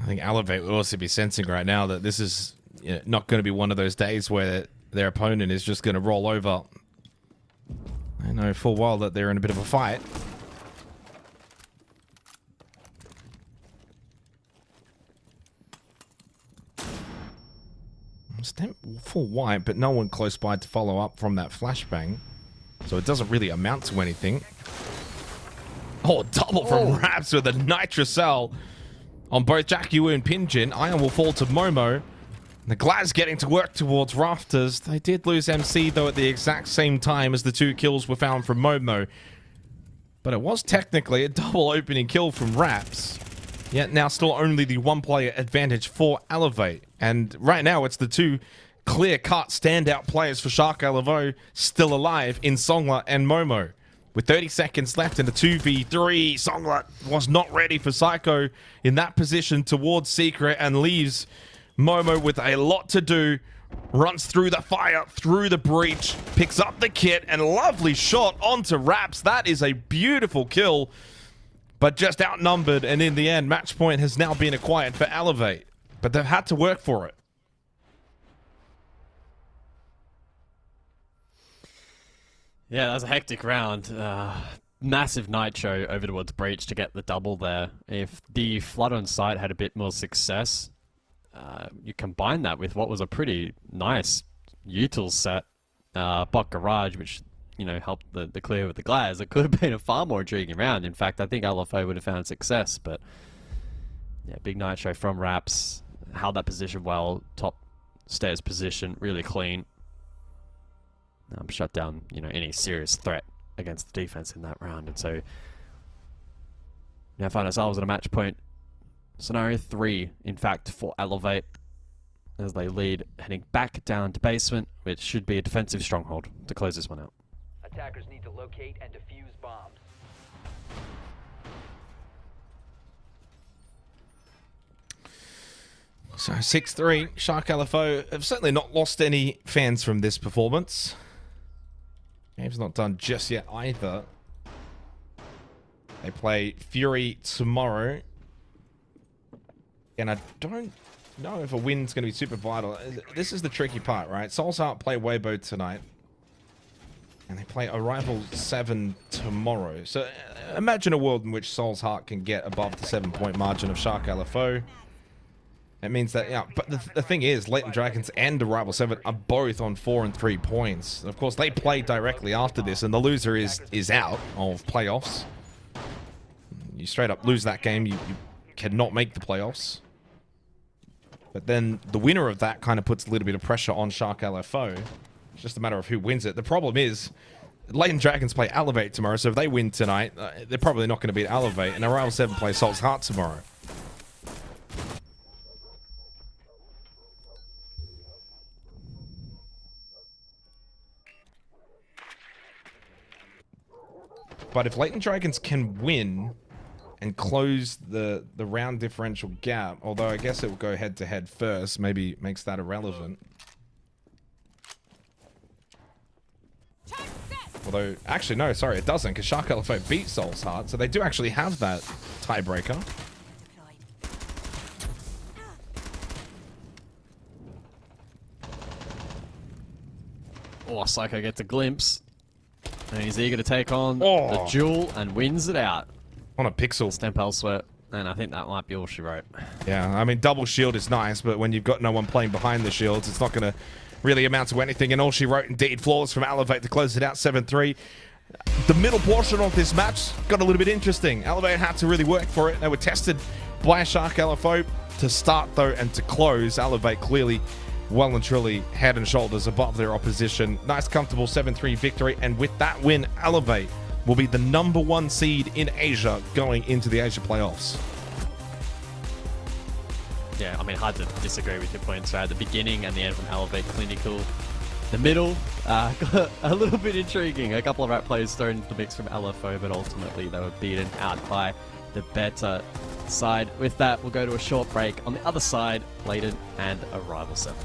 I think Elevate will also be sensing right now that this is not going to be one of those days where their opponent is just going to roll over. They know full well that they're in a bit of a fight. Step full white, but no one close by to follow up from that flashbang. So it doesn't really amount to anything. Oh, double from Raps with a Nitrocell on both Jackie Wu and Pinjin. Iron will fall to Momo. The Glaz getting to work towards Rafters. They did lose MC, though, at the exact same time as the 2 kills were found from Momo. But it was technically a double opening kill from Raps. Yet now still only the 1-player advantage for Elevate. And right now it's the 2 clear-cut standout players for Shark LFO still alive in Songler and Momo. With 30 seconds left in a 2v3, Songler was not ready for Psycho in that position towards Secret and leaves Momo with a lot to do. Runs through the fire, through the breach, picks up the kit, and a lovely shot onto Raps. That is a beautiful kill, but just outnumbered, and in the end, match point has now been acquired for Elevate. But they've had to work for it. Yeah, that was a hectic round. Massive Nitro over towards Breach to get the double there. If the Flood on site had a bit more success, you combine that with what was a pretty nice util set, Bot Garage, which, you know, helped the clear with the Glaz. It could have been a far more intriguing round. In fact, I think LFO would have found success, but yeah, big Nitro from Raps, held that position well, top stairs position, really clean. Shut down, you know, any serious threat against the defense in that round, and so now find ourselves at a match point scenario 3, in fact, for Elevate. as they lead, heading back down to basement, which should be a defensive stronghold to close this one out. Attackers need to locate and defuse bombs. So 6-3, Shark LFO have certainly not lost any fans from this performance. Game's not done just yet either. They play Fury tomorrow. And I don't know if a win's going to be super vital. This is the tricky part, right? Soul's Heart play Waybo tonight. And they play Arrival 7 tomorrow. So imagine a world in which Soul's Heart can get above the 7-point margin of Shark LFO. It means that, yeah, but the thing is, Latent Dragons and Arrival 7 are both on 4 and 3 points. And of course, they play directly after this, and the loser is out of playoffs. You straight up lose that game, you cannot make the playoffs. But then the winner of that kind of puts a little bit of pressure on Shark LFO. It's just a matter of who wins it. The problem is, Latent Dragons play Elevate tomorrow, so if they win tonight, they're probably not going to beat Elevate, and Arrival 7 play Soul's Heart tomorrow. But if Latent Dragons can win and close the round differential gap, although I guess it will go head-to-head first, maybe makes that irrelevant. Although, actually, no, sorry, it doesn't, because Shark LFO beat Soul's Heart, so they do actually have that tiebreaker. Oh, Psycho gets a glimpse. And he's eager to take on the duel and wins it out. On a pixel. Stamp elsewhere. And I think that might be all she wrote. Yeah, I mean, double shield is nice, but when you've got no one playing behind the shields, it's not going to really amount to anything. And all she wrote, indeed, flawless from Elevate to close it out 7-3. The middle portion of this match got a little bit interesting. Elevate had to really work for it. They were tested by Shark LFO to start, though, and to close. Elevate clearly well and truly head and shoulders above their opposition. Nice, comfortable 7-3 victory. And with that win, Elevate will be the #1 seed in Asia going into the Asia playoffs. Yeah, I mean, hard to disagree with your points at the beginning and the end from Elevate Clinical. The middle got a little bit intriguing. A couple of rat players thrown into the mix from LFO, but ultimately they were beaten out by the better side. With that, we'll go to a short break. On the other side, Latent and Arrival 7.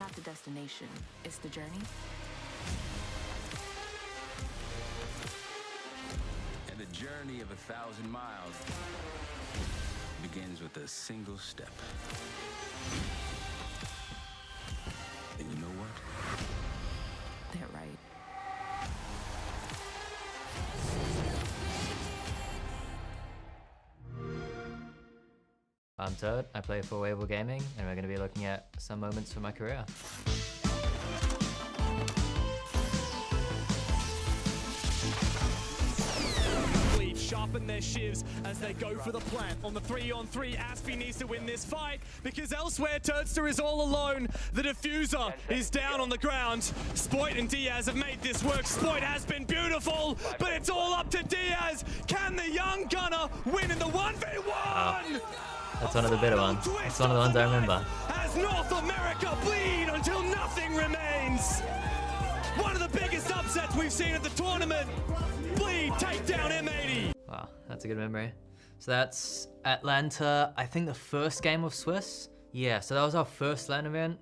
Not the destination, it's the journey. And the journey of 1,000 miles begins with a single step. And you know what? They're right. I'm Toad, I play for Waybo Gaming, and we're going to be looking at some moments from my career. Sharpen their shivs as they go for the plant. On the 3-on-3, Aspie needs to win this fight because elsewhere Turdster is all alone. The diffuser is down on the ground. Spoit and Diaz have made this work. Spoit has been beautiful, but it's all up to Diaz. 1v1! That's one of the better ones. It's one of the ones I remember. As North America bleed until nothing remains. One of the biggest upsets we've seen at the tournament. Bleed, take down M80. Wow, that's a good memory. So that's Atlanta, I think the first game of Swiss. Yeah, so that was our first LAN event.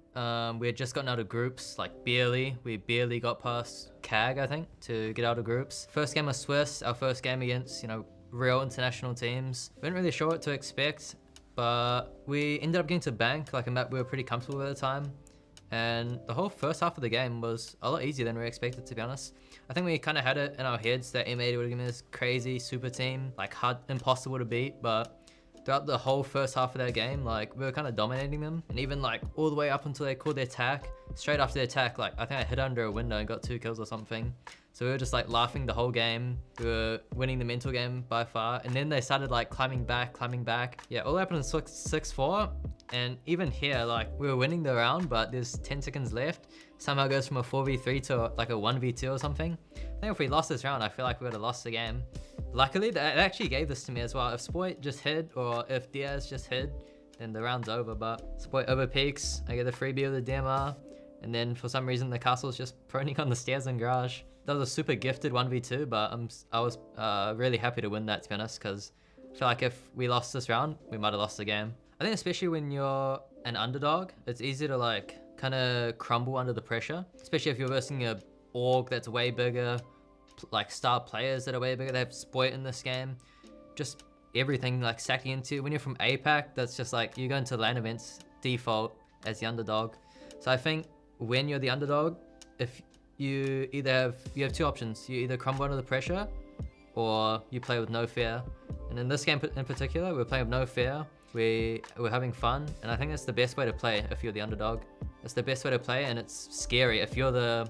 We had just gotten out of groups, like barely. We barely got past CAG, I think, to get out of groups. First game of Swiss, our first game against, you know, real international teams. We weren't really sure what to expect, but we ended up getting to bank, like a map we were pretty comfortable with at the time. And the whole first half of the game was a lot easier than we expected, to be honest. I think we kind of had it in our heads that M80 would give me this crazy super team, like hard, impossible to beat, but throughout the whole first half of that game, like we were kind of dominating them, and even like all the way up until they called their attack. Straight after the attack, like I think I hid under a window and got 2 kills or something. So we were just like laughing the whole game. We were winning the mental game by far, and then they started like climbing back. Yeah, all happened in 6-4, and even here, like we were winning the round, but there's 10 seconds left. Somehow it goes from a 4v3 to like a 1v2 or something. I think if we lost this round, I feel like we would have lost the game. Luckily, they actually gave this to me as well. If Spoit just hid, or if Diaz just hid, then the round's over. But Spoit over peaks, I get the freebie of the DMR, and then for some reason the castle's just proning on the stairs in garage. That was a super gifted 1v2, but I was really happy to win that, to be honest, because I feel like if we lost this round, we might have lost the game. I think especially when you're an underdog, it's easy to like kind of crumble under the pressure, especially if you're versing a org that's way bigger, like star players that are way bigger. They have Spoit in this game, just everything like stacking into. When you're from APAC, that's just like you go into LAN events default as the underdog. So I think when you're the underdog, if you either have 2 options. You either crumble under the pressure, or you play with no fear. And in this game in particular, we're playing with no fear. We're having fun, and I think that's the best way to play if you're the underdog. It's the best way to play, and it's scary. If you're the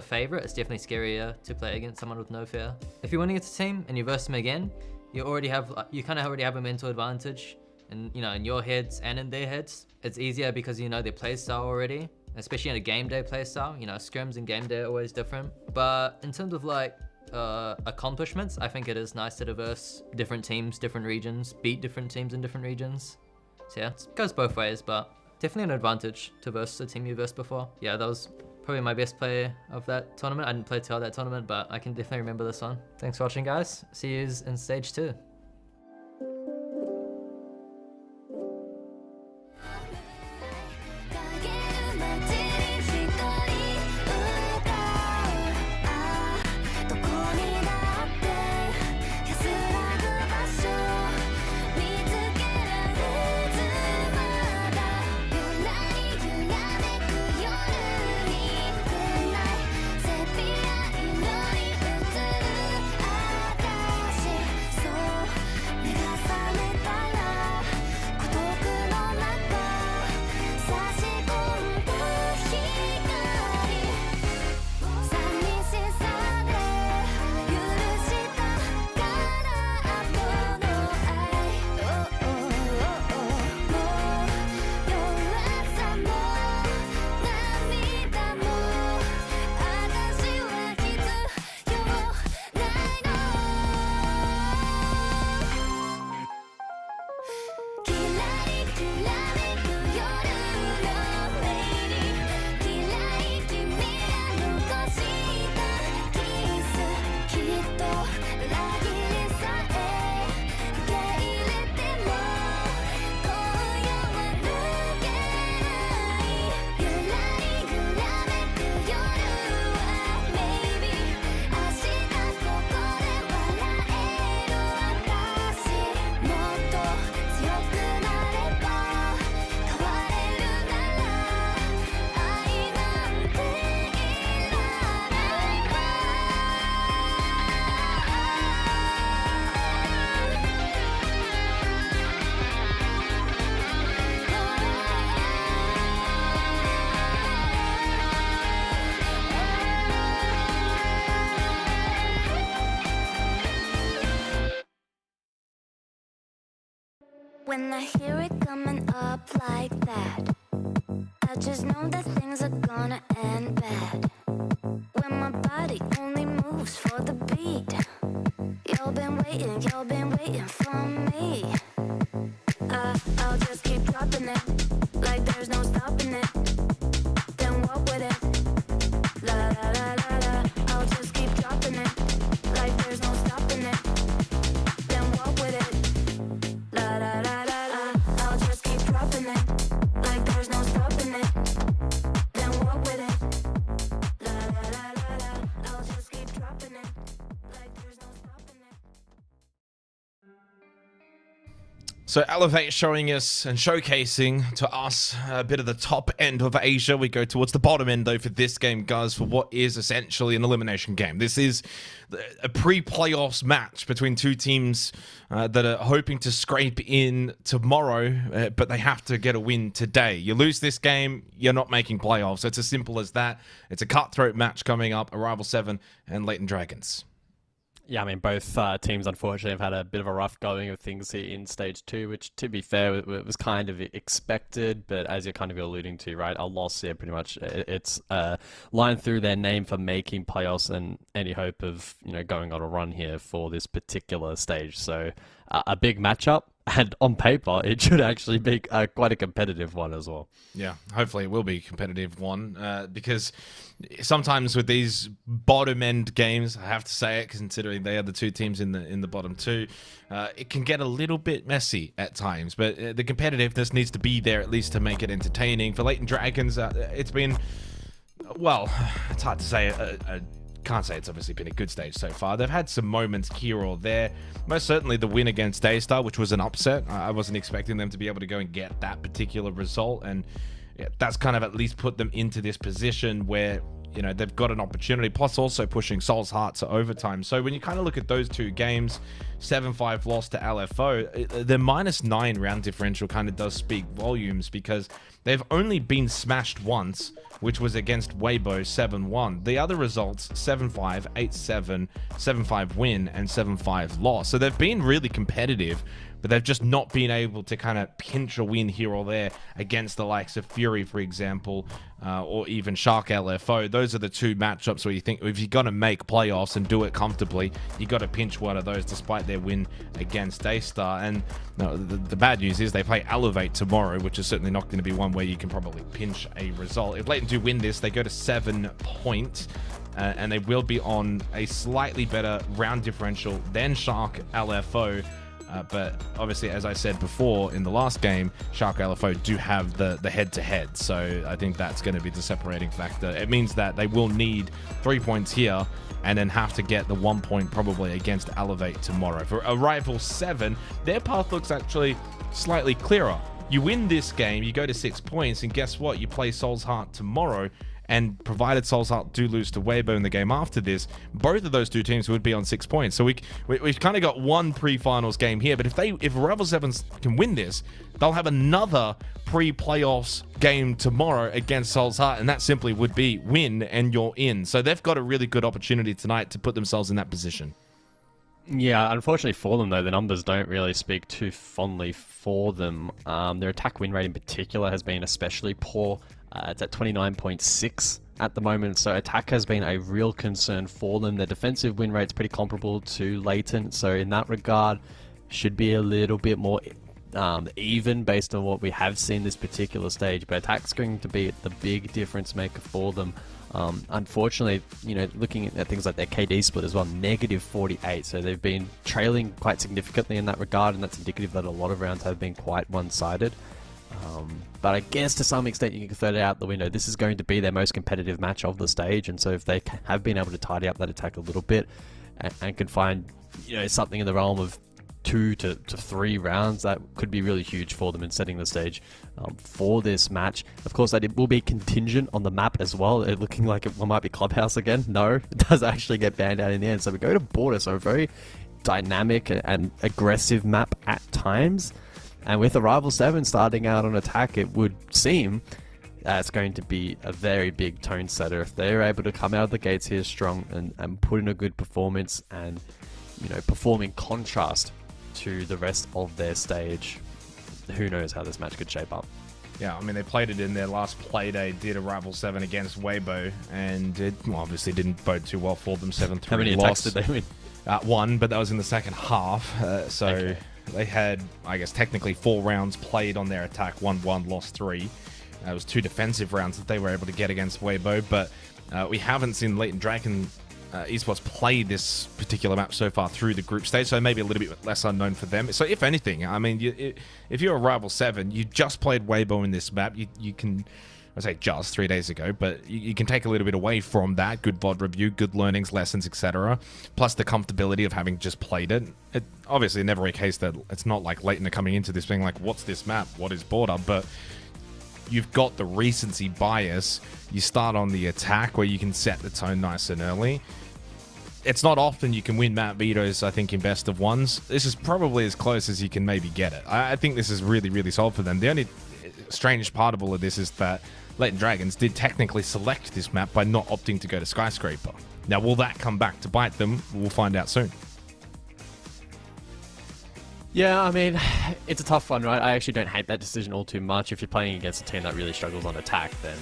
favorite, it's definitely scarier to play against someone with no fear. If you're winning against a team and you verse them again, you kind of already have a mental advantage, and you know, in your heads and in their heads. It's easier because you know their playstyle already, especially in a game day playstyle. You know, scrims and game day are always different. But in terms of like accomplishments, I think it is nice to diverse different teams, different regions, beat different teams in different regions. So yeah, it goes both ways, but definitely an advantage to verse a team you versed before. Yeah, that was probably my best play of that tournament. I didn't play till that tournament, but I can definitely remember this one. Thanks for watching, guys. See you in stage 2. When I hear it coming up like that, I just know that things are gonna end bad. When my body only moves for the beat, you've been waiting waiting, y'all been waiting for me. I'll just keep dropping it, like there's no stopping it. Then walk with it, la la la la la. I'll just keep dropping it, like there's no stopping it. Then walk with it, la la la la la. I'll just keep dropping it, like there's no stopping it. Then walk with it, la la la la la. I'll just keep dropping it, like there's no stopping it. So Elevate showing us and showcasing to us a bit of the top end of Asia. We go towards the bottom end, though, for this game, guys, for what is essentially an elimination game. This is a pre-playoffs match between two teams that are hoping to scrape in tomorrow, but they have to get a win today. You lose this game, you're not making playoffs. It's as simple as that. It's a cutthroat match coming up, Arrival 7 and Latent Dragons. Yeah, I mean, both teams, unfortunately, have had a bit of a rough going of things here in Stage 2, which, to be fair, it was kind of expected, but as you're kind of alluding to, right, a loss here, pretty much, it's line through their name for making playoffs and any hope of, going on a run here for this particular stage. So, a big matchup, and on paper, it should actually be quite a competitive one as well. Yeah, hopefully it will be a competitive one, because sometimes with these bottom end games, I have to say it, considering they are the two teams in the bottom two, it can get a little bit messy at times. But the competitiveness needs to be there at least to make it entertaining. For Latent Dragons, it's been, well, it's hard to say. Can't say it's obviously been a good stage so far. They've had some moments here or there. Most certainly the win against Daystar, which was an upset. I wasn't expecting them to be able to go and get that particular result, and yeah, that's kind of at least put them into this position where, they've got an opportunity, plus also pushing Soul's Heart to overtime. So when you kind of look at those two games, 7-5 loss to LFO, their -9 round differential kind of does speak volumes, because they've only been smashed once, which was against Waybo 7-1. The other results, 7-5, 8-7, 7-5 win, and 7-5 loss. So they've been really competitive, but they've just not been able to kind of pinch a win here or there against the likes of Fury, for example, or even Shark LFO. Those are the two matchups where you think if you're going to make playoffs and do it comfortably, you got to pinch one of those despite their win against Daystar. And the bad news is they play Elevate tomorrow, which is certainly not going to be one where you can probably pinch a result. If Latent do win this, they go to 7 points. And they will be on a slightly better round differential than Shark LFO. But obviously, as I said before in the last game, Shark LFO do have the head-to-head. So I think that's going to be the separating factor. It means that they will need 3 points here and then have to get the 1 point probably against Elevate tomorrow. For Arrival 7, their path looks actually slightly clearer. You win this game, you go to 6 points, and guess what? You play Soul's Heart tomorrow. And provided Soul's Heart do lose to Waybo in the game after this, both of those two teams would be on 6 points. So we've kind of got one pre-finals game here. But if Arrival 7 can win this, they'll have another pre-playoffs game tomorrow against Soul's Heart, and that simply would be win and you're in. So they've got a really good opportunity tonight to put themselves in that position. Yeah, unfortunately for them, though, the numbers don't really speak too fondly for them. Their attack win rate in particular has been especially poor. It's at 29.6 at the moment, so attack has been a real concern for them. Their defensive win rate's pretty comparable to Latent, so in that regard, should be a little bit more even based on what we have seen this particular stage. But attack's going to be the big difference maker for them. Unfortunately, looking at things like their KD split as well, -48, so they've been trailing quite significantly in that regard, and that's indicative that a lot of rounds have been quite one-sided. But I guess to some extent you can throw it out the window. This is going to be their most competitive match of the stage, and so if they have been able to tidy up that attack a little bit and can find something in the realm of 2 to 3 rounds, that could be really huge for them in setting the stage for this match. Of course, that it will be contingent on the map as well. It looking like it might be Clubhouse again. No, it does actually get banned out in the end. So we go to Border, so a very dynamic and aggressive map at times. And with Arrival 7 starting out on attack, it would seem it's going to be a very big tone setter. If they're able to come out of the gates here strong and put in a good performance and, perform in contrast to the rest of their stage, who knows how this match could shape up. Yeah, I mean, they played it in their last play day, did Arrival 7 against Waybo, and it obviously didn't bode too well for them, 7-3 How many attacks did they win? One, but that was in the second half. So they had, I guess, technically 4 rounds played on their attack. 1-1, lost 3. It was 2 defensive rounds that they were able to get against Waybo, but we haven't seen Latent Dragon Esports play this particular map so far through the group stage, so maybe a little bit less unknown for them. So if anything, I mean, if you're a Rival 7, you just played Waybo in this map, you can, I say just 3 days ago, but you can take a little bit away from that. Good VOD review, good learnings, lessons, etc. Plus the comfortability of having just played it. Obviously never a case that it's not like Latent are coming into this being like, what's this map? What is border? But you've got the recency bias. You start on the attack where you can set the tone nice and early. It's not often you can win map vetoes, I think, in best of ones. This is probably as close as you can maybe get it. I think this is really, really solid for them. The only strange part of all of this is that Latent Dragons did technically select this map by not opting to go to Skyscraper. Now, will that come back to bite them? We'll find out soon. Yeah, I mean, it's a tough one, right? I actually don't hate that decision all too much. If you're playing against a team that really struggles on attack, then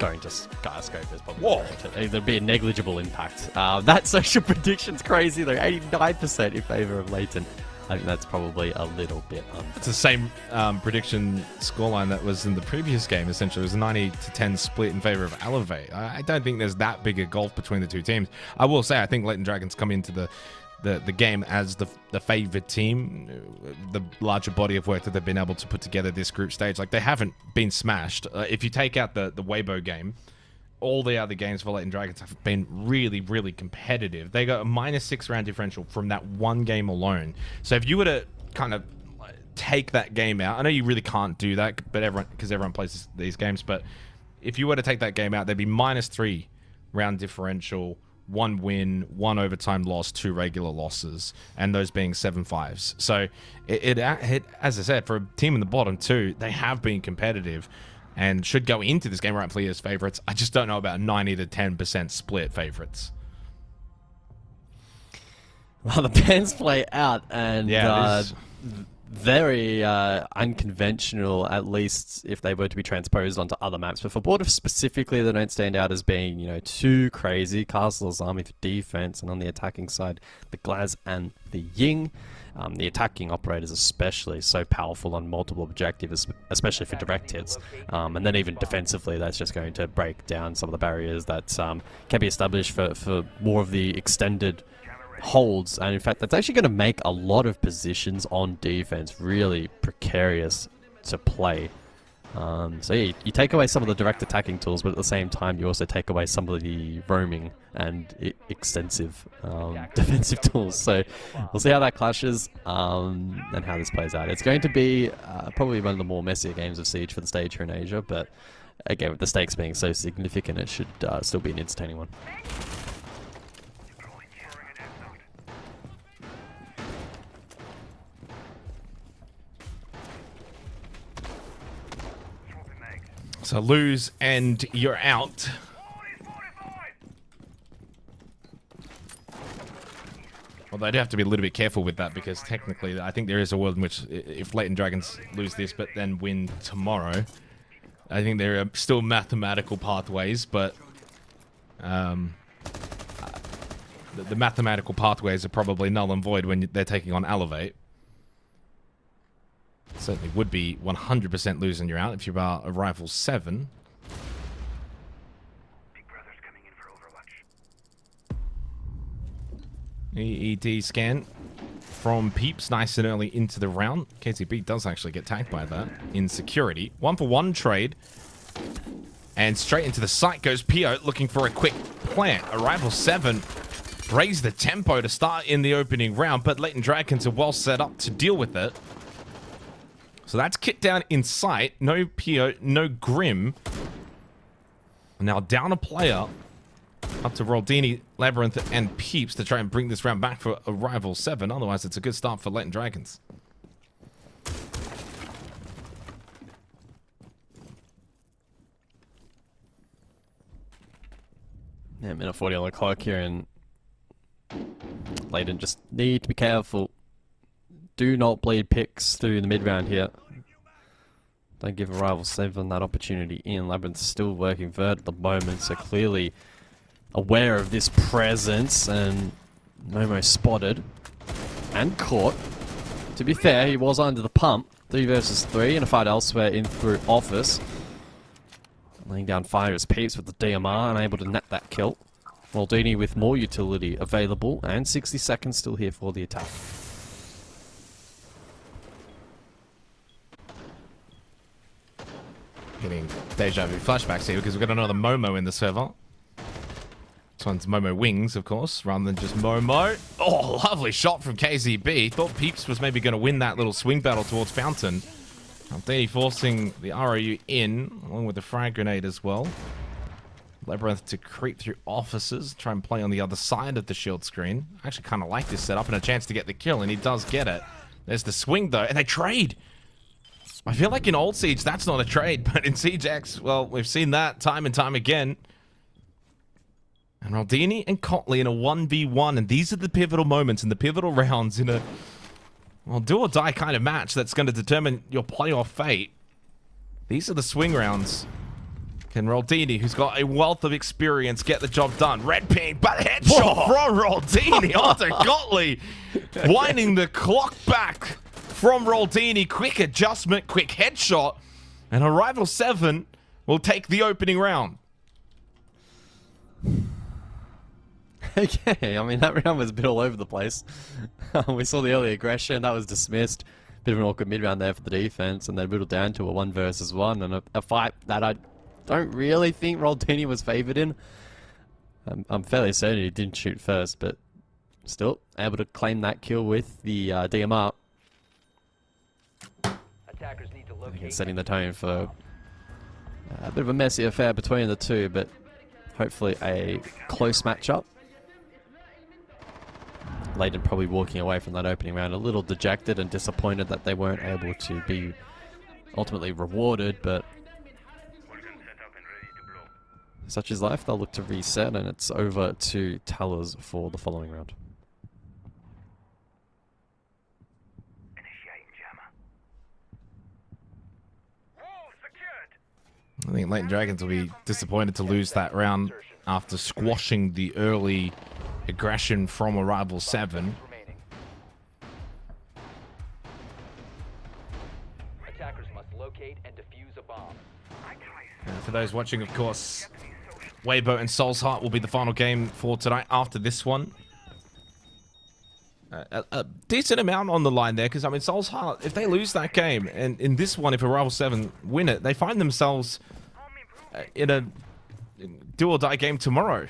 going to Skyscraper is probably there'll be a negligible impact. That social prediction's crazy though. 89% in favor of Latent. I think that's probably a little bit unfair. It's the same prediction scoreline that was in the previous game, essentially. It was a 90-10 split in favor of Elevate. I don't think there's that big a gulf between the two teams. I will say, I think Latent Dragons come into the game as the favored team, the larger body of work that they've been able to put together this group stage. Like, they haven't been smashed. If you take out the Waybo game, all the other games for Latent Dragons have been really, really competitive. They got a -6 round differential from that one game alone. So if you were to kind of take that game out, I know you really can't do that, but everyone plays these games, but if you were to take that game out, there'd be -3 round differential, 1 win, 1 overtime loss, 2 regular losses, and those being 7-5s. So it as I said, for a team in the bottom 2, they have been competitive and should go into this game rightfully as favorites. I just don't know about 90-10% split favorites. Well, the bans play out, and yeah, very unconventional, at least if they were to be transposed onto other maps. But for Border specifically, they don't stand out as being, too crazy. Castle's Army for defense, and on the attacking side, the Glaz and the Ying. The attacking operators especially so powerful on multiple objectives, especially for direct hits. And then even defensively, that's just going to break down some of the barriers that can be established for more of the extended holds. And in fact, that's actually going to make a lot of positions on defense really precarious to play. So yeah, you take away some of the direct attacking tools, but at the same time you also take away some of the roaming and extensive defensive tools. So we'll see how that clashes and how this plays out. It's going to be probably one of the more messier games of Siege for the stage here in Asia, but again, with the stakes being so significant, it should still be an entertaining one. So lose and you're out. Well, they do have to be a little bit careful with that, because technically I think there is a world in which if Latent Dragons lose this but then win tomorrow, I think there are still mathematical pathways, but the mathematical pathways are probably null and void when they're taking on Elevate. Certainly would be 100% lose and you're out if you are a Rival 7. Big Brother's coming in for Overwatch. EED scan from Peeps nice and early into the round. KCB does actually get tagged by that in security. 1-for-1 trade. And straight into the site goes Pio, looking for a quick plant. A Rival 7 raised the tempo to start in the opening round, but Latent Dragons are well set up to deal with it. So that's kicked down in sight. No Pio, no Grim. Now down a player. Up to Roldini, Labyrinth, and Peeps to try and bring this round back for a Rival 7. Otherwise, it's a good start for Latent Dragons. Yeah, minute 40 on the clock here, and Latent just need to be careful. Do not bleed picks through the mid-round here. Don't give a Rival 7 that opportunity in. Labyrinth's still working vert at the moment, so clearly aware of this presence, and Momo spotted and caught. To be fair, he was under the pump. 3 versus 3 in a fight elsewhere in through office. Laying down fire as Peeps with the DMR, unable to net that kill. Maldini with more utility available, and 60 seconds still here for the attack. Getting deja vu flashbacks here because we've got another Momo in the server. This one's Momo Wings, of course, rather than just Momo. Oh, lovely shot from KZB. Thought Peeps was maybe going to win that little swing battle towards Fountain. Maldini forcing the ROU in, along with the frag grenade as well. Labyrinth to creep through offices, try and play on the other side of the shield screen. I actually kind of like this setup and a chance to get the kill, and he does get it. There's the swing, though, and they trade. I feel like in Old Siege, that's not a trade, but in Siege X, well, we've seen that time and time again. And Maldini and Cotley in a 1v1, and these are the pivotal moments and the pivotal rounds in a, well, do or die kind of match that's going to determine your playoff fate. These are the swing rounds. Can Maldini, who's got a wealth of experience, get the job done? Red ping, but headshot from Maldini onto Cotley. Winding the clock back from Maldini. Quick adjustment, quick headshot. And Arrival 7 will take the opening round. Okay, I mean, that round was a bit all over the place. We saw the early aggression, that was dismissed. Bit of an awkward mid-round there for the defense, and they whittled down to a 1 versus 1, and a fight that I don't really think Maldini was favored in. I'm fairly certain he didn't shoot first, but still able to claim that kill with the DMR. Attackers need to locate. Setting the tone for a bit of a messy affair between the two, but hopefully a close matchup. Latent probably walking away from that opening round a little dejected and disappointed that they weren't able to be ultimately rewarded, but such is life. They'll look to reset, and it's over to Tellers for the following round. I think Latent Dragons will be disappointed to lose that round after squashing the early aggression from Arrival 7. Attackers must locate and defuse a bomb. For those watching, of course, Waybo and Soul's Heart will be the final game for tonight after this one. A decent amount on the line there, because, I mean, Soul's Heart, if they lose that game, and in this one, if Arrival 7 win it, they find themselves in a do-or-die game tomorrow.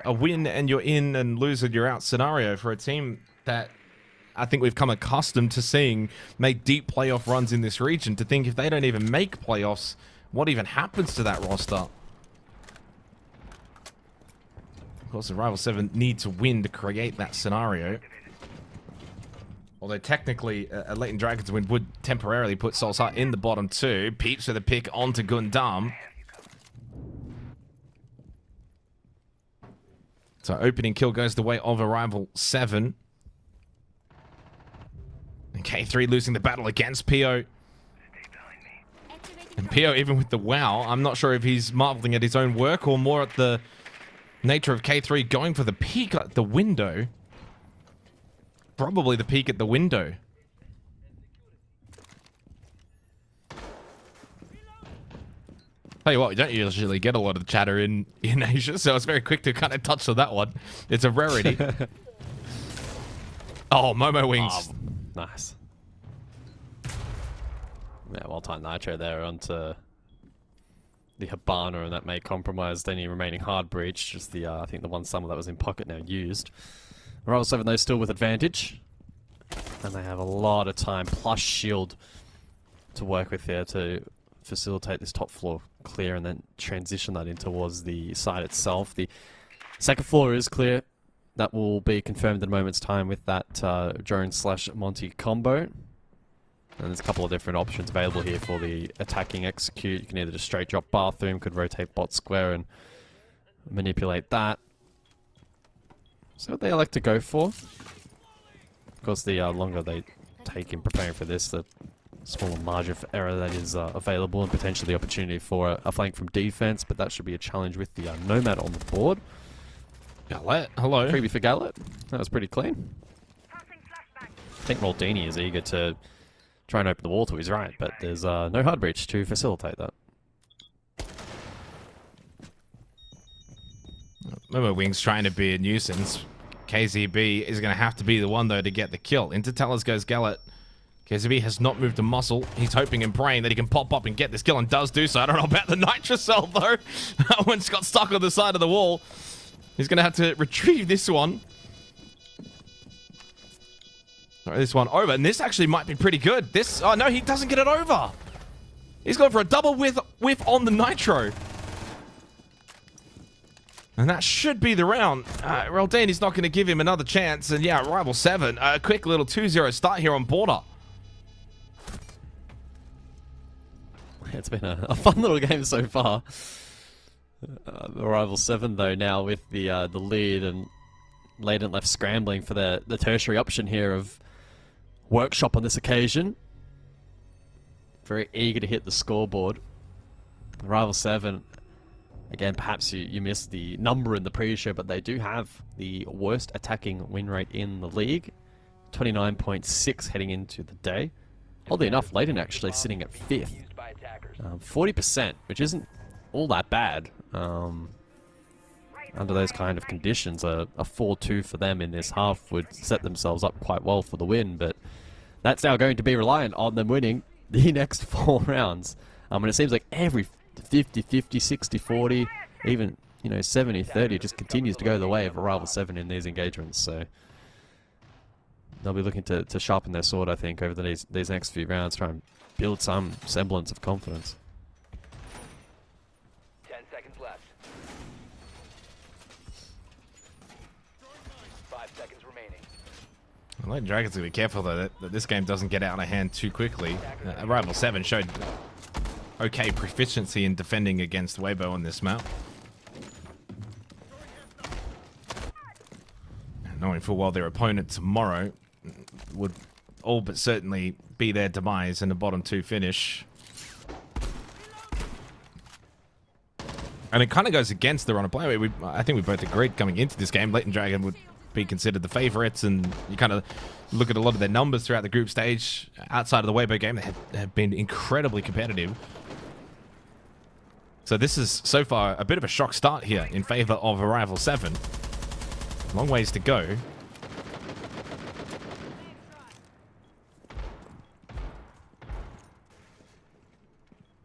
A win and you're in, and lose and you're out scenario for a team that I think we've come accustomed to seeing make deep playoff runs in this region. To think if they don't even make playoffs, what even happens to that roster? Of course, Arrival 7 need to win to create that scenario. Although technically, a Latent Dragons win would temporarily put Soul's Heart in the bottom 2. Peeps with a pick onto Gundam. So opening kill goes the way of Arrival 7. And K3 losing the battle against PO. And PO, even with the WoW, I'm not sure if he's marveling at his own work or more at the nature of K3 going for the peek at the window. Probably the peek at the window. Tell you what, we don't usually get a lot of the chatter in Asia, so it's very quick to kind of touch on that one. It's a rarity. Oh, Momo Wings. Oh, nice. Yeah, well-timed Nitro there onto the Habana, and that may compromise any remaining hard breach. Just the, I think the one summer that was in pocket now used. Arrival 7 though still with advantage. And they have a lot of time, plus shield, to work with here to facilitate this top floor clear and then transition that in towards the site itself. The second floor is clear. That will be confirmed in a moment's time with that drone/Monty combo. And there's a couple of different options available here for the attacking execute. You can either just straight drop bathroom, could rotate bot square and manipulate that. So what they like to go for. Of course, the longer they take in preparing for this, the smaller margin for error that is available, and potentially the opportunity for a flank from defense, but that should be a challenge with the Nomad on the board. Gallet, hello. Freebie for Gallet. That was pretty clean. I think Roldini is eager to try and open the wall to his right, but there's no hard breach to facilitate that. Remember, Wings trying to be a nuisance. KZB is going to have to be the one, though, to get the kill. Into Tellers goes Gallet. KZB has not moved a muscle. He's hoping and praying that he can pop up and get this kill, and does do so. I don't know about the Nitrocell, though. That one's got stuck on the side of the wall. He's going to have to retrieve this one. Throw this one over, and this actually might be pretty good. This, oh no, he doesn't get it over. He's going for a double whiff on the Nitro. And that should be the round. Roldini's not going to give him another chance. And yeah, Rival 7, a quick little 2-0 start here on Border. It's been a fun little game so far. Rival 7, though, now with the lead, and Latent left scrambling for the tertiary option here of Workshop on this occasion. Very eager to hit the scoreboard. Rival 7... Again, perhaps you missed the number in the pre-show, but they do have the worst attacking win rate in the league. 29.6 heading into the day. Oddly enough, Latent actually sitting at 5th. 40%, which isn't all that bad. Under those kind of conditions, a 4-2 for them in this half would set themselves up quite well for the win, but that's now going to be reliant on them winning the next 4 rounds. And it seems like every 50-50, 60-40, even, 70-30 just continues to go the way of a Rival 7 in these engagements. So they'll be looking to sharpen their sword, I think, over these next few rounds, try and build some semblance of confidence. 10 seconds left. 5 seconds remaining. Latent Dragons going to be careful, though, that this game doesn't get out of hand too quickly. Rival 7 showed okay proficiency in defending against Waybo on this map. Knowing full well their opponent tomorrow would all but certainly be their demise in the bottom 2 finish. And it kind of goes against the run of play. I think we both agreed coming into this game, Latent Dragon would be considered the favorites, and you kind of look at a lot of their numbers throughout the group stage outside of the Waybo game. They have been incredibly competitive. So this is, so far, a bit of a shock start here in favor of Rival 7. Long ways to go.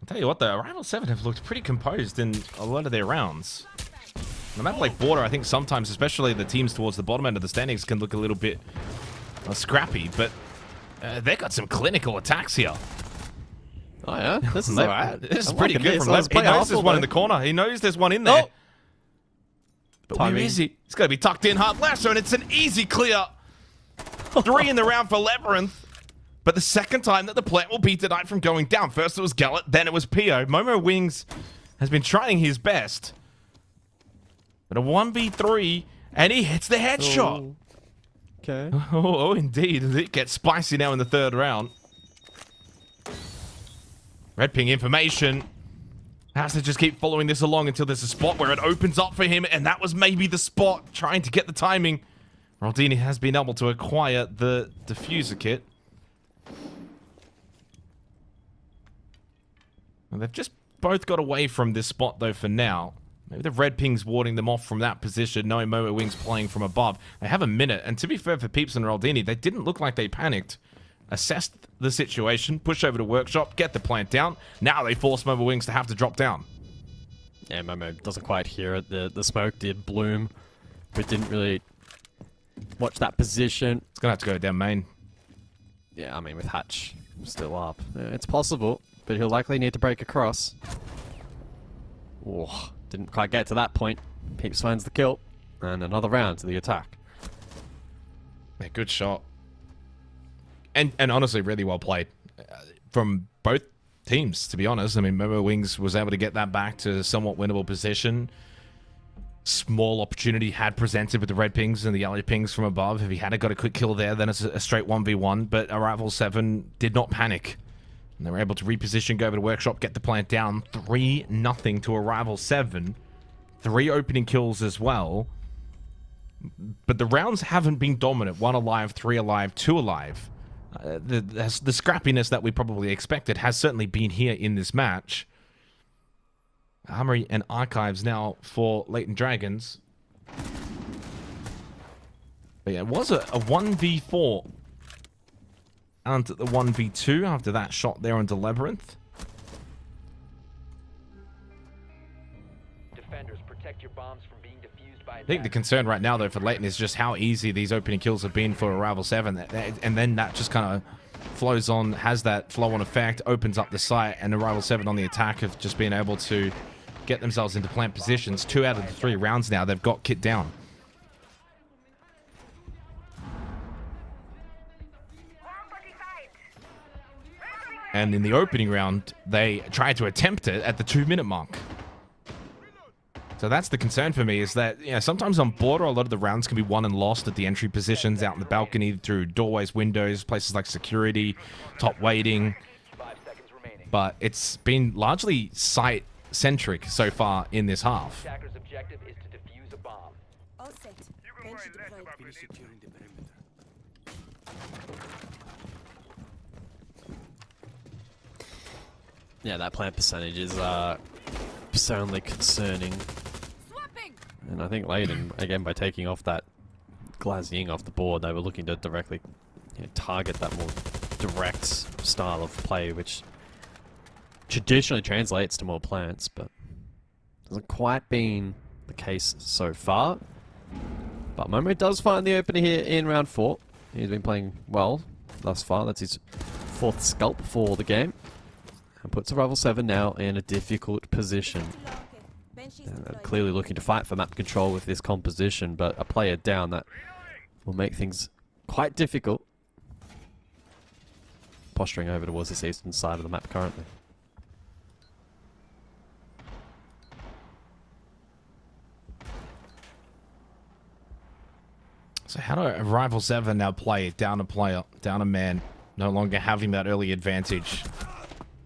I'll tell you what, though, Rival 7 have looked pretty composed in a lot of their rounds. On a map like Border, I think sometimes, especially the teams towards the bottom end of the standings, can look a little bit scrappy, but they've got some clinical attacks here. Oh yeah, this is alright. This is pretty good from left. He knows there's one in the corner. He knows there's one in there. Oh. But where is he? He's got to be tucked in hard left, and it's an easy clear. 3 in the round for Labyrinth. But the second time that the plant will be denied from going down. First it was Gallet, then it was Pio. Momo Wings has been trying his best. But a 1v3, and he hits the headshot. Okay. Oh, indeed. It gets spicy now in the 3rd round. Red ping information. Has to just keep following this along until there's a spot where it opens up for him, and that was maybe the spot, trying to get the timing. Roldini has been able to acquire the diffuser kit. And they've just both got away from this spot, though, for now. Maybe the red ping's warding them off from that position, knowing Momo Wings playing from above. They have a minute, and to be fair for Peeps and Roldini, they didn't look like they panicked. Assessed the situation, push over to Workshop, get the plant down. Now they force Momo Wings to have to drop down. Yeah, Momo doesn't quite hear it. The smoke did bloom, but didn't really watch that position. It's going to have to go down main. Yeah, I mean, with Hatch still up. It's possible, but he'll likely need to break across. Oh, didn't quite get to that point. Peeps finds the kill, and another round to the attack. Yeah, good shot. And honestly, really well played from both teams, to be honest. I mean, Momo Wings was able to get that back to somewhat winnable position. Small opportunity had presented with the red pings and the yellow pings from above. If he had got a quick kill there, then it's a straight 1v1. But Rival 7 did not panic. And they were able to reposition, go over to Workshop, get the plant down. 3-0 to Rival 7. 3 opening kills as well. but the rounds haven't been dominant. 1 alive, 3 alive, 2 alive. The scrappiness that we probably expected has certainly been here in this match. Armory and Archives now for Latent Dragons. But yeah, it was a 1v4 onto the 1v2 after that shot there onto Labyrinth. Defenders, protect your bombs from being defused by I think the concern right now, though, for Latent is just how easy these opening kills have been for Arrival 7. And then that just kind of flows on, has that flow-on effect, opens up the site, and Arrival 7 on the attack have just been able to get themselves into plant positions. 2 out of the 3 rounds now, they've got kit down. And in the opening round, they tried to attempt it at the 2-minute mark. So that's the concern for me, is that, you know, sometimes on border, a lot of the rounds can be won and lost at the entry positions, out in the balcony, through doorways, windows, places like security, top waiting. But it's been largely site-centric so far in this half. Attacker's objective is to defuse a bomb. All set. Bench deployed. Securing the perimeter. Yeah, that plant percentage is certainly concerning. And I think Layden, again, by taking off that Glazing off the board, they were looking to directly, you know, target that more direct style of play, which traditionally translates to more plants, but hasn't quite been the case so far. But Momo does find the opener here in round 4. He's been playing well thus far. That's his 4th scalp for the game. And puts Arrival 7 now in a difficult position. And they're clearly looking to fight for map control with this composition, but a player down, that will make things quite difficult. Posturing over towards this eastern side of the map currently. So how do Arrival 7 now play it? Down a player, down a man, no longer having that early advantage.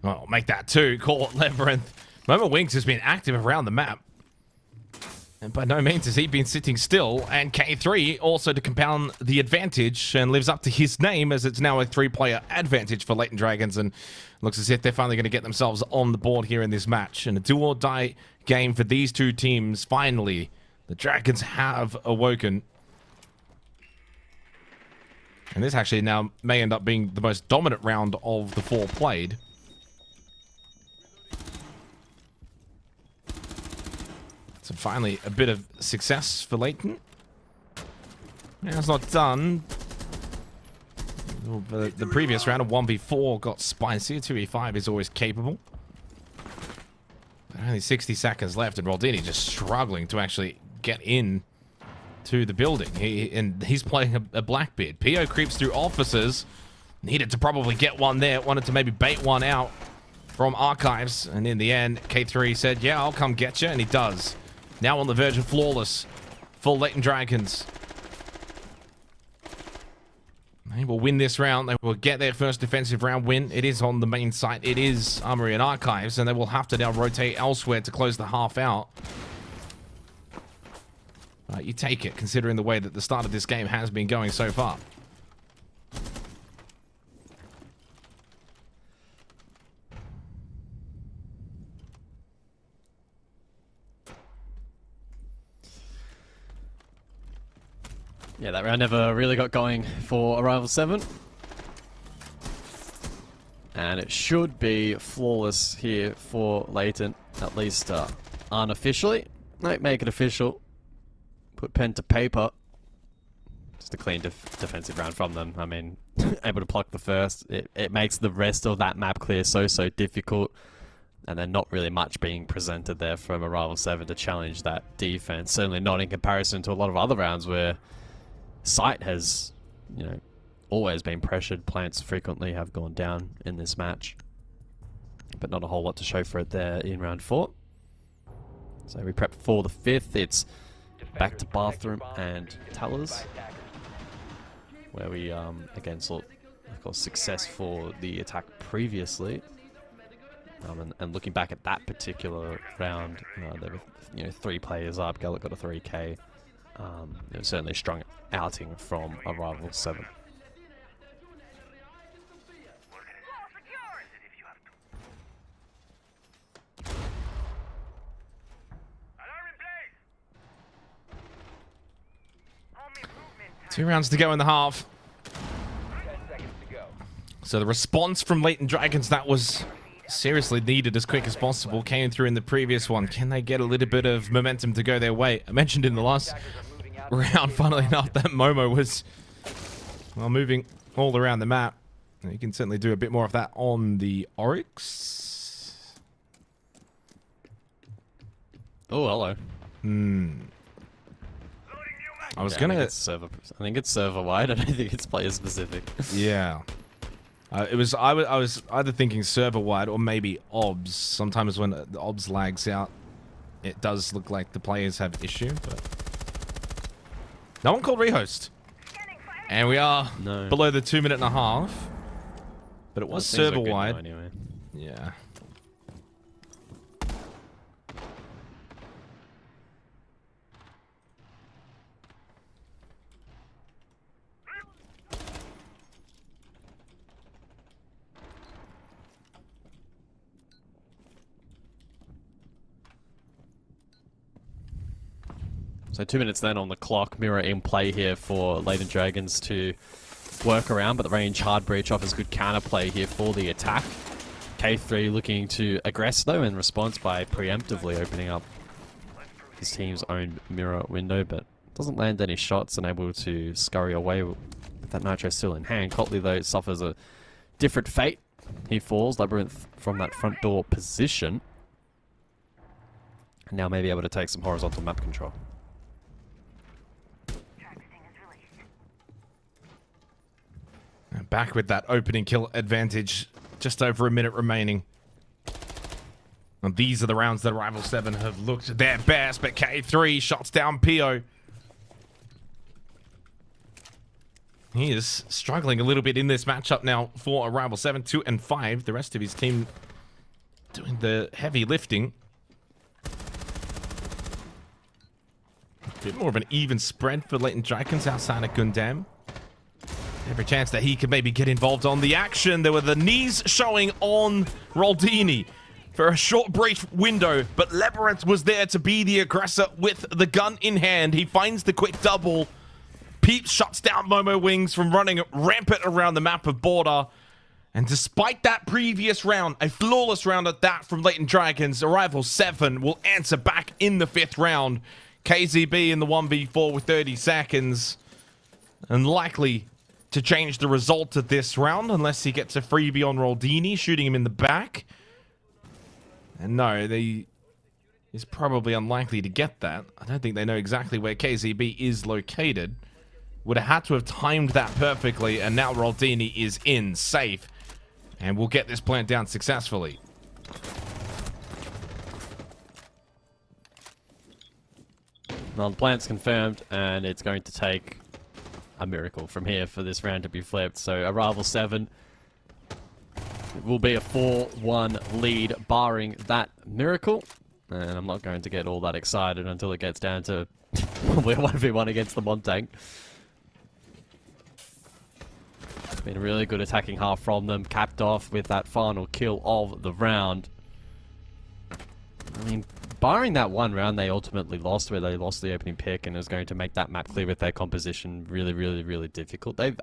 Well, make that 2. Call it Labyrinth. Momo Wings has been active around the map. And by no means has he been sitting still. And K3 also to compound the advantage and lives up to his name, as it's now a 3-player advantage for Latent Dragons. And looks as if they're finally going to get themselves on the board here in this match. And a do-or-die game for these 2 teams. Finally, the Dragons have awoken. And this actually now may end up being the most dominant round of the 4 played. So finally, a bit of success for Latent. Now it's not done. The previous round of 1v4 got spicy. 2v5 is always capable. But only 60 seconds left, and Roldini just struggling to actually get in to the building. He's playing a Blackbeard. PO creeps through officers. Needed to probably get one there. Wanted to maybe bait one out from Archives. And in the end, K3 said, yeah, I'll come get you. And he does. Now on the verge of flawless for Latent Dragons. They will win this round. They will get their first defensive round win. It is on the main site. It is Armory and Archives. And they will have to now rotate elsewhere to close the half out. You take it, considering the way that the start of this game has been going so far. Yeah, that round never really got going for Arrival 7. And it should be flawless here for Latent, at least unofficially. Might make it official. Put pen to paper. Just a clean defensive round from them. I mean, able to pluck the first. It makes the rest of that map clear so difficult. And then not really much being presented there from Arrival 7 to challenge that defense. Certainly not in comparison to a lot of other rounds where Sight has, you know, always been pressured. Plants frequently have gone down in this match. But not a whole lot to show for it there in round 4. So we prep for the 5th. It's back to Bathroom and Tellers, where we again saw, of course, success for the attack previously. And looking back at that particular round, there were 3 players up. Gallic got a 3K. it was certainly a strong outing from Arrival 7. Two rounds to go in the half. So the response from Latent Dragons that was seriously needed as quick as possible came through in the previous one. Can they get a little bit of momentum to go their way? I mentioned in the last round, funnily enough, that Momo was, well, moving all around the map. You can certainly do a bit more of that on the Oryx. Oh, hello. I was I gonna. think it's server wide. I don't think it's player specific. Yeah. I was either thinking server wide or maybe OBS. Sometimes when the OBS lags out, it does look like the players have issue. But no one called rehost, and we are below the 2 minute and a half. But it was server wide. Anyway. Yeah. So 2 minutes then on the clock. Mirror in play here for Latent Dragons to work around, but the range hard breach offers good counterplay here for the attack. K3 looking to aggress though in response by preemptively opening up his team's own mirror window, but doesn't land any shots and able to scurry away with that nitro still in hand. Cotley though suffers a different fate. He falls, Labyrinth from that front door position. And now may be able to take some horizontal map control. Back with that opening kill advantage. Just over a minute remaining. And these are the rounds that Rival 7 have looked their best, but K3 shots down PO. He is struggling a little bit in this matchup now for Rival 7, 2 and 5. The rest of his team doing the heavy lifting. A bit more of an even spread for Latent Dragons outside of Gundam. Every chance that he could maybe get involved on the action. There were the knees showing on Roldini for a short brief window, but Labyrinth was there to be the aggressor with the gun in hand. He finds the quick double. Peeps shuts down Momo Wings from running rampant around the map of Border. And despite that previous round, a flawless round at that from Latent Dragons, Arrival 7 will answer back in the 5th round. KZB in the 1v4 with 30 seconds. Unlikely to change the result of this round unless he gets a freebie on Roldini, shooting him in the back. And no, is probably unlikely to get that. I don't think they know exactly where KZB is located. Would have had to have timed that perfectly, and now Roldini is in, safe. And we'll get this plant down successfully. Well, the plant's confirmed, and it's going to take a miracle from here for this round to be flipped. So Arrival 7 will be a 4-1 lead barring that miracle. And I'm not going to get all that excited until it gets down to probably a 1v1 against the Montang. It's been a really good attacking half from them, capped off with that final kill of the round. I mean, barring that one round they ultimately lost, where they lost the opening pick, and it was going to make that map clear with their composition really, really, really difficult. They've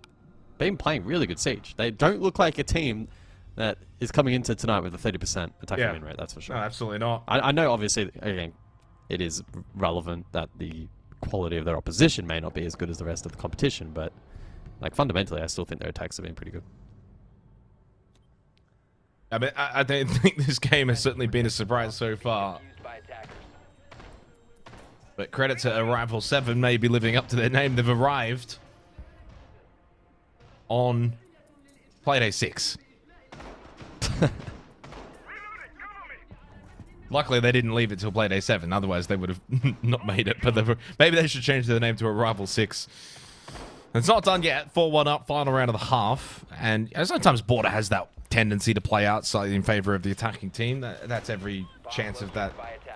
been playing really good Siege. They don't look like a team that is coming into tonight with a 30% attacking win rate, that's for sure. No, absolutely not. I know, obviously, again, it is relevant that the quality of their opposition may not be as good as the rest of the competition, but like fundamentally, I still think their attacks have been pretty good. I mean, I don't think this game has certainly been a surprise so far. But credit to Arrival 7 may be living up to their name. They've arrived on Playday 6. Luckily, they didn't leave it till Playday 7. Otherwise, they would have not made it. But maybe they should change their name to Arrival 6. It's not done yet. 4-1 up, final round of the half. And sometimes Border has that tendency to play out slightly in favor of the attacking team. That's every chance of that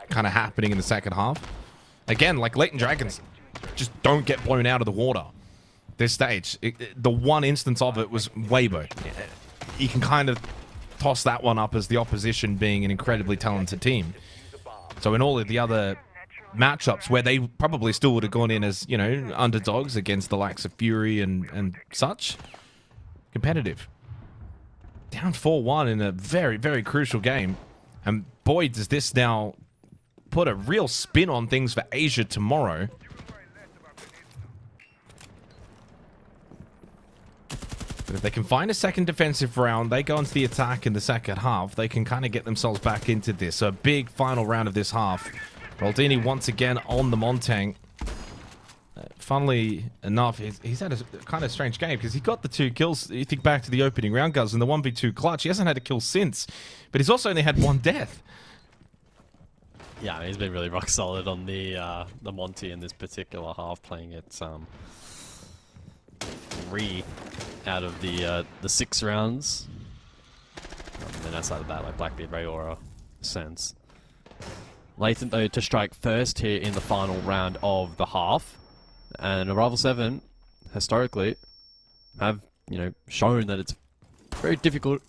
kind of happening in the second half. Again, like Latent Dragons, just don't get blown out of the water. This stage, the one instance of it was Waybo. You can kind of toss that one up as the opposition being an incredibly talented team. So in all of the other matchups where they probably still would have gone in as, you know, underdogs against the likes of Fury and such, competitive. Down 4-1 in a very, very crucial game. And boy, does this now put a real spin on things for Asia tomorrow. But if they can find a second defensive round, they go into the attack in the second half, they can kind of get themselves back into this. So a big final round of this half. Roldini once again on the Montang. Funnily enough, he's had a kind of strange game because he got the 2 kills. You think back to the opening round, guys, and the 1v2 clutch. He hasn't had a kill since, but he's also only had 1 death. Yeah, he's been really rock solid on the Monty in this particular half, playing it 3 out of the 6 rounds. And then outside of that, like Blackbeard, Ray Aura, Sense. Latent, though, to strike first here in the final round of the half. And Arrival 7, historically, have, you know, shown that it's very difficult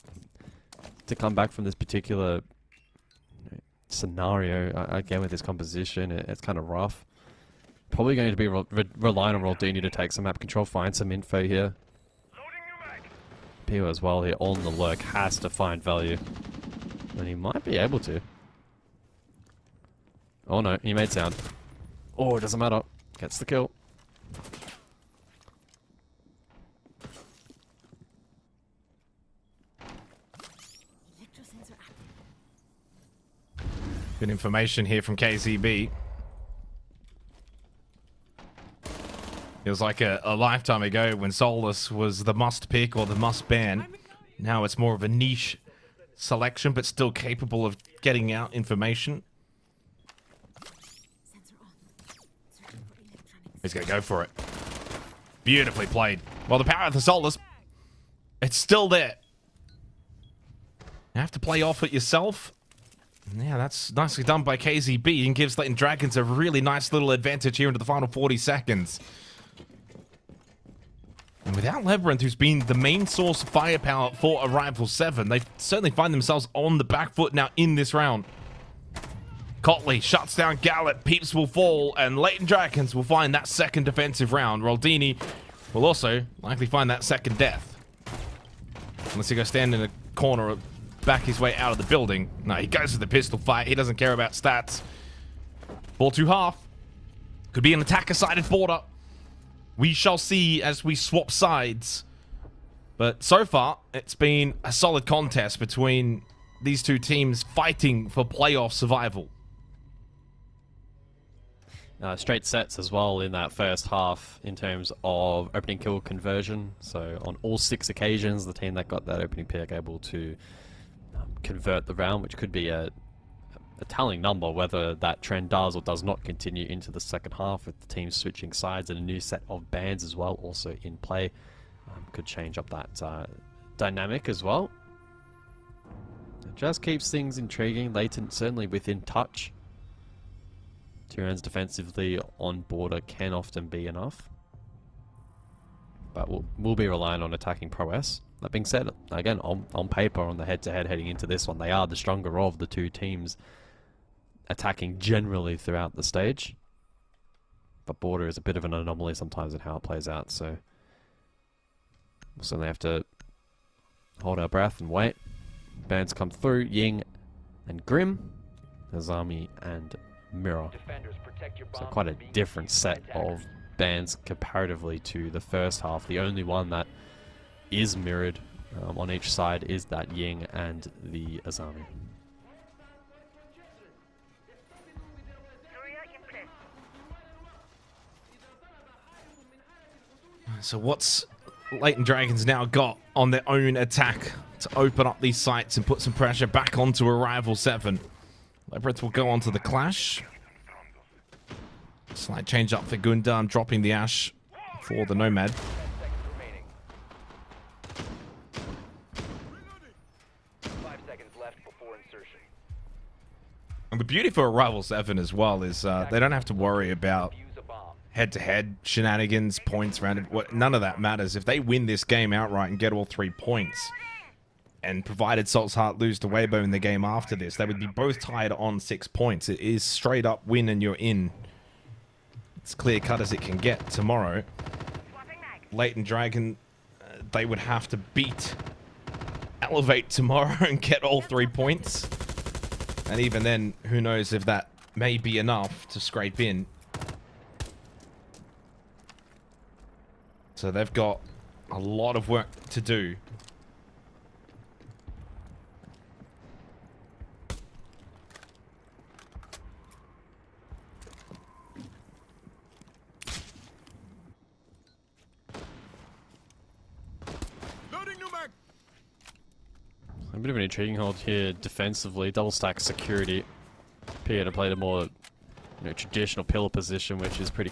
to come back from this particular scenario. Again, with this composition, it's kind of rough. Probably going to be relying on Roldini to take some map control, find some info here. Pio as well here on the lurk has to find value. And he might be able to. Oh no, he made sound. Oh, it doesn't matter. Gets the kill. Good information here from KZB. It was like a lifetime ago when Solus was the must pick or the must ban. Now it's more of a niche selection, but still capable of getting out information. He's going to go for it. Beautifully played. Well, the power of the Solus, it's still there. You have to play off it yourself. Yeah, that's nicely done by KZB and gives Latent Dragons a really nice little advantage here into the final 40 seconds. And without Labyrinth, who's been the main source of firepower for Arrival 7, they certainly find themselves on the back foot now in this round. Cotley shuts down Gallet, Peeps will fall, and Latent Dragons will find that second defensive round. Roldini will also likely find that second death. Unless he goes stand in a corner or back his way out of the building. No, he goes for the pistol fight. He doesn't care about stats. 4-2 half. Could be an attacker-sided border. We shall see as we swap sides. But so far, it's been a solid contest between these two teams fighting for playoff survival. Straight sets as well in that first half in terms of opening kill conversion. So on all 6 occasions, the team that got that opening pick able to convert the round, which could be a telling number whether that trend does or does not continue into the second half, with the team switching sides and a new set of bans as well also in play. Could change up that dynamic as well. It just keeps things intriguing. Latent certainly within touch. 2 rounds defensively on border can often be enough, but we'll be relying on attacking prowess. That being said, again, on paper, on the head-to-head heading into this one, they are the stronger of the 2 teams attacking generally throughout the stage. But border is a bit of an anomaly sometimes in how it plays out, so we'll certainly have to hold our breath and wait. Bands come through, Ying and Grim, Azami and Mirror. So quite a different set of bands comparatively to the first half. The only one that is mirrored on each side is that Ying and the Azami. So what's Latent Dragons now got on their own attack to open up these sites and put some pressure back onto Arrival 7? Labyrinth will go onto the Clash. Slight change up for Gundam, dropping the Ash for the Nomad. And the beauty for Arrival 7 as well is they don't have to worry about head-to-head shenanigans, points around it. None of that matters. If they win this game outright and get all 3 points, and provided Salt's Heart lose to Waybo in the game after this, they would be both tied on 6 points. It is straight up win and you're in. It's clear cut as it can get tomorrow. Latent Dragon, they would have to beat Elevate tomorrow and get all 3 points. And even then, who knows if that may be enough to scrape in. So they've got a lot of work to do. A bit of an intriguing hold here defensively. Double stack security. Appear to play the more traditional pillar position, which is pretty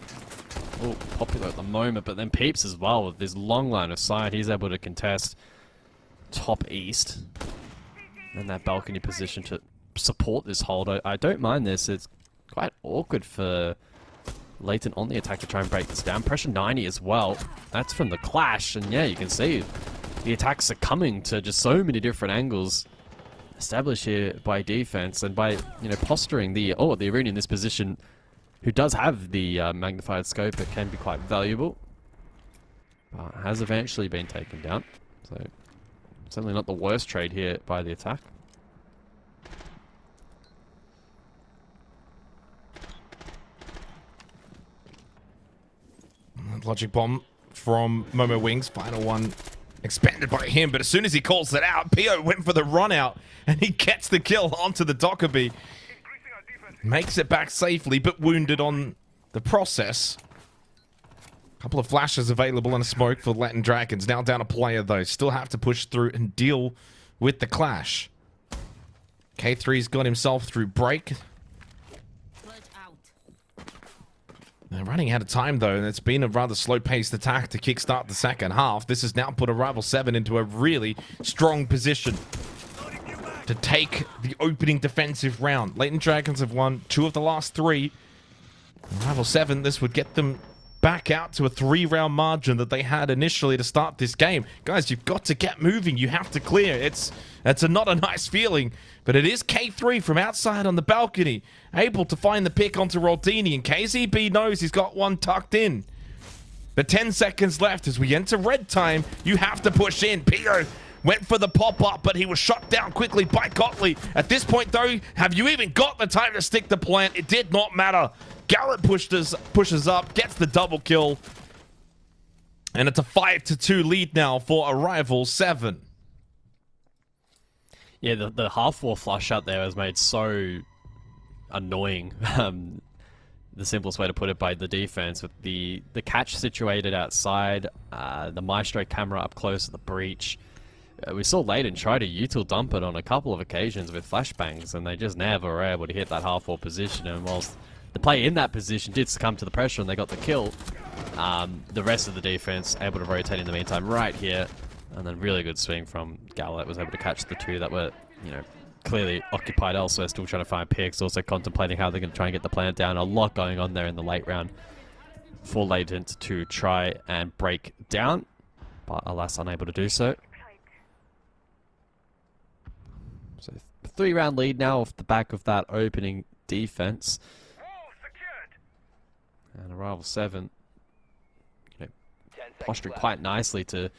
popular at the moment. But then Peeps as well with this long line of sight. He's able to contest top east. And that balcony position to support this hold. I don't mind this. It's quite awkward for Latent on the attack to try and break this down. Pressure 90 as well. That's from the clash. And yeah, you can see the attacks are coming to just so many different angles established here by defense and by posturing the arena in this position, who does have the magnified scope. It can be quite valuable, but has eventually been taken down. So certainly not the worst trade here by the attack. Logic bomb from Momo Wings, final one expanded by him, but as soon as he calls it out, Pio went for the run out and he gets the kill onto the Dockerby. Makes it back safely, but wounded on the process. Couple of flashes available and a smoke for Latent Dragons. Now down a player though, still have to push through and deal with the clash. K3's got himself through break. They're running out of time though, and it's been a rather slow-paced attack to kickstart the second half. This has now put Arrival 7 into a really strong position to take the opening defensive round. Latent Dragons have won 2 of the last 3. Arrival 7, this would get them back out to a 3-round margin that they had initially to start this game. Guys, you've got to get moving. You have to clear. It's not a nice feeling, but it is K3 from outside on the balcony, able to find the pick onto Roldini, and KZB knows he's got one tucked in. But 10 seconds left as we enter red time. You have to push in. Pio went for the pop-up, but he was shot down quickly by Gottlieb. At this point, though, have you even got the time to stick the plant? It did not matter. Gallet pushes up, gets the double kill. And it's a 5-2 lead now for Arrival 7. Yeah, the half-wall flush out there was made so annoying. The simplest way to put it by the defense, with the catch situated outside, the Maestro camera up close to the breach. We saw Latent try to util dump it on a couple of occasions with flashbangs, and they just never were able to hit that half-wall position. And whilst the player in that position did succumb to the pressure and they got the kill, the rest of the defense able to rotate in the meantime right here. And then really good swing from Gallet, was able to catch the 2 that were, clearly occupied elsewhere, still trying to find picks, also contemplating how they're going to try and get the plant down. A lot going on there in the late round for Latent to try and break down, but alas, unable to do so. So 3-round lead now off the back of that opening defense. And Arrival 7, posturing quite nicely to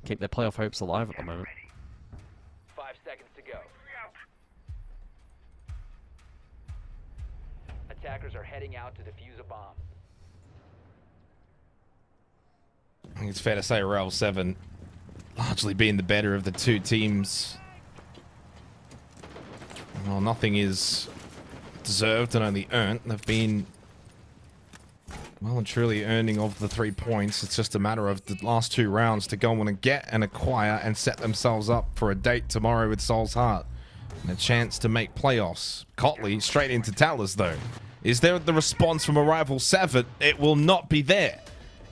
keep their playoff hopes alive at the moment. 5 seconds to go. Attackers are heading out to defuse a bomb. I think it's fair to say Arrival 7 largely being the better of the 2 teams. Well, nothing is deserved and only earned. They've been well and truly earning of the 3 points. It's just a matter of the last 2 rounds to go on and get and acquire and set themselves up for a date tomorrow with Soul's Heart and a chance to make playoffs. Cotley straight into Talus though. Is there the response from Arrival 7? It will not be there.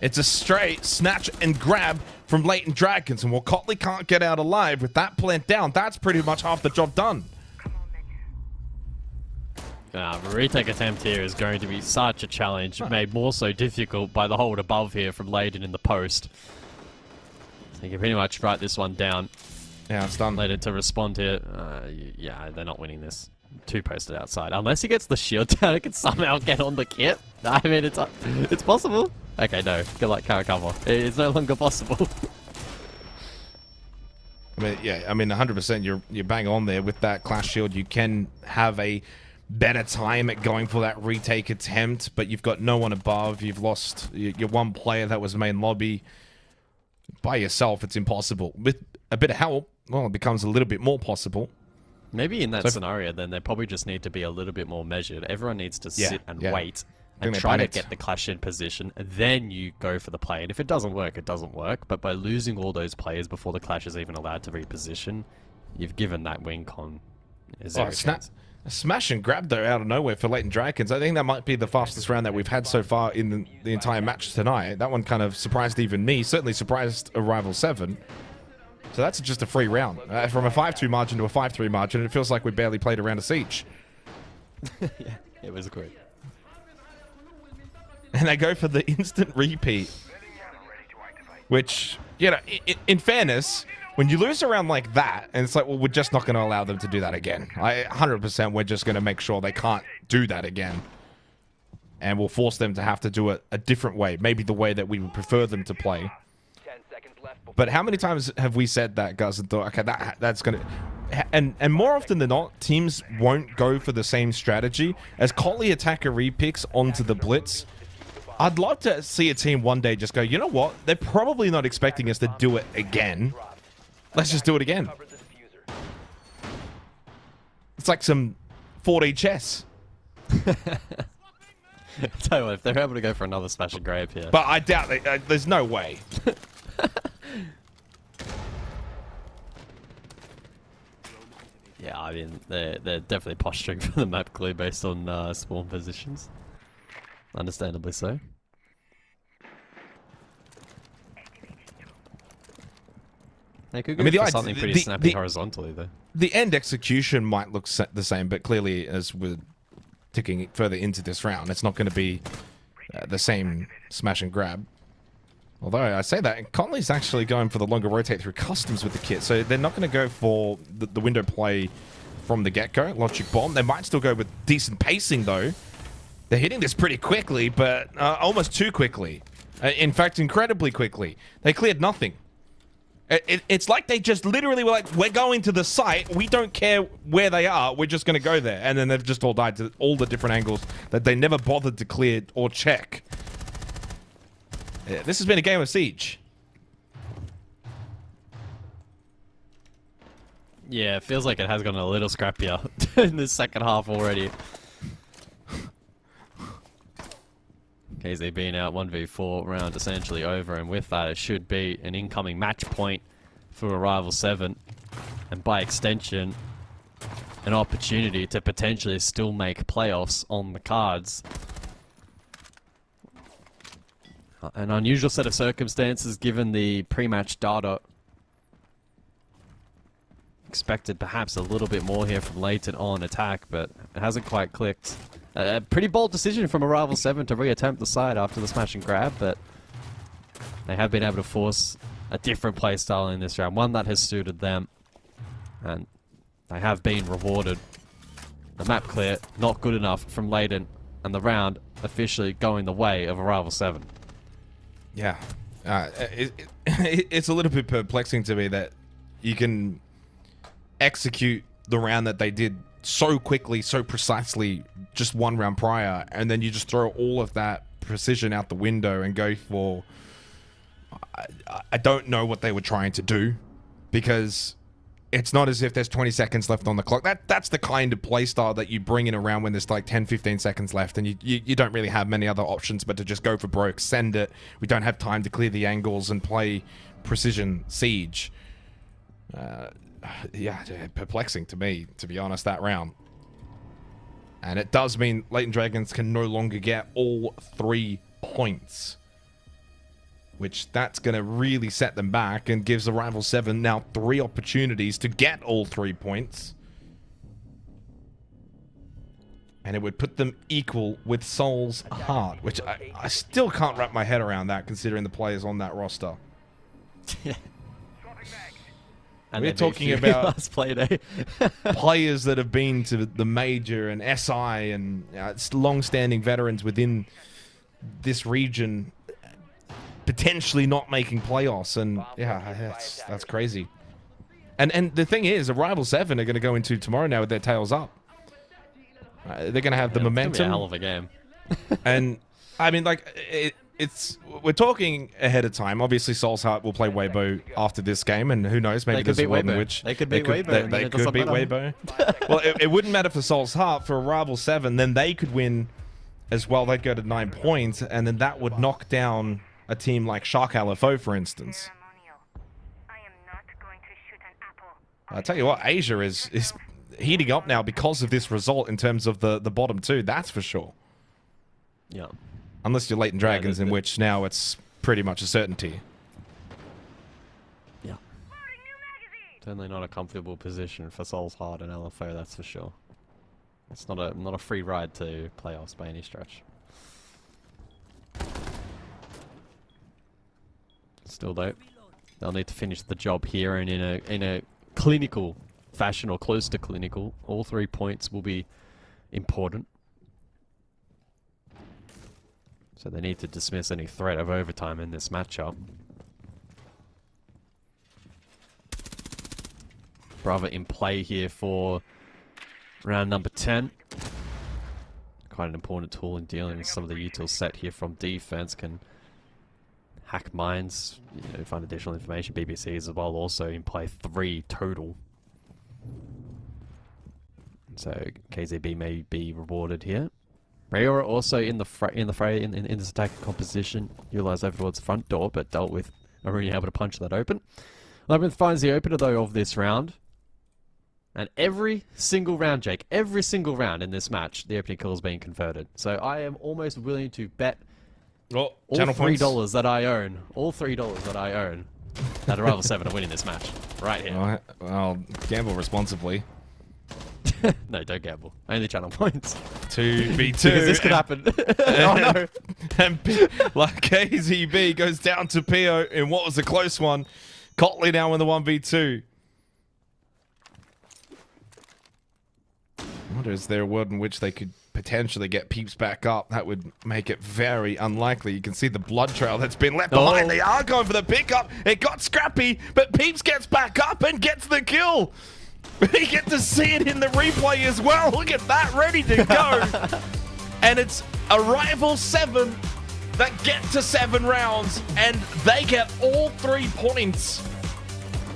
It's a straight snatch and grab from Latent Dragons, and while Cotley can't get out alive with that plant down, that's pretty much half the job done. Retake attempt here is going to be such a challenge, made more so difficult by the hold above here from Laden in the post. So you can pretty much write this one down. Yeah, it's done. Laden to respond here. Yeah, they're not winning this. 2 posted outside. Unless he gets the shield down, it can somehow get on the kit. I mean, it's possible. Okay, no. Good luck, Caracava. It's no longer possible. I mean, yeah, I mean, 100%. You're bang on there with that clash shield. You can have a better time at going for that retake attempt, but you've got no one above. You've lost your one player that was main lobby. By yourself, it's impossible. With a bit of help, well, it becomes a little bit more possible. Maybe in that scenario, then they probably just need to be a little bit more measured. Everyone needs to sit and wait and try to get the clash in position. Then you go for the play. And if it doesn't work, it doesn't work. But by losing all those players before the clash is even allowed to reposition, you've given that win con zero chance. A smash and grab though out of nowhere for Latent Dragons. I think that might be the fastest round that we've had so far in the entire match tonight. That one kind of surprised even me. Certainly surprised Arrival 7. So that's just a free round. From a 5-2 margin to a 5-3 margin, it feels like we barely played a round of Siege. Yeah, it was great. And they go for the instant repeat. Which, you know, in fairness, when you lose a round like that, and it's like, well, we're just not going to allow them to do that again. 100% we're just going to make sure they can't do that again. And we'll force them to have to do it a different way. Maybe the way that we would prefer them to play. But how many times have we said that, Gus, and thought, okay, that's going to... And more often than not, teams won't go for the same strategy. As Collie attacker repicks onto the blitz, I'd love to see a team one day just go, you know what? They're probably not expecting us to do it again. Let's just do it again. It's like some 4D chess. Tell you what, if they're able to go for another smash and grab here... But I doubt it. There's no way. Yeah, I mean, they're definitely posturing for the map clear based on spawn positions. Understandably so. They could go for something pretty snappy horizontally, though. The end execution might look the same, but clearly, as we're ticking further into this round, it's not going to be the same smash and grab. Although I say that, Conley's actually going for the longer rotate through customs with the kit, so they're not going to go for the window play from the get-go, logic bomb. They might still go with decent pacing, though. They're hitting this pretty quickly, but almost too quickly. In fact, incredibly quickly. They cleared nothing. It's like they just literally were like, we're going to the site, we don't care where they are, we're just going to go there. And then they've just all died to all the different angles that they never bothered to clear or check. Yeah, this has been a game of Siege. Yeah, it feels like it has gotten a little scrappier in the second half already. KZ being out 1v4 round essentially over, and with that it should be an incoming match point for Arrival 7, and by extension an opportunity to potentially still make playoffs on the cards. An unusual set of circumstances given the pre-match data. Expected perhaps a little bit more here from Latent on attack, but it hasn't quite clicked. A pretty bold decision from Arrival 7 to reattempt the side after the smash and grab, but they have been able to force a different playstyle in this round, one that has suited them, and they have been rewarded. The map clear, not good enough from Latent, and the round officially going the way of Arrival 7. Yeah, it's a little bit perplexing to me that you can execute the round that they did so quickly, so precisely, just one round prior, and then you just throw all of that precision out the window and go for... I don't know what they were trying to do, because it's not as if there's 20 seconds left on the clock. That's the kind of playstyle that you bring in around when there's like 10-15 seconds left, and you don't really have many other options but to just go for broke, send it. We don't have time to clear the angles and play precision Siege. Yeah, perplexing to me, to be honest, that round. And it does mean Latent Dragons can no longer get all 3 points, which that's going to really set them back and gives Arrival 7 now 3 opportunities to get all 3 points. And it would put them equal with Soul's Heart, which I still can't wrap my head around that, considering the players on that roster. Yeah. And we're talking about last play day. players that have been to the Major and SI and it's long-standing veterans within this region potentially not making playoffs, and yeah, that's crazy. And the thing is, Arrival 7 are going to go into tomorrow now with their tails up. They're going to have the momentum. It's gonna be a hell of a game. And I mean, like, we're talking ahead of time. Obviously, Soul's Heart will play Waybo after this game, and who knows, maybe there's a world in which they could beat Waybo. They could beat Waybo. Well, it wouldn't matter for Soul's Heart. For Arrival 7, then they could win as well. They'd go to 9 points, and then that would knock down a team like Shark LFO, for instance. I tell you what, Asia is heating up now because of this result in terms of the bottom two. That's for sure. Yeah. Unless you're Latent Dragons, in which now it's pretty much a certainty. Yeah. Certainly not a comfortable position for Soul's Heart and LFO, that's for sure. It's not a free ride to playoffs by any stretch. Still though, they'll need to finish the job here, and in a clinical fashion, or close to clinical. All 3 points will be important. So they need to dismiss any threat of overtime in this matchup. Brava in play here for round number 10. Quite an important tool in dealing with some of the util set here from defense. Can hack mines, find additional information. BBC as well, also in play 3 total. So KZB may be rewarded here. Rayora also in the fray in this attacking composition. Utilized over towards the front door, but dealt with Aruni able to punch that open. Labyrinth finds the opener though of this round. And every single round, Jake, every single round in this match, the opening kill is being converted. So I am almost willing to bet all $3 that I own, that Arrival 7 are winning this match. Right here. Well, gamble responsibly. No, don't gamble. Only channel points. 2v2. Because this could happen. Oh no. And like KZB goes down to Pio in what was a close one. Cotley now in the 1v2. I wonder, is there a world in which they could potentially get Peeps back up? That would make it very unlikely. You can see the blood trail that's been left behind. They are going for the pickup. It got scrappy, but Peeps gets back up and gets the kill. We get to see it in the replay as well. Look at that, ready to go. And it's Arrival 7 that get to 7 rounds, and they get all 3 points.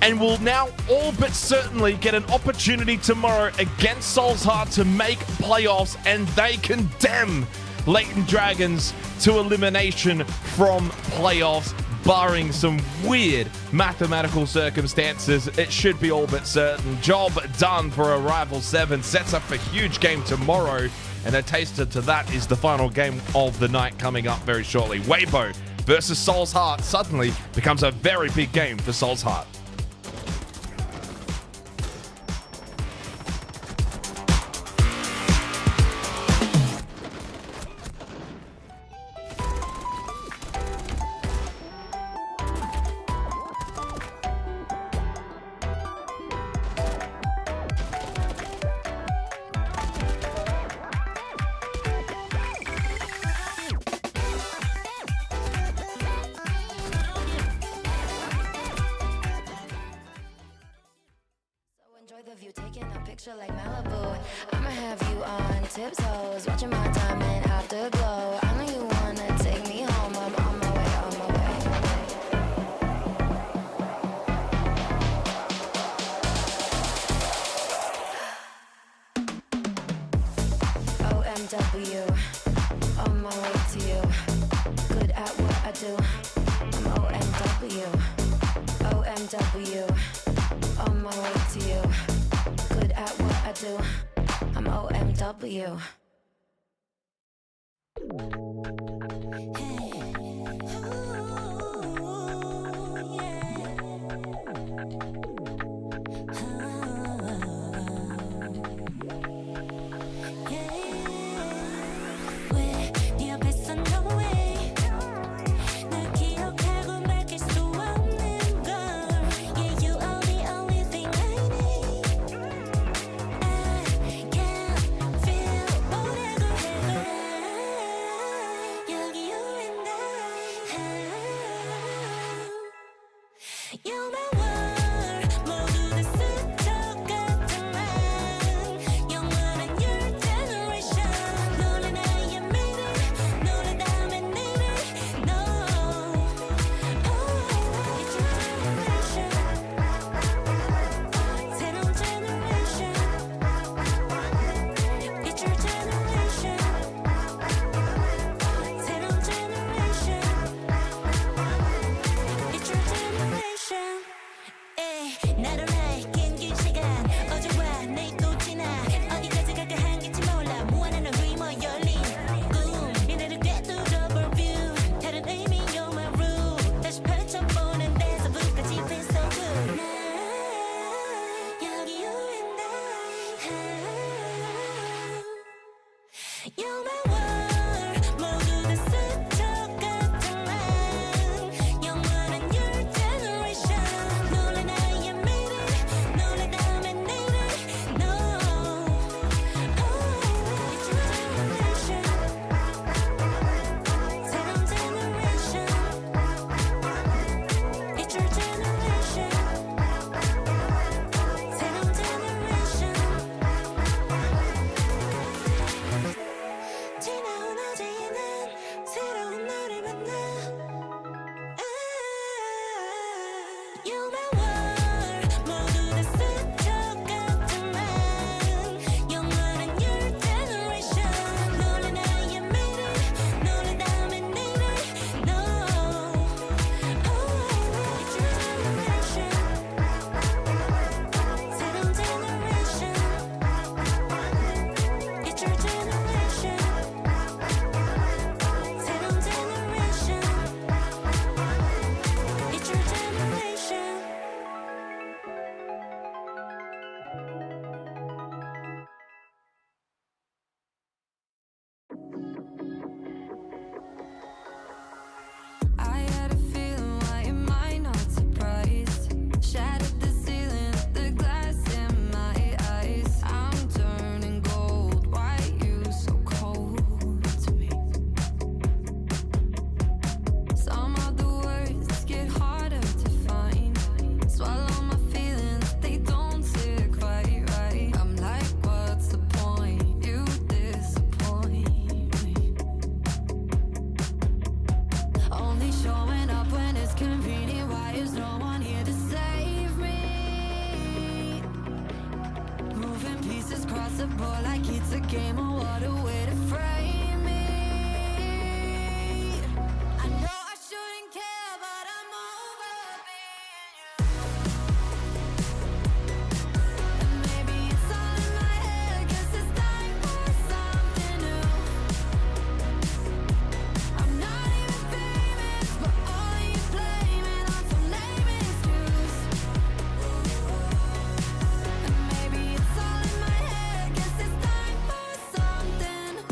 And will now all but certainly get an opportunity tomorrow against Soul's Heart to make playoffs, and they condemn Latent Dragons to elimination from playoffs. Barring some weird mathematical circumstances, it should be all but certain. Job done for Arrival 7. Sets up a huge game tomorrow, and a taster to that is the final game of the night coming up very shortly. Waybo versus Soul's Heart suddenly becomes a very big game for Soul's Heart. You're my world 모두 다 스쳐갔던 난 영원한 your generation 너를 나의 미래 노래다면 내래 No It's your generation 새로운 generation It's your generation 새로운 generation It's your generation 나로 나의 긴 시간 어제와 내일 또 지나 어디까지 갈까 한계치 몰라 무한한 루머 열린 꿈 미래를 꿰뚫어 볼 view 다른 의미 you're my rule 다시 펼쳐보는 데서부터까지 feel so good 난 여기 you and I You're my world 모두 다 스쳐갔던 난 영원한 your generation 노래 나의 미래 노래다면 내래 No It's your generation 새로운 generation It's your generation 새로운 generation 지나온 어제의 난 새로운 너를 만나 You're my world 모두 다 스쳐갔던 난 영원한 your generation 노래 나의 미래 노래다면 내래 No It's your generation 새로운 generation It's your generation 새로운 generation It's your generation I had a feeling, why am I not surprised? Shattered the ceiling, the glass in my eyes. I'm turning gold, why you so cold to me? Some of the words get harder to find. Swallow my feelings, they don't sit quite right. I'm like, what's the point? You disappoint me. Only showing up when it's convenient. Why is no one here to save me? Moving pieces across the board like it's a game. Oh, what a way to frame me. I know I shouldn't care, but I'm over being you. And maybe it's all in my head, guess it's time for something new. I'm not even famous, but all you blaming on some lame excuse. And maybe it's all in my head, guess it's time for something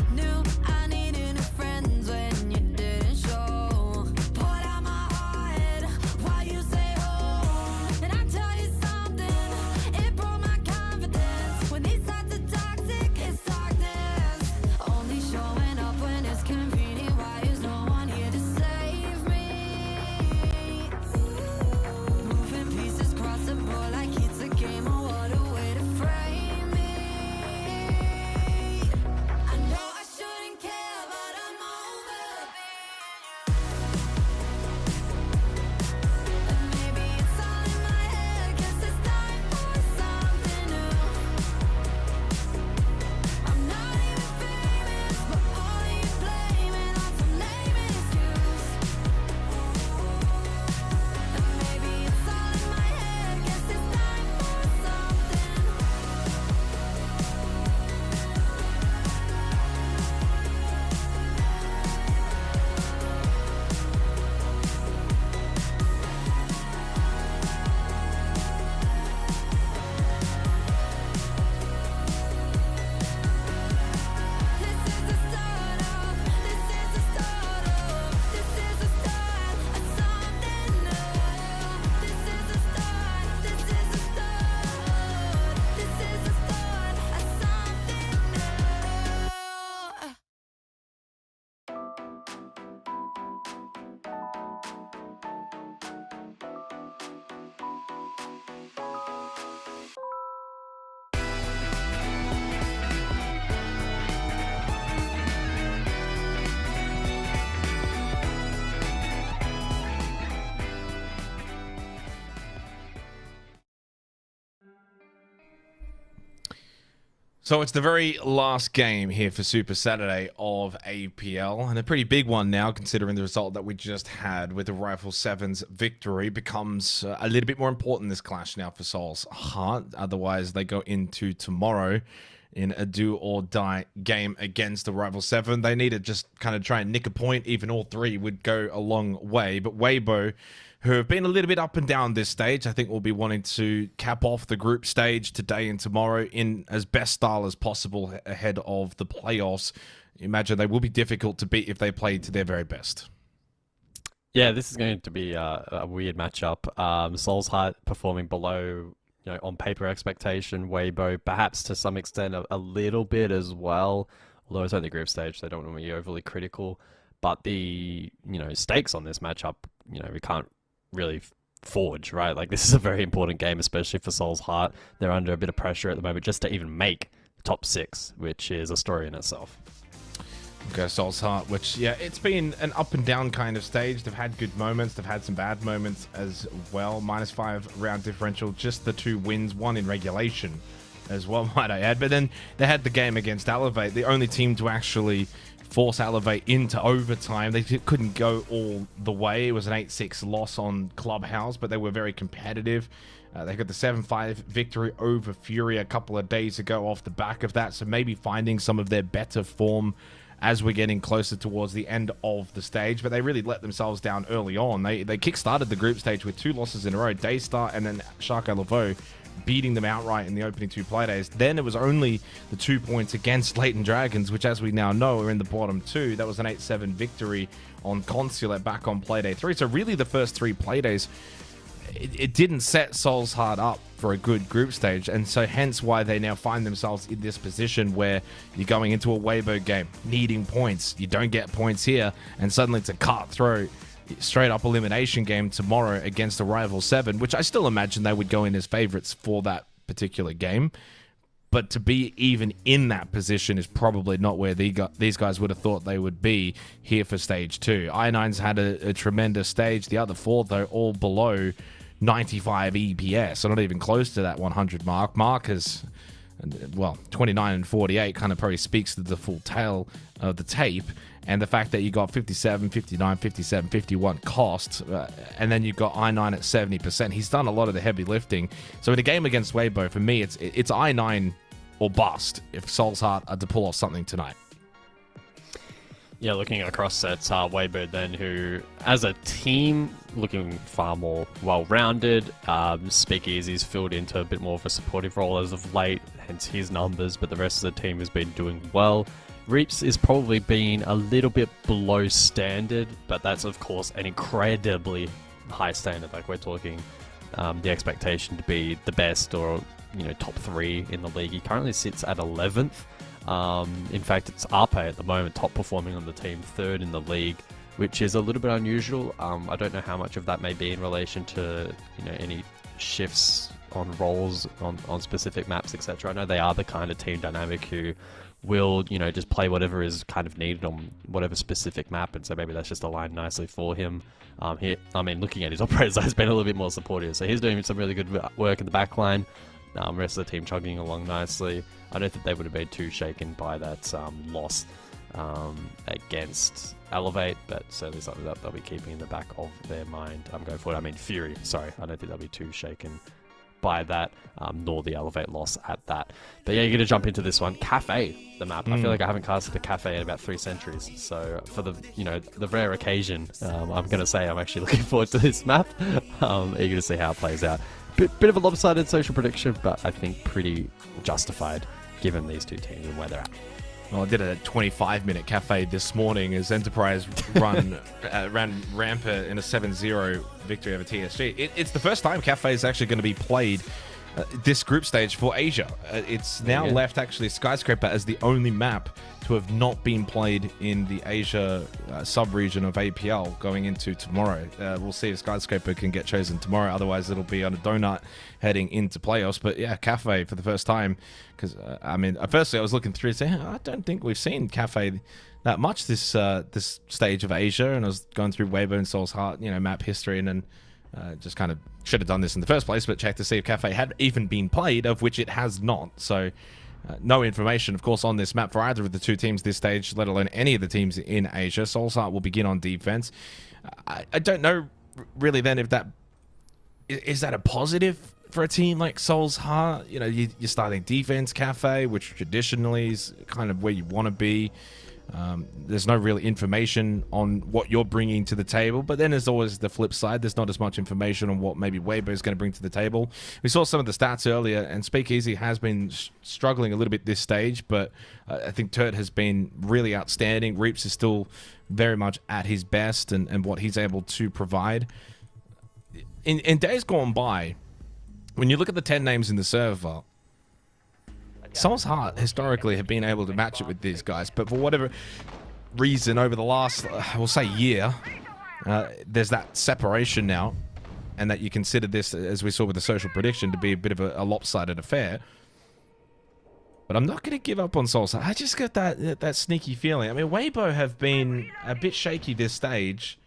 So it's the very last game here for Super Saturday of APL, and a pretty big one now considering the result that we just had with the Rifle 7's victory. Becomes a little bit more important, this clash now for Soul's Heart. Otherwise, they go into tomorrow in a do or die game against the Rifle 7. They need to just kind of try and nick a point. Even all three would go a long way. But Waybo, who have been a little bit up and down this stage, I think will be wanting to cap off the group stage today and tomorrow in as best style as possible ahead of the playoffs. Imagine they will be difficult to beat if they play to their very best. Yeah, this is going to be a weird matchup. Soul's Heart performing below, on paper expectation. Waybo, perhaps to some extent, a little bit as well. Although it's only group stage, so they don't want to be overly critical. But the, stakes on this matchup, we can't really forge, right? Like, this is a very important game, especially for Soul's Heart. They're under a bit of pressure at the moment just to even make top 6, which is a story in itself. Okay, Soul's Heart, which, yeah, it's been an up and down kind of stage. They've had good moments. They've had some bad moments as well. -5 round differential, just the 2 wins, 1 in regulation as well, might I add. But then they had the game against Elevate, the only team to actually force Elevate into overtime. They couldn't go all the way. It was an 8-6 loss on Clubhouse, but they were very competitive. They got the 7-5 victory over Fury a couple of days ago off the back of that, so maybe finding some of their better form as we're getting closer towards the end of the stage. But they really let themselves down early on. They kick-started the group stage with 2 losses in a row, Daystar and then Shark LFO, beating them outright in the opening 2 playdays. Then it was only the 2 points against Latent Dragons, which, as we now know, are in the bottom 2. That was an 8-7 victory on Consulate back on playday 3. So really the first 3 playdays, it didn't set Soul's Heart up for a good group stage, and so hence why they now find themselves in this position where you're going into a Waybo game, needing points. You don't get points here, and suddenly it's a cutthroat straight up elimination game tomorrow against the Rival 7, which I still imagine they would go in as favorites for that particular game. But to be even in that position is probably not where these guys would have thought they would be here for stage 2. I9's had a tremendous stage. The other 4, though, all below 95 EPS, so not even close to that 100 mark. Mark has, well, 29 and 48 kind of probably speaks to the full tale of the tape. And the fact that you got 57, 59, 57, 51 cost, and then you've got I9 at 70%. He's done a lot of the heavy lifting. So in a game against Waybo, for me, it's I9 or bust if Soul's Heart are to pull off something tonight. Yeah, looking across sets, Waybo then, who, as a team, looking far more well-rounded. Speakeasy's filled into a bit more of a supportive role as of late, hence his numbers, but the rest of the team has been doing well. Reaps is probably been a little bit below standard, but that's of course an incredibly high standard. Like, we're talking the expectation to be the best or top 3 in the league. He currently sits at 11th. In fact, it's Arpe at the moment, top performing on the team, 3rd in the league, which is a little bit unusual. I don't know how much of that may be in relation to any shifts on roles on specific maps, etc. I know they are the kind of team dynamic who will, just play whatever is kind of needed on whatever specific map, and so maybe that's just aligned nicely for him. Looking at his operators, he's been a little bit more supportive, so he's doing some really good work in the back line. Rest of the team chugging along nicely. I don't think they would have been too shaken by that loss against Elevate, but certainly something that they'll be keeping in the back of their mind. I'm going forward. Fury, sorry. I don't think they'll be too shaken by that, nor the Elevate loss at that. But yeah, you're going to jump into this one. Cafe, the map. I feel like I haven't casted the Cafe in about 3 centuries. So for the, the rare occasion, I'm going to say I'm actually looking forward to this map. Eager to see how it plays out. Bit of a lopsided social prediction, but I think pretty justified given these 2 teams and where they're at. Well, I did a 25-minute Cafe this morning as Enterprise ran rampant in a 7-0 victory over TSG. It's the first time Cafe is actually going to be played this group stage for Asia. It's now left, actually, Skyscraper as the only map to have not been played in the Asia sub-region of APL going into tomorrow. We'll see if Skyscraper can get chosen tomorrow. Otherwise, it'll be on a donut heading into playoffs. But yeah, Cafe for the first time. Because, firstly, I was looking through and saying, I don't think we've seen Cafe that much this stage of Asia. And I was going through Waybo and Soul's Heart, map history, and then just kind of should have done this in the first place, but checked to see if Cafe had even been played, of which it has not. So no information, of course, on this map for either of the two teams this stage, let alone any of the teams in Asia. Soul's Heart will begin on defense. I don't know really then if that... Is that a positive for a team like Soul's Heart? You know, you're starting defense cafe, which traditionally is kind of where you want to be. There's no real information on what you're bringing to the table, but then there's always the flip side. There's not as much information on what maybe Waybo is going to bring to the table. We saw some of the stats earlier, and Speakeasy has been struggling a little bit this stage, but I think Turd has been really outstanding. Reaps is still very much at his best and what he's able to provide. In days gone by, when you look at the 10 names in the server, Soul's Heart historically have been able to match it with these guys, but for whatever reason over the last, we'll say year, there's that separation now, and that you consider this, as we saw with the social prediction, to be a bit of a lopsided affair. But I'm not going to give up on Soul's Heart. I just got that sneaky feeling. I mean, Waybo have been a bit shaky this stage.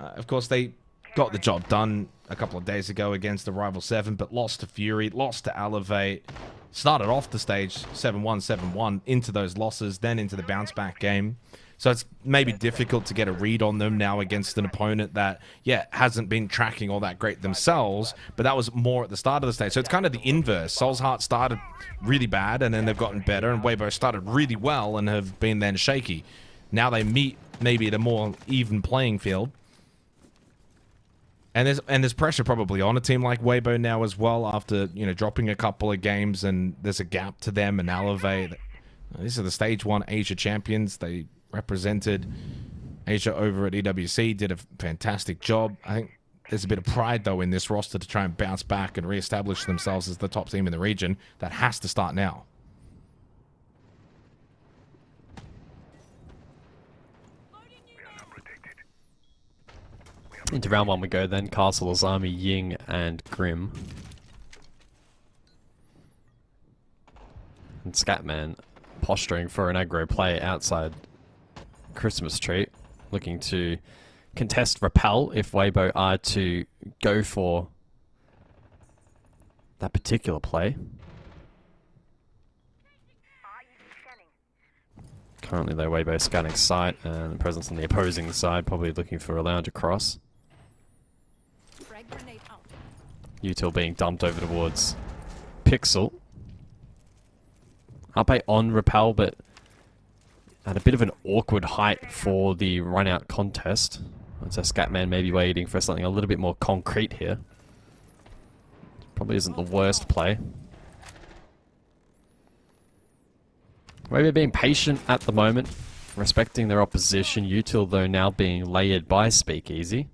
Of course, they got the job done a couple of days ago against the Rival 7, but lost to Fury, lost to Elevate. Started off the stage 7-1, 7-1, into those losses, then into the bounce back game. So it's maybe difficult to get a read on them now against an opponent that, yeah, hasn't been tracking all that great themselves, but that was more at the start of the stage. So it's kind of the inverse. Soul's Heart started really bad, and then they've gotten better, and Waybo started really well and have been then shaky. Now they meet maybe at a more even playing field. And there's pressure probably on a team like Waybo now as well, after, you know, dropping a couple of games, and there's a gap to them and Elevate. These are the Stage 1 Asia champions. They represented Asia over at EWC, did a fantastic job. I think there's a bit of pride, though, in this roster to try and bounce back and reestablish themselves as the top team in the region. That has to start now. Into round 1 we go then. Castle, Azami, Ying, and Grim. And Scatman posturing for an aggro play outside Christmas Tree. Looking to contest Repel if Waybo are to go for that particular play. Currently though, Waybo scanning site and presence on the opposing side, probably looking for a lounge across. Util being dumped over towards Pixel. Up on Repel, but at a bit of an awkward height for the run-out contest. So Scatman may be waiting for something a little bit more concrete here. Probably isn't the worst play. Waybo being patient at the moment, respecting their opposition. Util, though, now being layered by Speakeasy.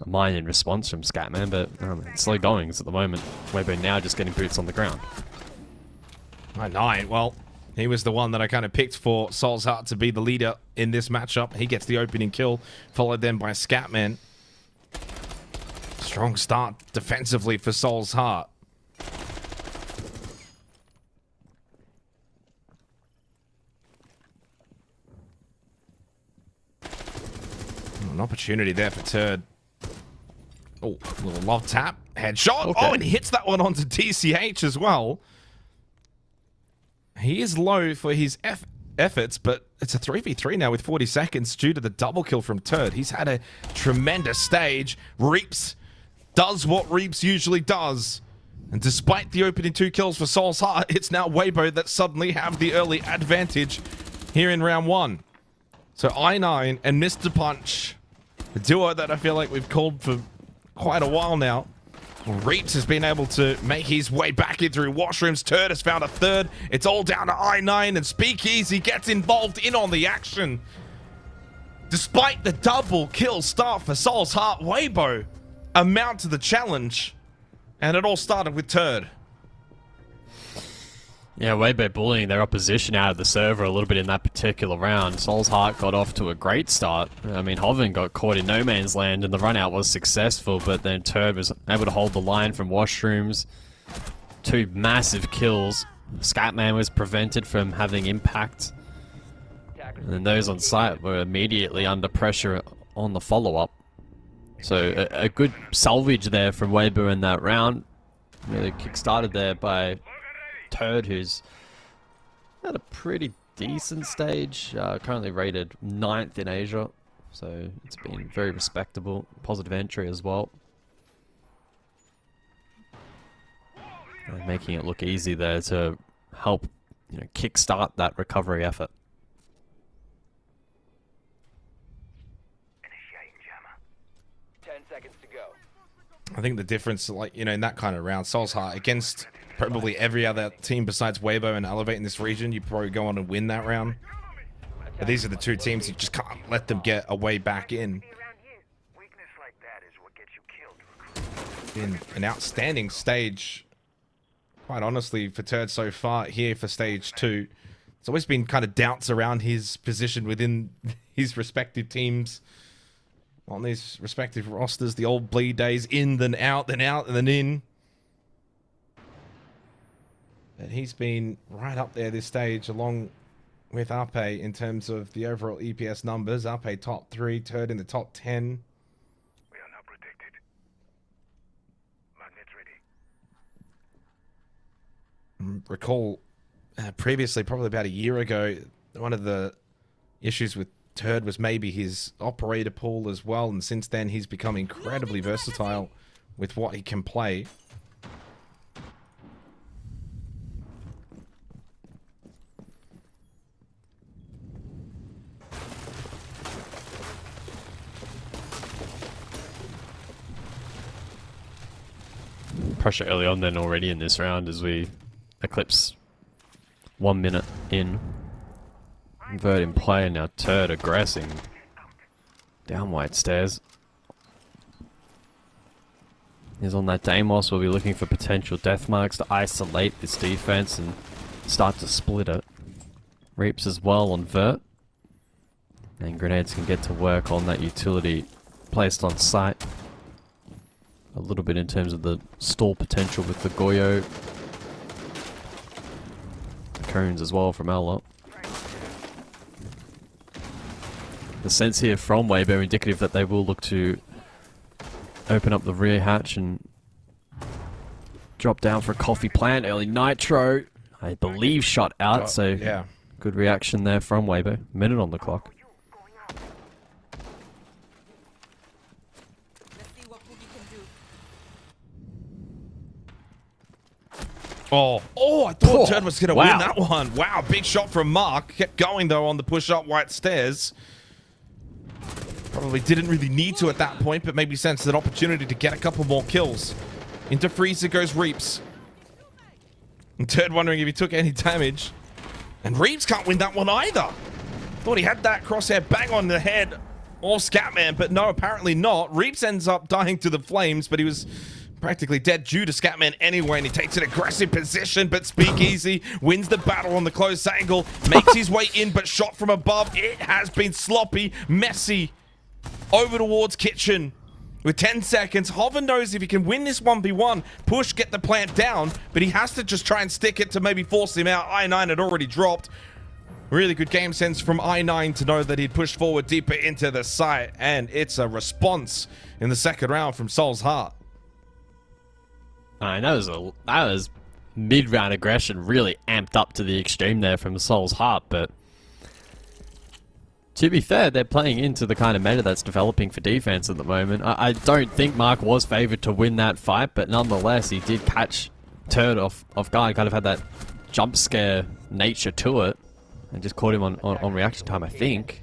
A mine in response from Scatman, but slow goings at the moment. Waybo now just getting boots on the ground. 9, well, he was the one that I kind of picked for Soul's Heart to be the leader in this matchup. He gets the opening kill, followed then by Scatman. Strong start defensively for Soul's Heart. An opportunity there for Turd. Oh, little love tap. Headshot. Okay. Oh, and he hits that one onto TCH as well. He is low for his efforts, but it's a 3v3 now with 40 seconds due to the double kill from Turd. He's had a tremendous stage. Reaps does what Reaps usually does. And despite the opening 2 kills for Soul's Heart, it's now Waybo that suddenly have the early advantage here in round 1. So I9 and Mr. Punch, a duo that I feel like we've called for quite a while now. Reaps has been able to make his way back in through washrooms. Turd has found a third. It's all down to I9, and Speakeasy gets involved in on the action. Despite the double kill start for Soul's Heart, Waybo amount to the challenge. And it all started with Turd. Yeah, Waybo bullying their opposition out of the server a little bit in that particular round. Soul's Heart got off to a great start. I mean, Hoven got caught in no man's land and the run out was successful, but then Turd was able to hold the line from washrooms. 2 massive kills. Scatman was prevented from having impact. And then those on site were immediately under pressure on the follow-up. So a good salvage there from Waybo in that round. Really kick-started there by Turd, who's had a pretty decent stage, currently rated 9th in Asia, so it's been very respectable, positive entry as well. And making it look easy there to help, you know, kickstart that recovery effort. I think the difference, like, you know, in that kind of round, Soul's Heart against probably every other team besides Waybo and Elevate in this region, you probably go on and win that round. But these are the two teams you just can't let them get a way back in. Been an outstanding stage, quite honestly, for Turd so far here for stage 2. It's always been kind of doubts around his position within his respective teams on these respective rosters. The old bleed days, in, then out, and then in. But he's been right up there this stage, along with Ape in terms of the overall EPS numbers. Ape top 3, Turd in the top 10. We are now protected. Magnets ready. Recall previously, probably about a year ago, one of the issues with Turd was maybe his operator pool as well, and since then he's become incredibly versatile with what he can play. Pressure early on then already in this round as we eclipse 1 minute in. Vert in play, and now Turd aggressing down white stairs. He's on that Deimos. We'll be looking for potential death marks to isolate this defense and start to split it. Reaps as well on Vert. And grenades can get to work on that utility placed on site. A little bit in terms of the stall potential with the Goyo. The cones as well from Ella. The sense here from Waybo indicative that they will look to open up the rear hatch and drop down for a coffee plant. Early Nitro, I believe, shot out, so yeah, good reaction there from Waybo. Minute on the clock. Oh, I thought Turd was going to win that one. Wow, big shot from Mark. Kept going, though, on the push-up white stairs. Probably didn't really need to at that point, but maybe sensed an opportunity to get a couple more kills. Into freezer goes Reaps. And Turd wondering if he took any damage. And Reaps can't win that one either. Thought he had that crosshair bang on the head or Scatman, but no, apparently not. Reaps ends up dying to the flames, but he was practically dead due to Scatman anyway, and he takes an aggressive position, but Speakeasy wins the battle on the close angle, makes his way in, but shot from above. It has been sloppy, messy. Over towards Kitchen with 10 seconds. Hover knows if he can win this 1v1, push, get the plant down, but he has to just try and stick it to maybe force him out. I9 had already dropped. Really good game sense from I9 to know that he'd pushed forward deeper into the site, and it's a response in the second round from Soul's Heart. That was mid-round aggression, really amped up to the extreme there from Soul's Heart, but to be fair, they're playing into the kind of meta that's developing for defense at the moment. I don't think Mark was favored to win that fight, but nonetheless, he did catch Turd off guard, kind of had that jump scare nature to it, and just caught him on reaction time, I think.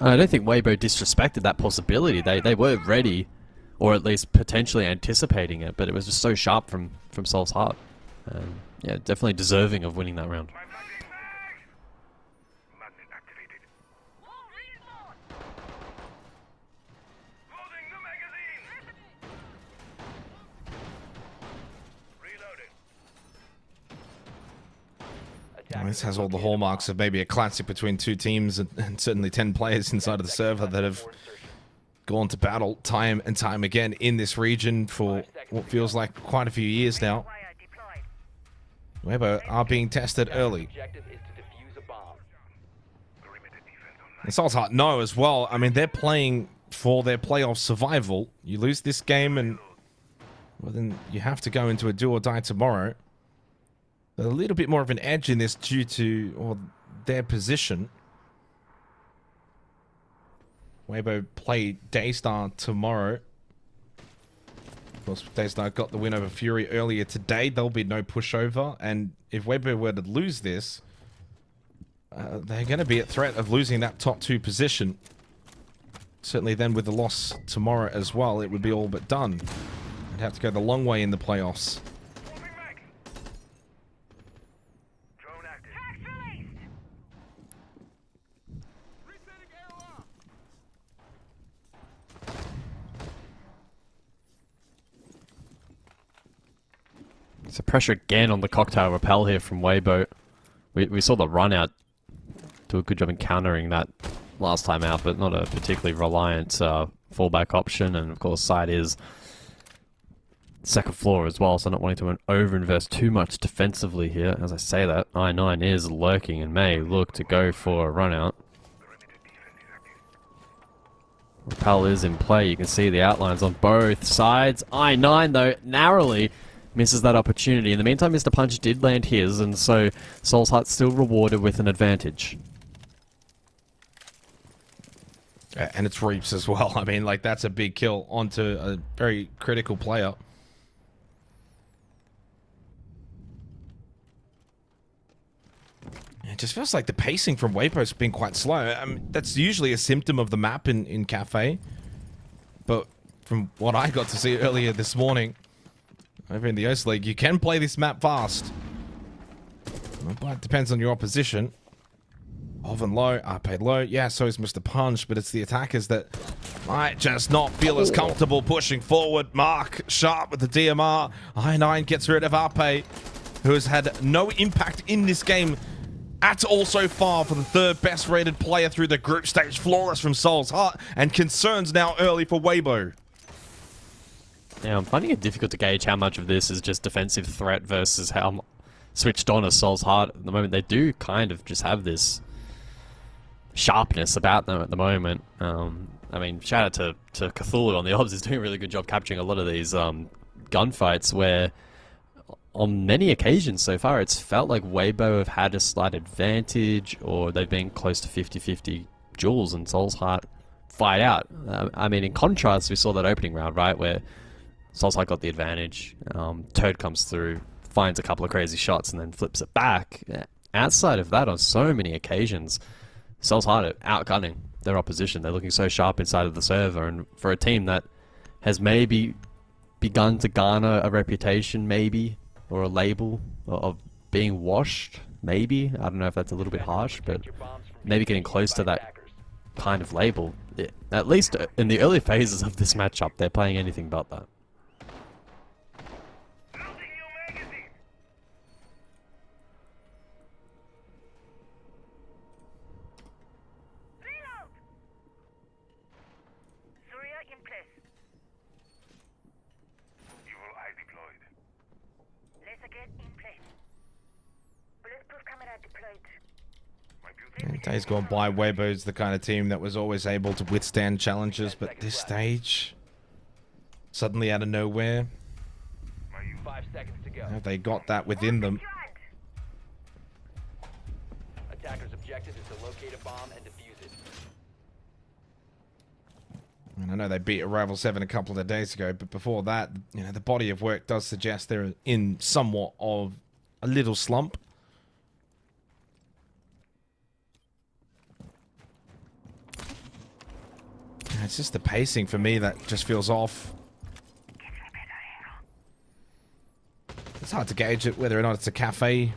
I don't think Waybo disrespected that possibility. They were ready, or at least potentially anticipating it, but it was just so sharp from Soul's Heart. Yeah, definitely deserving of winning that round. This has all the hallmarks of maybe a classic between two teams and certainly 10 players inside of the server that have gone to battle time and time again in this region for what feels like quite a few years now. Waybo are being tested early. And Soul's Heart know as well. I mean, they're playing for their playoff survival. You lose this game and well, then you have to go into a do or die tomorrow. A little bit more of an edge in this due to their position. Waybo play Daystar tomorrow. Of course, Daystar got the win over Fury earlier today. There'll be no pushover. And if Waybo were to lose this, they're going to be at threat of losing that top 2 position. Certainly then with the loss tomorrow as well, it would be all but done. They'd have to go the long way in the playoffs. So pressure again on the cocktail rappel here from Waybo. We saw the run out. Do a good job in countering that last time out, but not a particularly reliant fallback option. And of course, side is second floor as well, so not wanting to over-invest too much defensively here. As I say that, I9 is lurking and may look to go for a run out. Rappel is in play. You can see the outlines on both sides. I9, though, narrowly misses that opportunity. In the meantime, Mr. Punch did land his, and so Soul's Heart still rewarded with an advantage. And it's Reaps as well. I mean, like, that's a big kill onto a very critical player. It just feels like the pacing from Waypo's been quite slow. I mean, that's usually a symptom of the map in Cafe. But from what I got to see earlier this morning, over in the Oast League, you can play this map fast. But it depends on your opposition. Oven low, RP low. Yeah, so is Mr. Punch, but it's the attackers that might just not feel as comfortable pushing forward. Mark Sharp with the DMR. I9 gets rid of RP, who has had no impact in this game at all so far for the 3rd best rated player through the group stage. Flawless from Soul's Heart, and concerns now early for Waybo. Yeah, I'm finding it difficult to gauge how much of this is just defensive threat versus how switched on is Soul's Heart. At the moment, they do kind of just have this sharpness about them at the moment. I mean, shout out to Cthulhu on the obs. He's doing a really good job capturing a lot of these gunfights where on many occasions so far it's felt like Waybo have had a slight advantage, or they've been close to 50-50 duels and Soul's Heart fight out. I mean, in contrast, we saw that opening round, right, where Soul's Heart got the advantage. Toad comes through, finds a couple of crazy shots, and then flips it back. Outside of that, on so many occasions, Soul's Heart are outgunning their opposition. They're looking so sharp inside of the server, and for a team that has maybe begun to garner a reputation, maybe, or a label of being washed, maybe. I don't know if that's a little bit harsh, but maybe getting close to that kind of label. At least in the early phases of this matchup, they're playing anything but that. Days gone by, Waybo's the kind of team that was always able to withstand challenges, but this stage, suddenly out of nowhere, 5 seconds to go. have they got that within them? Attacker's objective is to locate a bomb and defuse it. And I know they beat Arrival 7 a couple of days ago, but before that, you know, the body of work does suggest they're in somewhat of a little slump. It's just the pacing for me that just feels off. It's hard to gauge it, whether or not it's a Cafe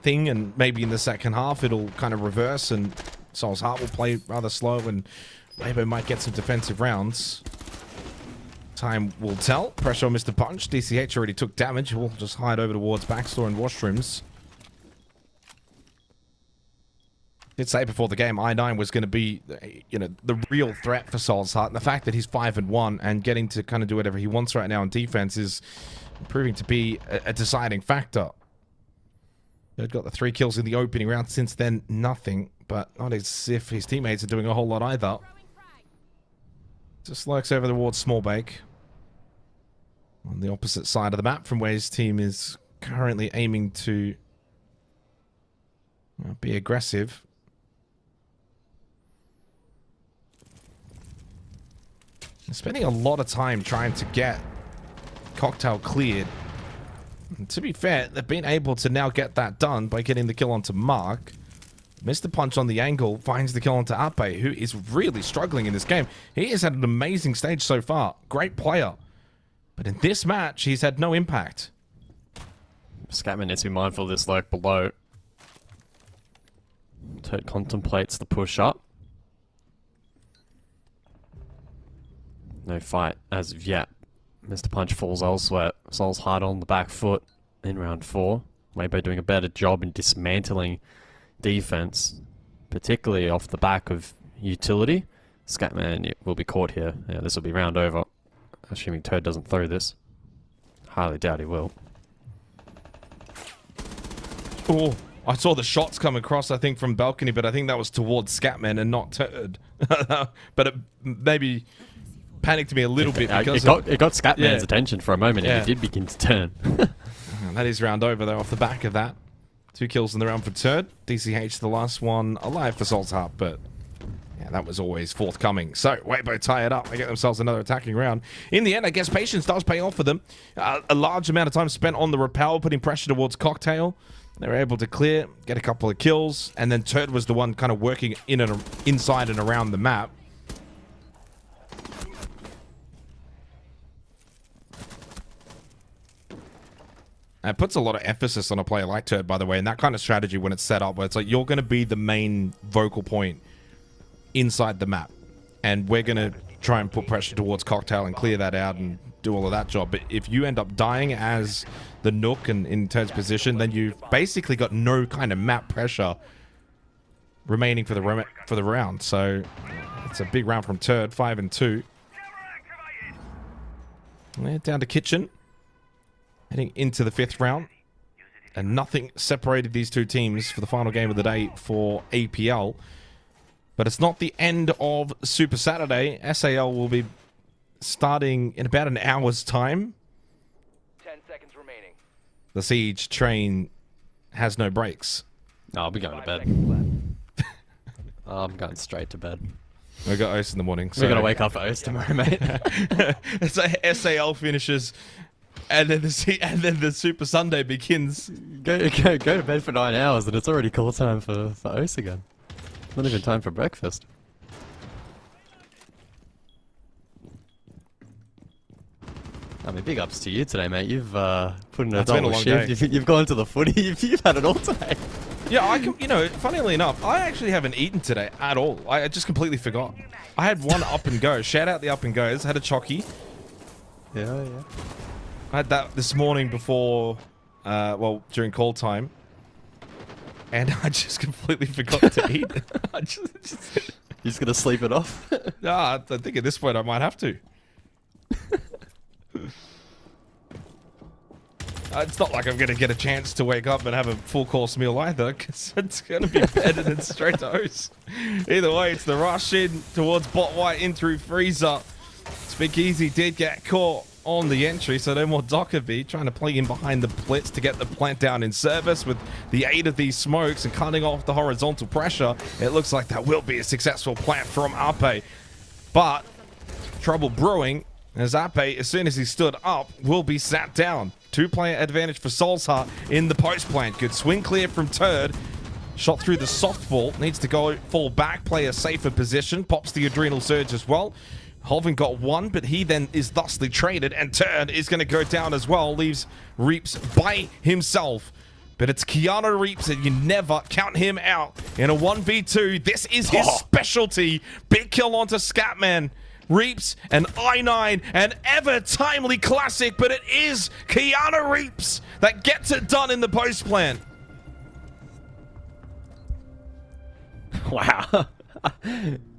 thing, and maybe in the second half it'll kind of reverse and Soul's Heart will play rather slow and Waybo might get some defensive rounds. Time will tell. Pressure on Mr. Punch. DCH already took damage. We'll just hide over towards backstore and washrooms. Did say before the game, I9 was going to be, you know, the real threat for Soul's Heart. And the fact that he's 5-1 and getting to kind of do whatever he wants right now on defense is proving to be a deciding factor. They've got the 3 kills in the opening round. Since then, nothing. But not as if his teammates are doing a whole lot either. Just lurks over towards Smallbake. on the opposite side of the map from where his team is currently aiming to be aggressive. They're spending a lot of time trying to get Cocktail cleared. And to be fair, they've been able to now get that done by getting the kill onto Mark. Missed the punch on the angle, finds the kill onto Ape, who is really struggling in this game. He has had an amazing stage so far. Great player. But in this match, he's had no impact. Scatman needs to be mindful of this lurk below. Turd contemplates the push up. No fight as of yet. Mr. Punch falls elsewhere. Sol's hard on the back foot in round 4. Waybo doing a better job in dismantling defense, particularly off the back of utility. Scatman will be caught here. Yeah, this will be round over. Assuming Turd doesn't throw this. Highly doubt he will. Oh, I saw the shots come across, I think, from balcony, but I think that was towards Scatman and not Turd. But it maybe panicked me a little bit because it got Scatman's attention for a moment, and he did begin to turn. That is round over, though, off the back of that. 2 kills in the round for Turd. DCH, the last one alive for Salt's Heart, but yeah, that was always forthcoming. So, Waybo tie it up. They get themselves another attacking round. In the end, I guess patience does pay off for them. A large amount of time spent on the rappel, putting pressure towards Cocktail. They were able to clear, get a couple of kills, and then Turd was the one kind of working in and inside and around the map. It puts a lot of emphasis on a player like Turd, by the way, and that kind of strategy when it's set up, where it's like you're going to be the main vocal point inside the map, and we're going to try and put pressure towards Cocktail and clear that out and do all of that job. But if you end up dying as the Nook and in Turd's position, then you've basically got no kind of map pressure remaining for the round. So it's a big round from Turd, 5-2. Down to Kitchen. Heading into the 5th round. And nothing separated these two teams for the final game of the day for APL. But it's not the end of Super Saturday. SAL will be starting in about an hour's time. 10 seconds remaining. The Siege train has no brakes. No, I'll be going to bed. I'm going straight to bed. We got Oast in the morning. So we're going to wake up for Oast tomorrow, mate. So SAL finishes, and then the Super Sunday begins. Go to bed for 9 hours, and it's already call time for Oast again. Not even time for breakfast. I mean, big ups to you today, mate. You've put in a double shift. You've gone to the footy. You've had it all day. Yeah, I can. You know, funnily enough, I actually haven't eaten today at all. I just completely forgot. I had one up and go. Shout out the up and goes. Had a chocky. Yeah. I had that this morning before, well, during call time, and I just completely forgot to eat. You're just gonna sleep it off? Nah, I think at this point I might have to. It's not like I'm going to get a chance to wake up and have a full course meal either, because it's going to be bedded and straight to Oast. Either way, it's the rush in towards bot white in through freezer. Speakeasy did get caught on the entry, so no more Dockerby trying to play in behind the blitz to get the plant down in service with the aid of these smokes and cutting off the horizontal pressure. It looks like that will be a successful plant from Ape, but trouble brewing as Ape, as soon as he stood up, will be sat down. 2-player advantage for Soul's Heart in the post plant. Good swing clear from Turd. Shot through the softball. Needs to go fall back, play a safer position. Pops the Adrenal Surge as well. Holvin got one, but he then is thusly traded, and Turd is going to go down as well. Leaves Reaps by himself. But it's Keanu Reaps, and you never count him out in a 1v2. This is his specialty. Big kill onto Scatman. Reaps, an I9, an ever-timely classic, but it is Keanu Reaps that gets it done in the post plant. Wow.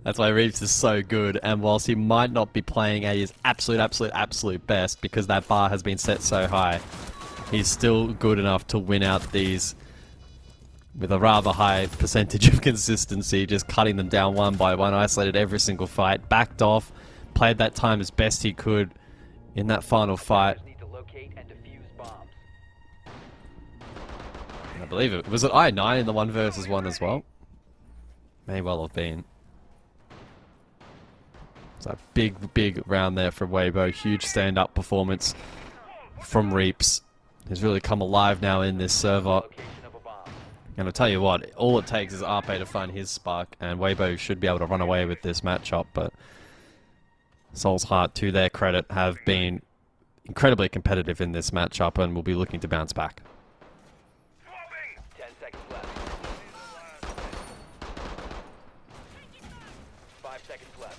That's why Reaps is so good, and whilst he might not be playing at his absolute best because that bar has been set so high, he's still good enough to win out these with a rather high percentage of consistency, just cutting them down one by one, isolated every single fight, backed off, played that time as best he could in that final fight, locate and defuse bombs. I believe it. Was it I9 in the 1 versus 1 as well? May well have been. It's a big round there from Waybo. Huge stand-up performance from Reaps. He's really come alive now in this server. And I'll tell you what, all it takes is RP to find his spark, and Waybo should be able to run away with this matchup, but Soul's Heart, to their credit, have been incredibly competitive in this matchup and will be looking to bounce back. 10 seconds left. 5 seconds left.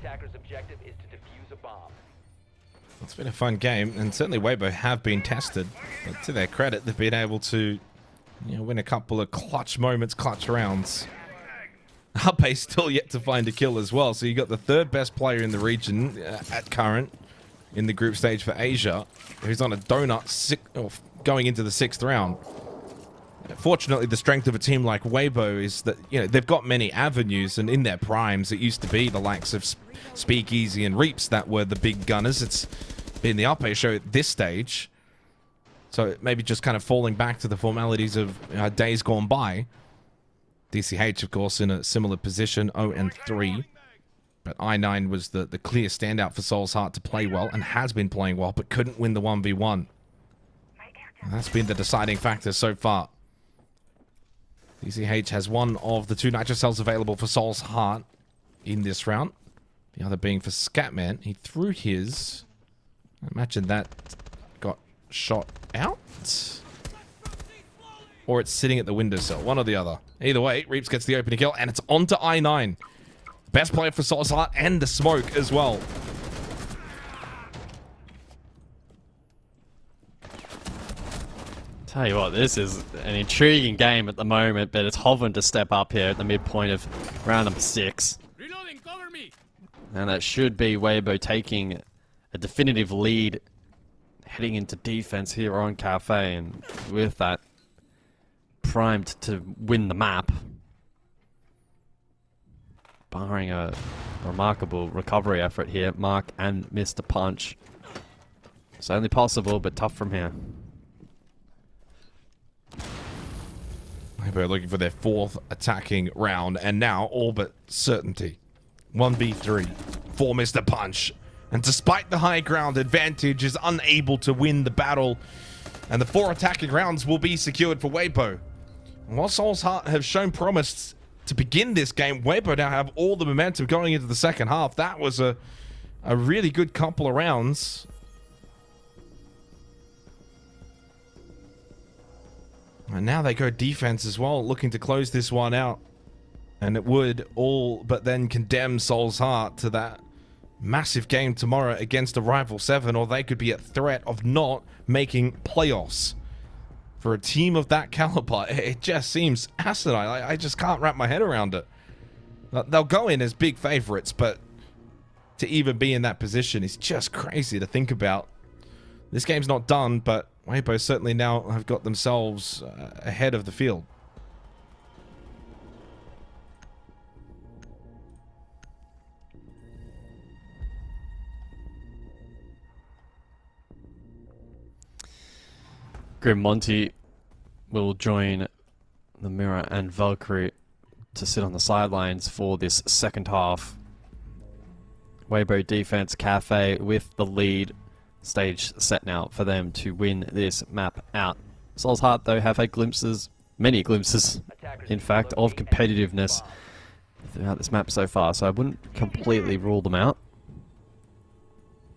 Attacker's objective is to defuse a bomb. It's been a fun game, and certainly Waybo have been tested. But to their credit, they've been able to, win a couple of clutch moments, clutch rounds. Harpay's still yet to find a kill as well, so you got the third best player in the region at current in the group stage for Asia, who's on a donut going into the 6th round. Fortunately, the strength of a team like Waybo is that, they've got many avenues, and in their primes, it used to be the likes of Speakeasy and Reaps that were the big gunners. It's been the RP show at this stage. So maybe just kind of falling back to the formalities of days gone by. DCH, of course, in a similar position, 0-3. But I9 was the clear standout for Soul's Heart to play well, and has been playing well, but couldn't win the 1v1. And that's been the deciding factor so far. DCH has one of the 2 nitro cells available for Soul's Heart in this round. The other being for Scatman. He threw his... I imagine that got shot out. Or it's sitting at the windowsill. One or the other. Either way, Reaps gets the opening kill, and it's on to I9. Best player for Soul's Heart, and the smoke as well. Tell you what, this is an intriguing game at the moment, but it's Hoven to step up here at the midpoint of round number 6. Reloading, cover me. And that should be Waybo taking a definitive lead heading into defense here on Cafe, and with that primed to win the map. Barring a remarkable recovery effort here, Mark and Mr. Punch. It's only possible, but tough from here. Waybo looking for their 4th attacking round, and now all but certainty. 1v3 for Mr. Punch. And despite the high ground advantage, is unable to win the battle. And the 4 attacking rounds will be secured for Waybo. And while Soul's Heart have shown promise to begin this game, Waybo now have all the momentum going into the second half. That was a really good couple of rounds. And now they go defense as well, looking to close this one out. And it would all but then condemn Soul's Heart to that massive game tomorrow against a rival 7, or they could be at threat of not making playoffs. For a team of that caliber, it just seems asinine. I just can't wrap my head around it. They'll go in as big favorites, but to even be in that position is just crazy to think about. This game's not done, but Waybo certainly now have got themselves ahead of the field. Grim Monty will join the Mirror and Valkyrie to sit on the sidelines for this second half. Waybo defense, Cafe with the lead. Stage set now for them to win this map out. Soul's Heart, though, have had glimpses, many glimpses, in fact, of competitiveness throughout this map so far, so I wouldn't completely rule them out.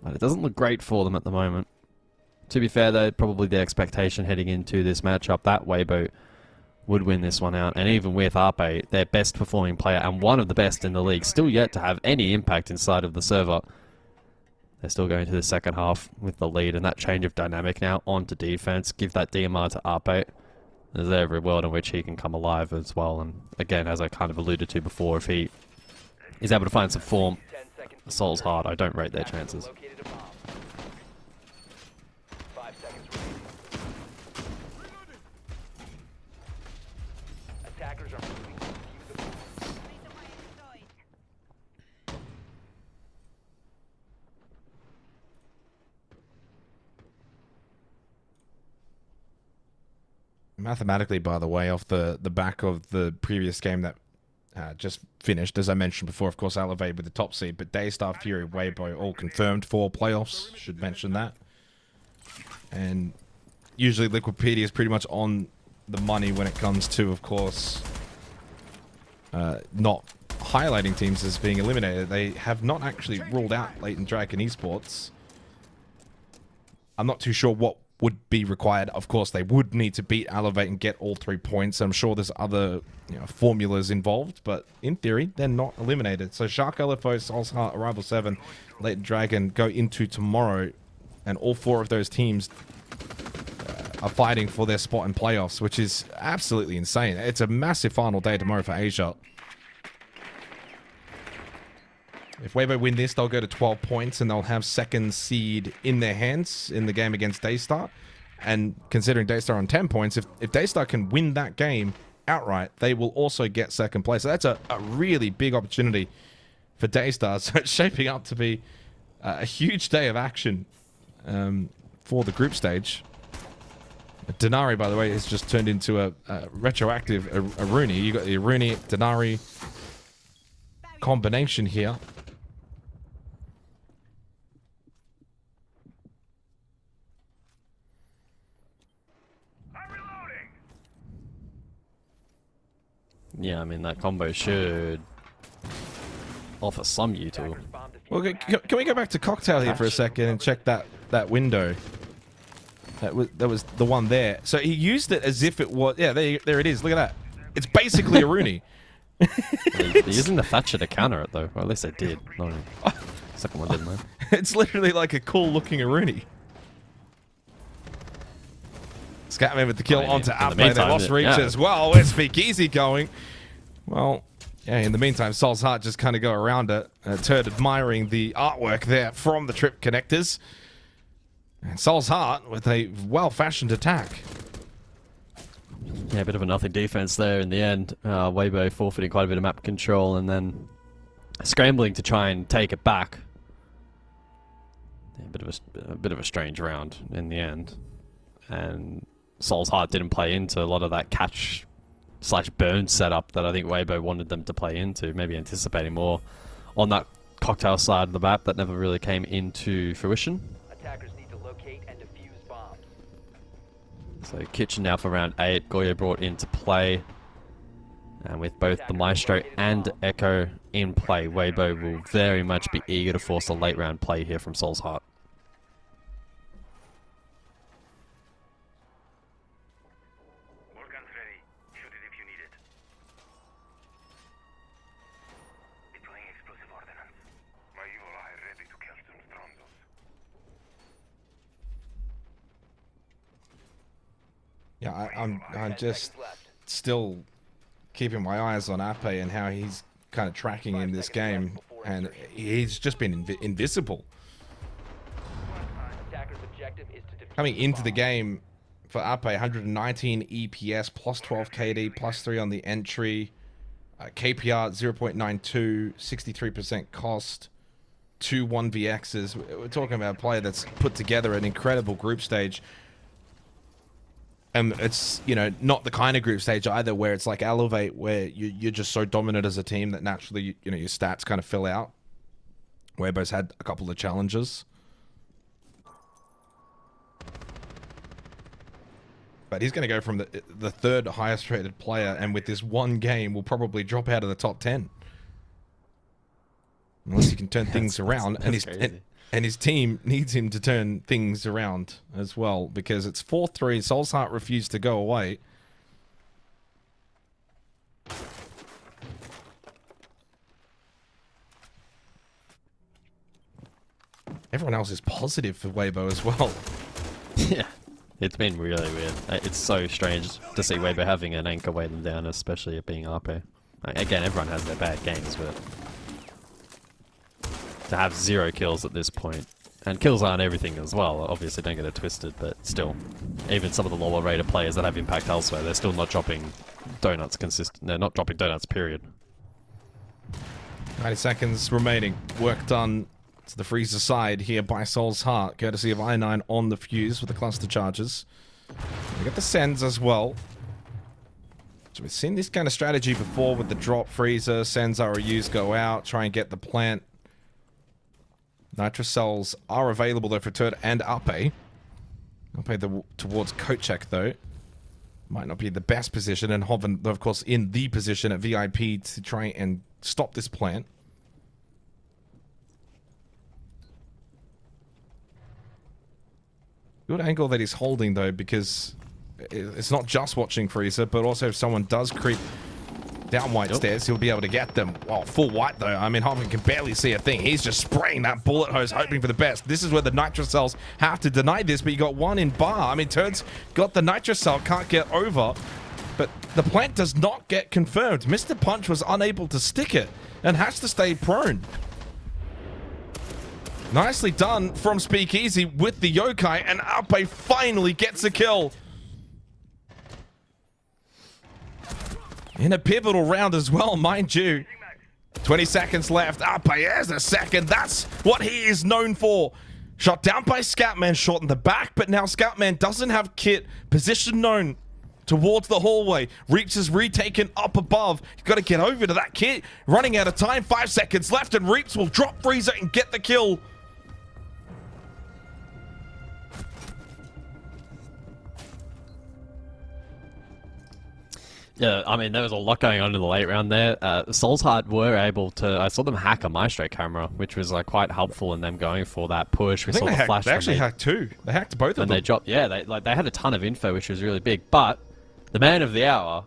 But it doesn't look great for them at the moment. To be fair, though, probably the expectation heading into this matchup that Waybo would win this one out. And even with RP, their best performing player and one of the best in the league, still yet to have any impact inside of the server, they're still going to the second half with the lead, and that change of dynamic now onto defense. Give that DMR to RP. There's every world in which he can come alive as well. And again, as I kind of alluded to before, if he is able to find some form, Soul's Heart, I don't rate their chances. mathematically, by the way, off the back of the previous game that just finished, as I mentioned before, of course, Elevate with the top seed, but Daystar, Fury, Waybo all confirmed for playoffs. Should mention that. And usually Liquipedia is pretty much on the money when it comes to, of course, not highlighting teams as being eliminated. They have not actually ruled out Latent Dragon Esports. I'm not too sure what would be required. Of course, they would need to beat Elevate and get all 3 points. I'm sure there's other formulas involved, but in theory, they're not eliminated. So Shark LFO, Soul's Heart, Arrival 7, Latent Dragon go into tomorrow, and all 4 of those teams are fighting for their spot in playoffs, which is absolutely insane. It's a massive final day tomorrow for Asia. If Waybo win this, they'll go to 12 points and they'll have second seed in their hands in the game against Daystar. And considering Daystar on 10 points, if Daystar can win that game outright, they will also get second place. So that's a really big opportunity for Daystar. So it's shaping up to be a huge day of action for the group stage. Denari, by the way, has just turned into a retroactive Aruni. You got the Aruni Denari combination here. Yeah, I mean, that combo should offer some util. Well, can we go back to Cocktail here for a second and check that window? That was the one there. So he used it as if it was... Yeah, there it is. Look at that. It's basically a Rooney. They're using the Thatcher to counter it, though. Or at least they did. No, second one didn't, though. It's literally like a cool-looking Rooney. Scatman with the kill onto APL. They lost reach as well. Where's Speakeasy going? Well, yeah, in the meantime, Soul's Heart just kind of go around it. Turd admiring the artwork there from the trip connectors. And Soul's Heart with a well-fashioned attack. Yeah, a bit of a nothing defense there in the end. Waybo forfeiting quite a bit of map control and then scrambling to try and take it back. Yeah, a bit of a strange round in the end. And Soul's Heart didn't play into a lot of that catch/burn setup that I think Waybo wanted them to play into, maybe anticipating more on that Cocktail side of the map that never really came into fruition. Attackers need to locate and defuse bombs. So Kitchen now for round 8, Goyo brought into play. And with both the Maestro and Echo in play, Waybo will very much be eager to force a late round play here from Soul's Heart. Yeah, I'm just still keeping my eyes on Ape and how he's kind of tracking in this game, and he's just been invisible. Coming into the game for Ape, 119 EPS, plus 12 KD, plus 3 on the entry, KPR 0.92, 63% cost, 2 1vx's. We're talking about a player that's put together an incredible group stage. And it's, not the kind of group stage either where it's like Elevate, where you're just so dominant as a team that naturally, your stats kind of fill out. Waybo's had a couple of challenges. But he's going to go from the third highest rated player, and with this one game, will probably drop out of the top 10. Unless he can turn things around. And his team needs him to turn things around as well, because it's 4-3. Soul's Heart refused to go away. Everyone else is positive for Waybo as well. Yeah, it's been really weird. It's so strange to see Waybo having an anchor weigh them down, especially it being RP. Again, everyone has their bad games, but to have 0 kills at this point, and kills aren't everything as well, obviously don't get it twisted, but still, even some of the lower rated players that have impact elsewhere, they're still not dropping donuts they're not dropping donuts, period. 90 seconds remaining. Work done to the freezer side here by Soul's Heart, courtesy of I9 on the fuse with the cluster charges. We got the sends as well. So we've seen this kind of strategy before with the drop freezer, sends ROUs go out, try and get the plant. Nitro cells are available though for Turd and Ape. Ape towards Kochek though. Might not be the best position, and Hoven, of course, in the position at VIP to try and stop this plant. Good angle that he's holding though, because it's not just watching freezer, but also if someone does creep down white stairs, he'll be able to get them. Well, full white though. I mean, Hoven can barely see a thing. He's just spraying that bullet hose, hoping for the best. This is where the nitro cells have to deny this, but you got one in bar. I mean, Turd's got the nitro cell, can't get over, but the plant does not get confirmed. Mr. Punch was unable to stick it and has to stay prone. Nicely done from Speakeasy with the yokai, and Ape finally gets a kill. In a pivotal round as well, mind you. 20 seconds left. Ape has a second. That's what he is known for. Shot down by Scatman, shot in the back, but now Scatman doesn't have kit. Position known towards the hallway. Reaps is retaken up above. He's got to get over to that kit. Running out of time. 5 seconds left, and Reaps will drop freezer and get the kill. Yeah, I mean, there was a lot going on in the late round there. Soulsheart were able to... I saw them hack a Maestro camera, which was quite helpful in them going for that push. We saw the flash. They actually hacked two. They hacked both of them. And they dropped... Yeah, they had a ton of info, which was really big. But the man of the hour,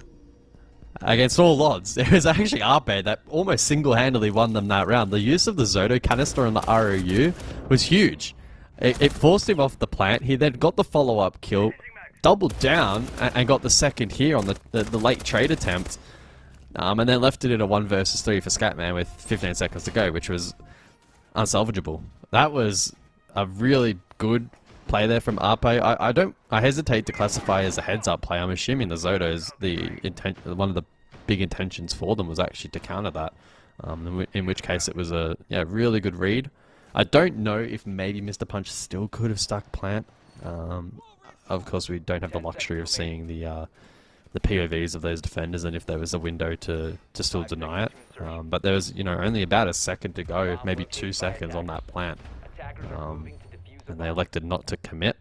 against all odds, it was actually Ape that almost single-handedly won them that round. The use of the Zoto canister on the ROU was huge. It forced him off the plant. He then got the follow-up kill, doubled down and got the second here on the late trade attempt, and then left it in a 1 versus 3 for Scatman with 15 seconds to go, which was unsalvageable. That was a really good play there from Ape. I hesitate to classify as a heads-up play. I'm assuming the Zoto's one of the big intentions for them was actually to counter that, in which case it was a really good read. I don't know if maybe Mr. Punch still could have stuck plant. Of course, we don't have the luxury of seeing the POVs of those defenders, and if there was a window to still deny it. But there was, only about a second to go, maybe 2 seconds on that plant, and they elected not to commit,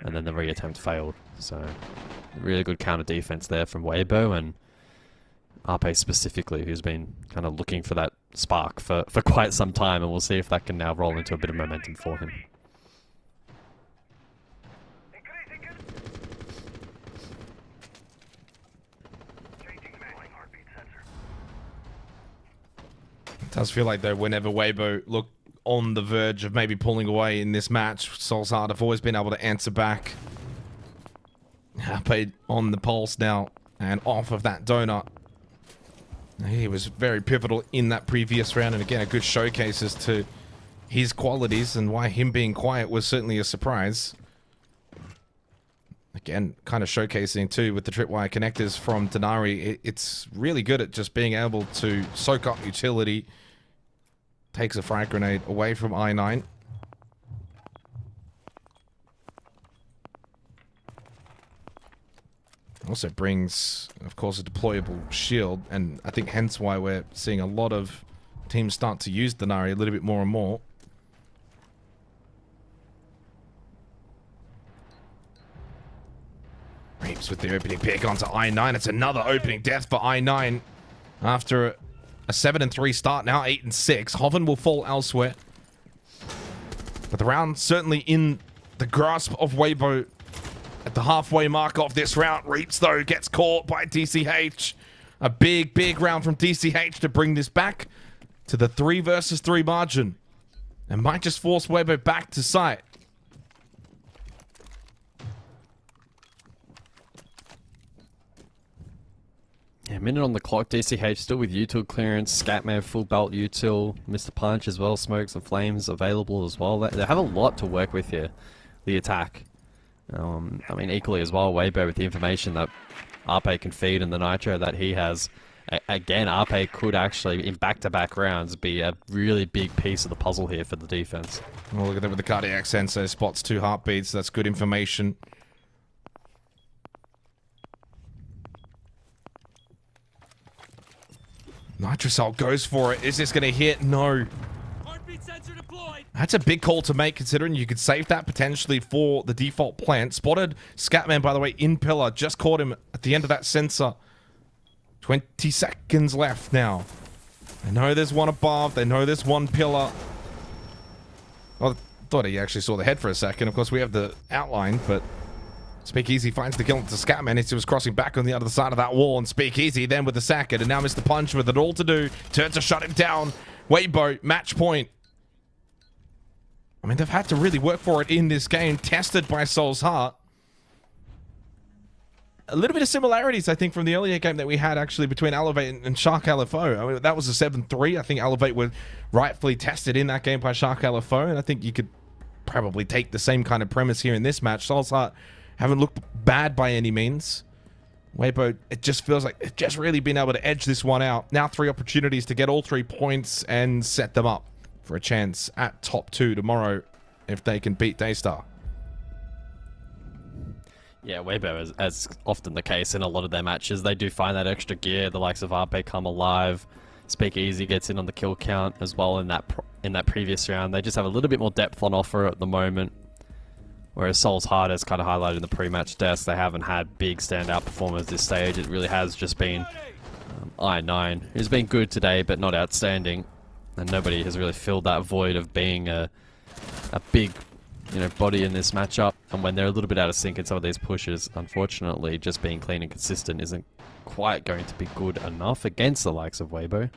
and then the reattempt failed. So, really good counter defense there from Waybo and Ape specifically, who's been kind of looking for that spark for quite some time, and we'll see if that can now roll into a bit of momentum for him. It does feel like, though, whenever Waybo look on the verge of maybe pulling away in this match, Soulsheart have always been able to answer back. Ape on the pulse now and off of that donut. He was very pivotal in that previous round, and again, a good showcase as to his qualities and why him being quiet was certainly a surprise. Again, kind of showcasing too with the tripwire connectors from Denari. It's really good at just being able to soak up utility. Takes a frag grenade away from I9. Also brings, of course, a deployable shield, and I think hence why we're seeing a lot of teams start to use Denari a little bit more and more. Reaps with the opening pick onto I9. It's another opening death for I9 after a 7-3 start, now 8-6. Hoven will fall elsewhere. But the round certainly in the grasp of Waybo at the halfway mark of this round. Reaps, though, gets caught by DCH. A big, big round from DCH to bring this back to the 3 versus 3 margin. And might just force Waybo back to site. Yeah, minute on the clock. DCH still with util clearance. Scatman full belt util. Mr. Punch as well. Smokes and flames available as well. They have a lot to work with here. The attack. I mean, equally as well, Waybo with the information that Ape can feed and the nitro that he has. Again, Ape could actually, in back-to-back rounds, be a really big piece of the puzzle here for the defense. Well, look at that with the cardiac sensor. Spots 2 heartbeats. That's good information. Nitrocell goes for it. Is this going to hit? No. Heartbeat sensor deployed. That's a big call to make, considering you could save that potentially for the default plant. Spotted Scatman, by the way, in pillar. Just caught him at the end of that sensor. 20 seconds left now. They know there's one above. They know there's one pillar. Well, I thought he actually saw the head for a second. Of course, we have the outline, but Speakeasy finds the kill into Scatman as he was crossing back on the other side of that wall, and Speakeasy then with the sack it, and now Mr. Punch with it all to do. Turns to shut him down. Waybo, match point. I mean, they've had to really work for it in this game, tested by Soul's Heart. A little bit of similarities, I think, from the earlier game that we had, actually, between Elevate and Shark LFO. I mean, that was a 7-3. I think Elevate were rightfully tested in that game by Shark LFO, and I think you could probably take the same kind of premise here in this match. Soul's Heart haven't looked bad by any means. Waybo, it just feels like it's just really been able to edge this one out. Now 3 opportunities to get all 3 points and set them up for a chance at top 2 tomorrow if they can beat Daystar. Yeah, Waybo, as often the case in a lot of their matches, they do find that extra gear. The likes of RP come alive. Speakeasy gets in on the kill count as well in that previous round. They just have a little bit more depth on offer at the moment. Whereas Soul's Heart, as kind of highlighted in the pre-match desk, they haven't had big standout performers this stage. It really has just been I9, who's been good today but not outstanding. And nobody has really filled that void of being a big, body in this matchup. And when they're a little bit out of sync in some of these pushes, unfortunately, just being clean and consistent isn't quite going to be good enough against the likes of Waybo,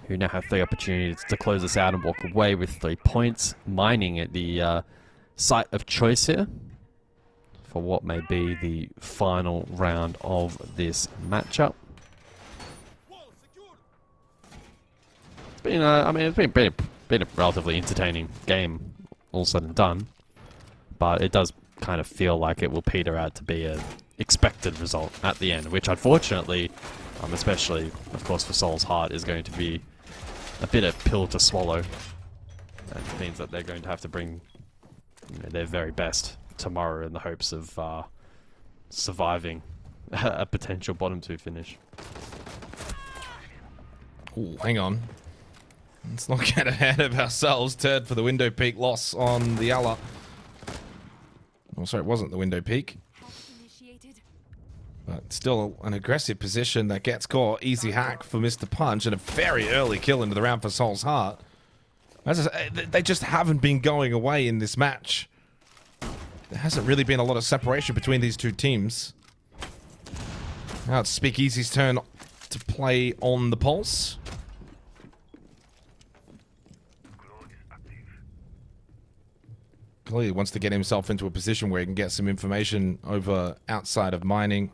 who now have 3 opportunities to close us out and walk away with 3 points, mining at the site of choice here for what may be the final round of this matchup. It's been, it's been a relatively entertaining game, all said and done, but it does kind of feel like it will peter out to be a expected result at the end, which unfortunately, especially of course for Soul's Heart, is going to be a bit of pill to swallow. That means that they're going to have to bring their very best tomorrow in the hopes of surviving a potential bottom 2 finish. Ooh, hang on. Let's not get ahead of ourselves. Turd for the window peak loss on the Alla. Oh, sorry, it wasn't the window peak. But still an aggressive position that gets caught. Easy hack for Mr. Punch and a very early kill into the round for Soul's Heart. As I say, they just haven't been going away in this match. There hasn't really been a lot of separation between these two teams. Now it's Speakeasy's turn to play on the pulse. Clearly wants to get himself into a position where he can get some information over outside of mining.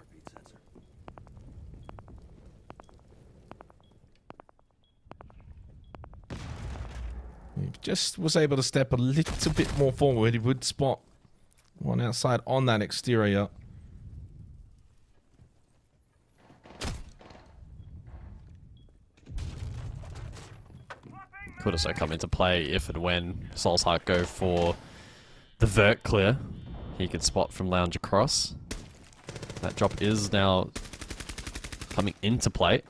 He just was able to step a little bit more forward. He would spot one outside on that exterior. Could also come into play if and when Soul's Heart go for the vert clear. He could spot from lounge across. That drop is now coming into play.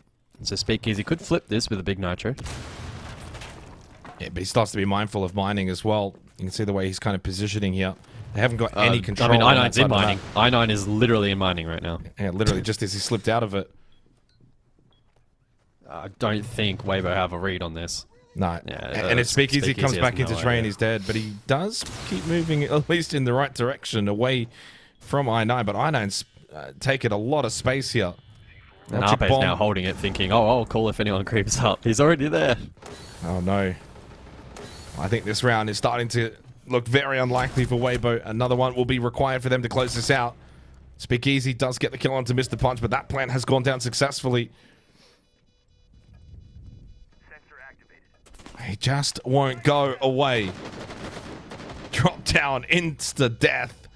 So Speakeasy could flip this with a big nitro. Yeah, but he starts to be mindful of mining as well. You can see the way he's kind of positioning here. They haven't got any control. I mean, I9's in mining. I9 is literally in mining right now. Yeah, literally just as he slipped out of it. I don't think Waybo have a read on this. No. Yeah, and if Speakeasy comes back into train, idea. he's dead. But he does keep moving, at least in the right direction, away from I9. But I9's taking a lot of space here. And RP's now holding it, thinking, oh, I'll call if anyone creeps up. He's already there. Oh, no. I think this round is starting to look very unlikely for Waybo. Another one will be required for them to close this out. Speakeasy does get the kill onto Mr. Punch, but that plan has gone down successfully. Sensor activated. He just won't go away. Drop down, insta death.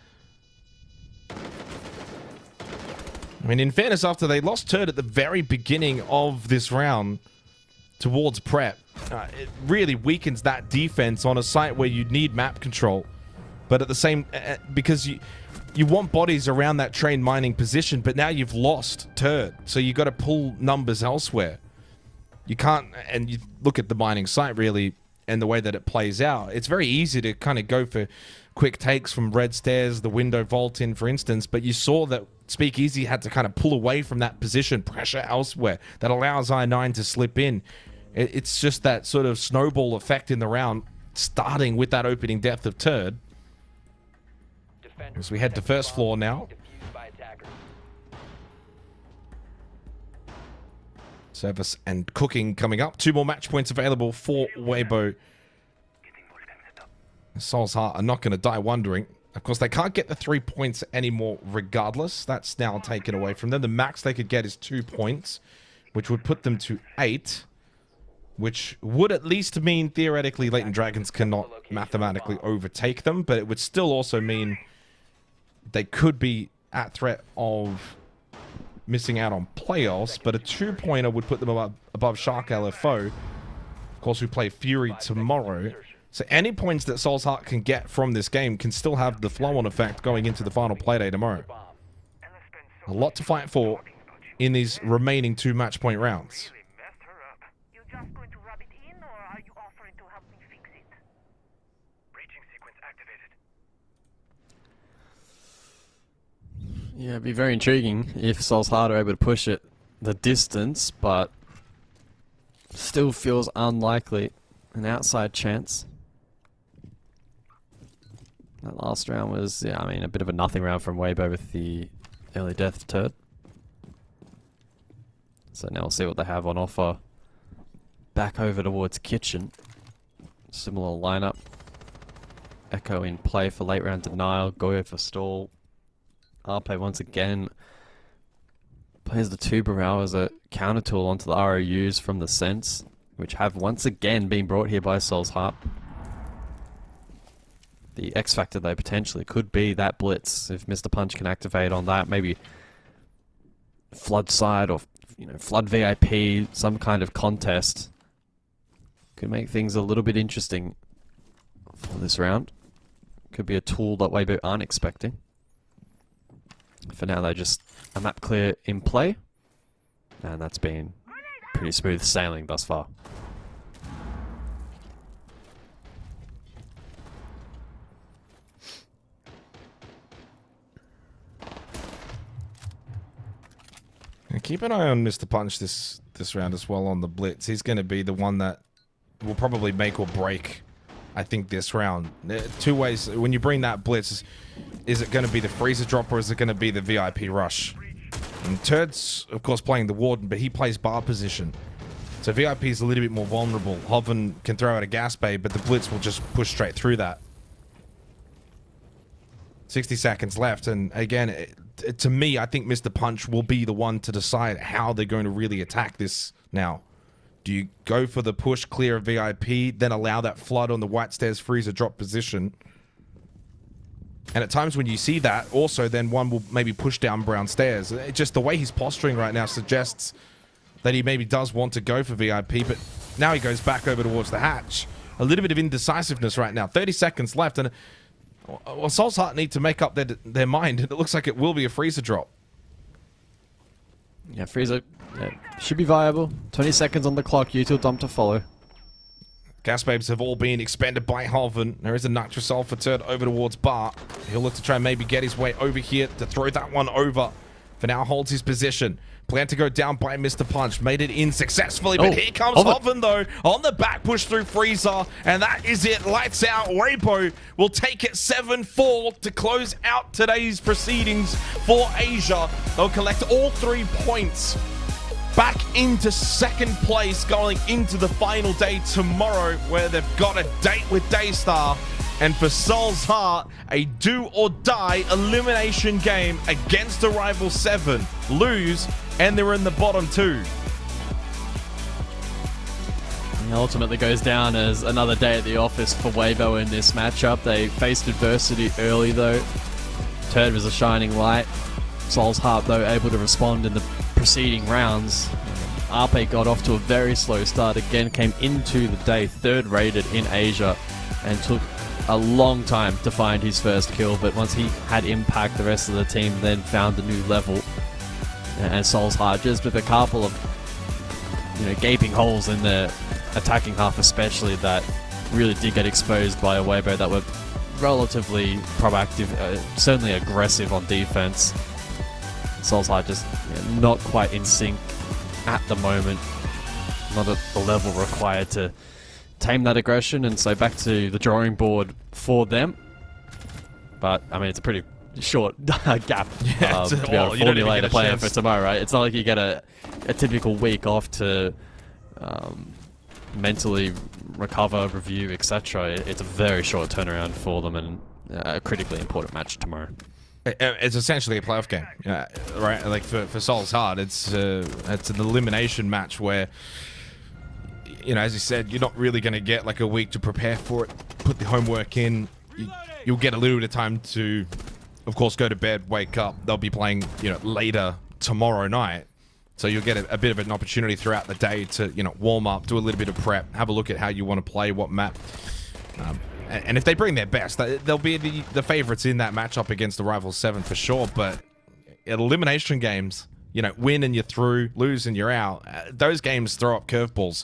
I mean, in fairness, after they lost Turd at the very beginning of this round towards prep, it really weakens that defense on a site where you need map control. But at the same, because you want bodies around that train mining position, but now you've lost Turd, so you got to pull numbers elsewhere. you can't, and you look at the mining site really and the way that it plays out, it's very easy to kind of go for quick takes from red stairs, the window vault in, for instance, but you saw that Speakeasy had to kind of pull away from that position, pressure elsewhere, that allows I9 to slip in. It's just that sort of snowball effect in the round, starting with that opening death of Turd. As we head to first floor now. Service and cooking coming up. 2 more match points available for Waybo. Soul's Heart are not going to die wondering. Of course, they can't get the 3 points anymore regardless. That's now taken away from them. The max they could get is 2 points, which would put them to 8, which would at least mean theoretically Latent Dragons cannot mathematically overtake them, but it would still also mean they could be at threat of missing out on playoffs, but a 2-pointer would put them above Shark LFO, of course, who play Fury tomorrow. So any points that Soul's Heart can get from this game can still have the flow-on effect going into the final playday tomorrow. A lot to fight for in these remaining 2 match point rounds. You just going to rub it in, or are you offering to help me fix it? Breaching sequence activated. Yeah, it'd be very intriguing if Soul's Heart are able to push it the distance, but still feels unlikely. An outside chance. That last round was, yeah, I mean, a bit of a nothing round from Waybo with the early death of Turd. So now we'll see what they have on offer. Back over towards Kitchen. Similar lineup. Echo in play for late round denial. Goyo for stall. Arpe once again plays the Tubarao as a counter tool onto the ROUs from the Sense, which have once again been brought here by Soul's Heart. The X factor though potentially could be that blitz if Mr. Punch can activate on that. Maybe flood side or flood VIP, some kind of contest. Could make things a little bit interesting for this round. Could be a tool that Waybo aren't expecting. For now, they're just a map clear in play, and that's been pretty smooth sailing thus far. And keep an eye on Mr. Punch this round as well on the blitz. He's going to be the one that will probably make or break, I think, this round. 2 ways. When you bring that blitz, is it going to be the freezer drop or is it going to be the VIP rush? And Turd's, of course, playing the Warden, but he plays bar position. So VIP is a little bit more vulnerable. Hoven can throw out a gas bay, but the blitz will just push straight through that. 60 seconds left, and again, to me, I think Mr. Punch will be the one to decide how they're going to really attack this now. Do you go for the push clear of VIP, then allow that flood on the white stairs freezer drop position? And at times when you see that, also then one will maybe push down brown stairs. Just the way he's posturing right now suggests that he maybe does want to go for VIP, but now he goes back over towards the hatch. A little bit of indecisiveness right now. 30 seconds left, and well, Soul's Heart need to make up their mind, and it looks like it will be a freezer drop. Yeah, freezer should be viable. 20 seconds on the clock, util dump to follow. Gas babes have all been expended by Halvin. There is a Nitrosol for Turd over towards Bar. He'll look to try and maybe get his way over here to throw that one over. For now, holds his position. Plan to go down by Mr. Punch. Made it in successfully, but here comes Hoven, though, on the back push through Freezer. And that is it. Lights out. Waybo will take it 7-4 to close out today's proceedings for Asia. They'll collect all 3 points. Back into second place going into the final day tomorrow, where they've got a date with Daystar. And for Soul's Heart, a do-or-die elimination game against a rival 7. Lose, and they're in the bottom 2. It ultimately goes down as another day at the office for Waybo in this matchup. They faced adversity early, though. Turd was a shining light. Soul's Heart, though, able to respond in the preceding rounds. Arpe got off to a very slow start. Again, came into the day 3rd rated in Asia and took a long time to find his first kill, but once he had impact, the rest of the team then found a new level. And Soul's Heart just with a couple of gaping holes in their attacking half especially that really did get exposed by a Waybo that were relatively proactive, certainly aggressive on defense. Souls Heart just not quite in sync at the moment, not at the level required to tame that aggression, and so back to the drawing board for them. But I mean, it's a pretty short gap to be able to formulate a plan for tomorrow, right? It's not like you get a typical week off to mentally recover, review, etc. It's a very short turnaround for them, and a critically important match tomorrow. It's essentially a playoff game, right? Like for Souls Heart, it's an elimination match where, you know, as you said, you're not really going to get like a week to prepare for it, put the homework in. You'll get a little bit of time to, of course, go to bed, wake up. They'll be playing, you know, later tomorrow night. So you'll get a bit of an opportunity throughout the day to, you know, warm up, do a little bit of prep, have a look at how you want to play, what map. And if they bring their best, they'll be the favorites in that matchup against the Rival 7 for sure. But at elimination games, you know, win and you're through, lose and you're out. Those games throw up curveballs.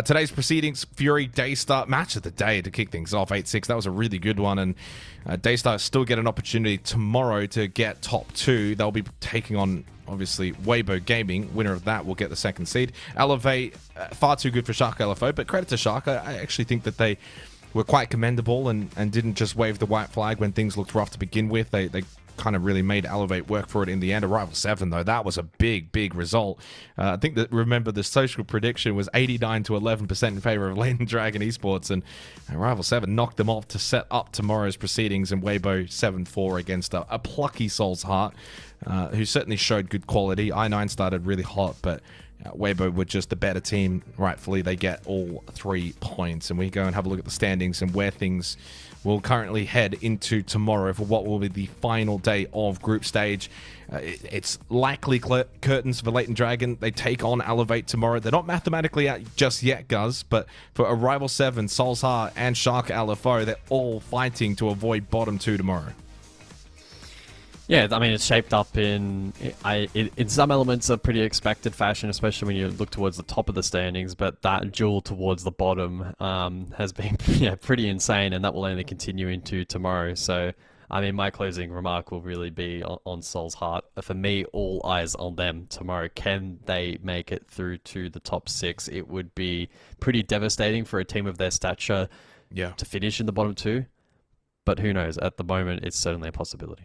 Today's proceedings, Fury, Daystar, match of the day to kick things off, 8-6. That was a really good one. And Daystar still get an opportunity tomorrow to get top 2. They'll be taking on, obviously, Waybo Gaming. Winner of that will get the 2nd seed. Elevate, far too good for Shark LFO, but credit to Shark. I actually think that they were quite commendable and didn't just wave the white flag when things looked rough to begin with. They kind of really made Elevate work for it in the end. Arrival 7, though, that was a big result. I think that, remember, the social prediction was 89 to 11% in favor of Latent Dragon Esports, and Arrival 7 knocked them off to set up tomorrow's proceedings in Waybo 7-4 against a plucky Souls Heart, who certainly showed good quality. I9 started really hot, but Waybo were just the better team. Rightfully, they get all 3 points. And we go and have a look at the standings and where things will currently head into tomorrow for what will be the final day of group stage. It's likely curtains for Latent Dragon. They take on Elevate tomorrow. They're not mathematically out just yet, Guz, but for Arrival 7, Souls Heart, and Shark LFO, they're all fighting to avoid bottom 2 tomorrow. Yeah, I mean, it's shaped up in some elements a pretty expected fashion, especially when you look towards the top of the standings, but that duel towards the bottom has been pretty insane, and that will only continue into tomorrow. So, I mean, my closing remark will really be on Souls Heart. For me, all eyes on them tomorrow. Can they make it through to the top 6? It would be pretty devastating for a team of their stature to finish in the bottom 2, but who knows? At the moment, it's certainly a possibility.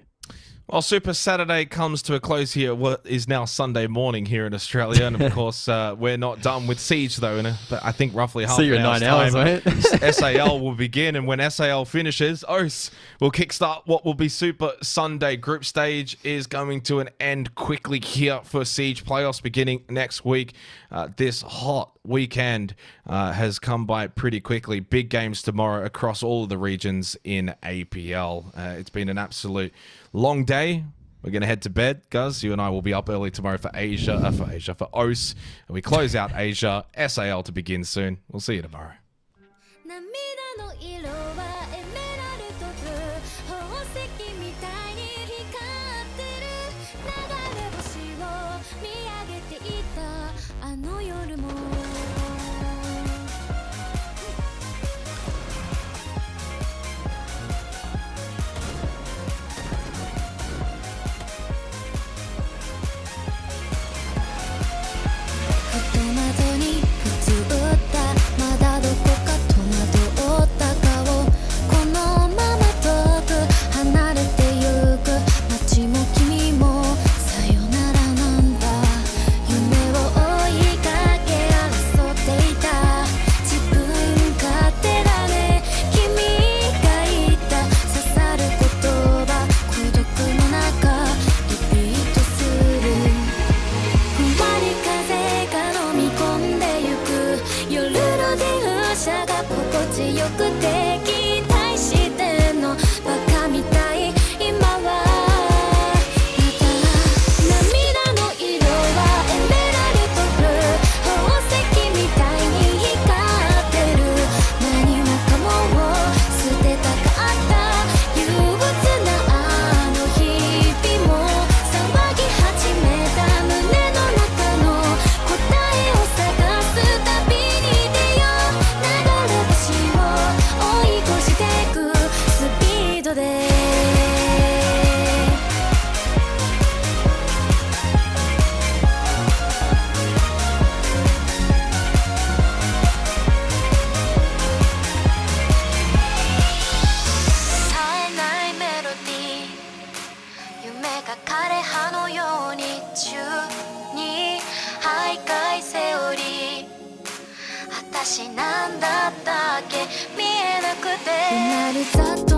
Well, Super Saturday comes to a close here. What is now Sunday morning here in Australia, and of course, we're not done with Siege though. But I think roughly half an hour's 9 hours, time, SAL will begin, and when SAL finishes, OS will kickstart what will be Super Sunday. Group stage is coming to an end quickly here for Siege. Playoffs beginning next week. This hot weekend has come by pretty quickly. Big games tomorrow across all of the regions in APL. It's been an absolute long day. We're going to head to bed. Guz, you and I will be up early tomorrow for for OS. And we close out Asia. SAL to begin soon. We'll see you tomorrow. Thank you が枯葉のように宙に徘徊セオリー私なんだったっけ見えなくてうなりざっ